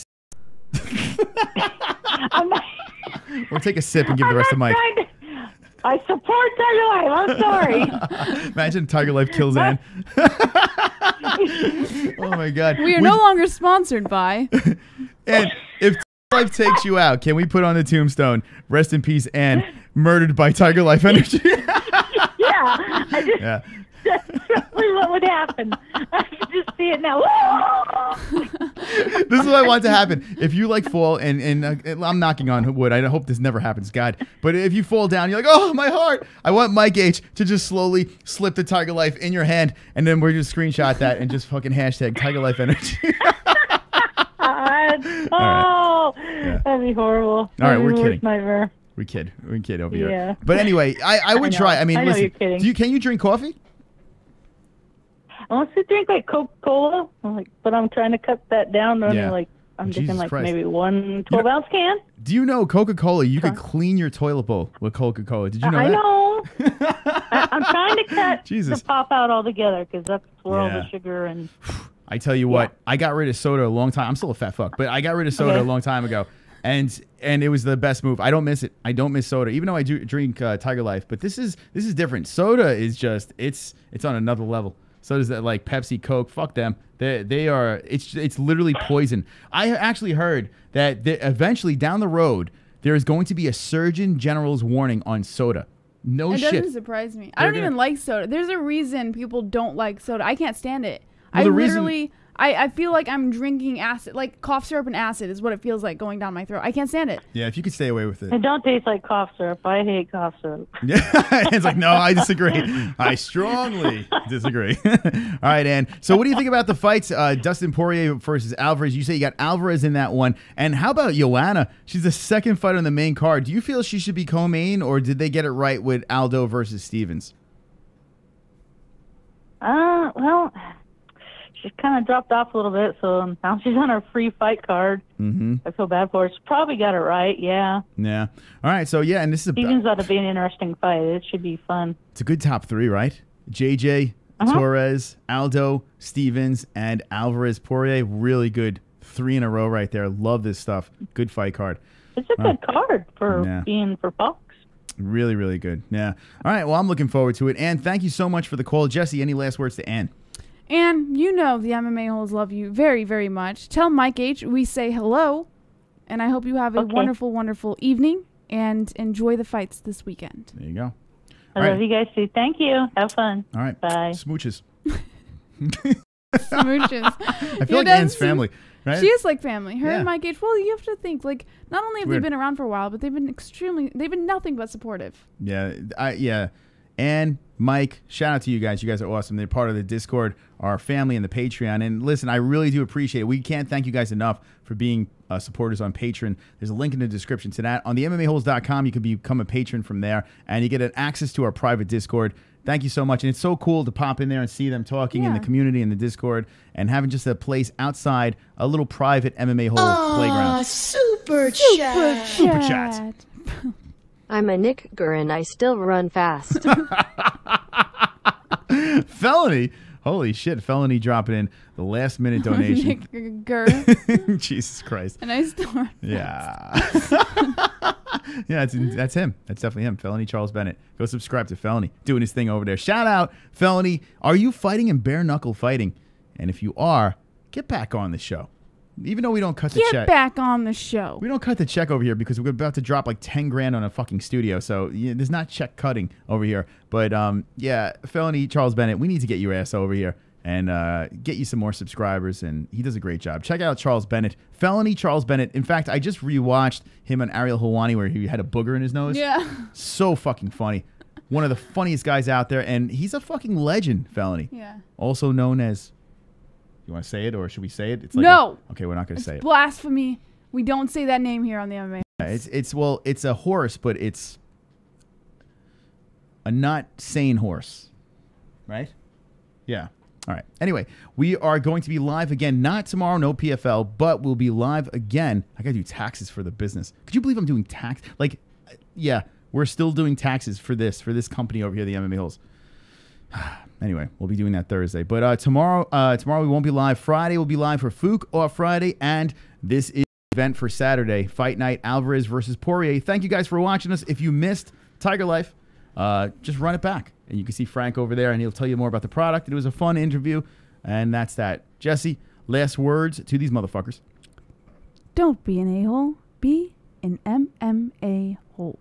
We'll take a sip and give the rest of Mike. I support Tigerlyfe. I'm sorry. Imagine Tigerlyfe kills Ann. Oh my God. We are no longer sponsored by. And if Tigerlyfe takes you out, can we put on the tombstone, rest in peace, Ann, murdered by Tigerlyfe Energy? That's probably what would happen. I can just see it now. This is what I want to happen. If you like fall and I'm knocking on wood. I hope this never happens, God. But if you fall down, you're like, oh, my heart. I want Mike H to just slowly slip the Tigerlyfe in your hand, and then we're just screenshot that and just fucking hashtag Tigerlyfe energy. That'd be horrible. All right, we're kidding. Nightmare. We kid over here. But anyway, I would try. I mean, I know listen. you're kidding. Can you drink coffee? I want to drink like Coca-Cola, but I'm trying to cut that down. I'm drinking like Christ. maybe one 12-ounce can. Do you know Coca-Cola? You could clean your toilet bowl with Coca-Cola. Did you know that? I know. I'm trying to cut the pop out altogether because that's where all the sugar and. I tell you what, I got rid of soda a long time. I'm still a fat fuck, but I got rid of soda a long time ago, and it was the best move. I don't miss it. I don't miss soda, even though I do drink Tigerlyfe. But this is different. Soda is just it's on another level. So does that like Pepsi, Coke. Fuck them. They are. It's literally poison. I actually heard that eventually down the road there is going to be a Surgeon General's warning on soda. No shit. It doesn't surprise me. I don't even like soda. There's a reason people don't like soda. I can't stand it. Well, I feel like I'm drinking acid, like cough syrup and acid is what it feels like going down my throat. I can't stand it. Yeah, if you could stay away with it. It don't taste like cough syrup. I hate cough syrup. Yeah, it's like, no, I disagree. I strongly disagree. All right, Ann. So what do you think about the fights? Dustin Poirier versus Alvarez. You say you got Alvarez in that one. And how about Joanna? She's the second fight on the main card. Do you feel she should be co-main, or did they get it right with Aldo versus Stevens? Well, she's kind of dropped off a little bit, so now she's on her free fight card. I feel bad for her. She probably got it right, yeah. Yeah. All right, so yeah, and this is Stevens ought to be an interesting fight. It should be fun. It's a good top three, right? JJ, Torres, Aldo, Stevens, and Alvarez Poirier. Really good 3 in a row right there. Love this stuff. Good fight card. It's a good card for being for Fox. Really, really good. Yeah. All right, well, I'm looking forward to it. Ann, thank you so much for the call. Jessie, any last words to Ann? And you know the MMA-Holes love you very, very much. Tell Mike H we say hello, and I hope you have a wonderful, wonderful evening, and enjoy the fights this weekend. There you go. I love you guys too. Thank you. Have fun. All right. Bye. Smooches. Smooches. I feel like Ann's family, right? She is like family. Her and Mike H. Well, you have to think, like, not only have they been around for a while, but they've been nothing but supportive. Yeah. And Mike, shout out to you guys. You guys are awesome. They're part of the Discord, our family, and the Patreon. And listen, I really do appreciate it. We can't thank you guys enough for being supporters on Patreon. There's a link in the description to that. On the MMAHoles.com, you can become a patron from there, and you get access to our private Discord. Thank you so much. And it's so cool to pop in there and see them talking in the community in the Discord and having just a place outside, a little private MMA hole playground. Super chat. Super chat. I'm a Nicker and I still run fast. Felony. Holy shit. Felony dropping in the last minute donation. Nicker. Jesus Christ. And I still run fast. Yeah, that's him. That's definitely him. Felony Charles Bennett. Go subscribe to Felony. Doing his thing over there. Shout out, Felony. Are you fighting in bare knuckle fighting? And if you are, get back on the show. Even though we don't cut the check. Get back on the show. We don't cut the check over here because we're about to drop like 10 grand on a fucking studio. So there's not check cutting over here. But yeah, Felony Charles Bennett, we need to get your ass over here and get you some more subscribers. And he does a great job. Check out Charles Bennett. Felony Charles Bennett. In fact, I just rewatched him on ARIEL HELWANI where he had a booger in his nose. Yeah. So fucking funny. One of the funniest guys out there. And he's a fucking legend, Felony. Yeah. Also known as... You want to say it, or should we say it? It's like no. Okay, we're not going to say it. Blasphemy. We don't say that name here on the MMA. Yeah, it's a horse, but it's a not sane horse, right? Yeah. All right. Anyway, we are going to be live again. Not tomorrow, no PFL, but we'll be live again. I got to do taxes for the business. Could you believe I'm doing tax? Like, yeah, we're still doing taxes for this company over here, the MMA Holes. Anyway, we'll be doing that Thursday. But tomorrow we won't be live. Friday we'll be live for Fook off Friday. And this is the event for Saturday. Fight night, Alvarez versus Poirier. Thank you guys for watching us. If you missed Tigerlyfe, just run it back. And you can see Frank over there, and he'll tell you more about the product. It was a fun interview. And that's that. Jessie, last words to these motherfuckers. Don't be an a-hole. Be an MMA hole.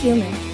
human.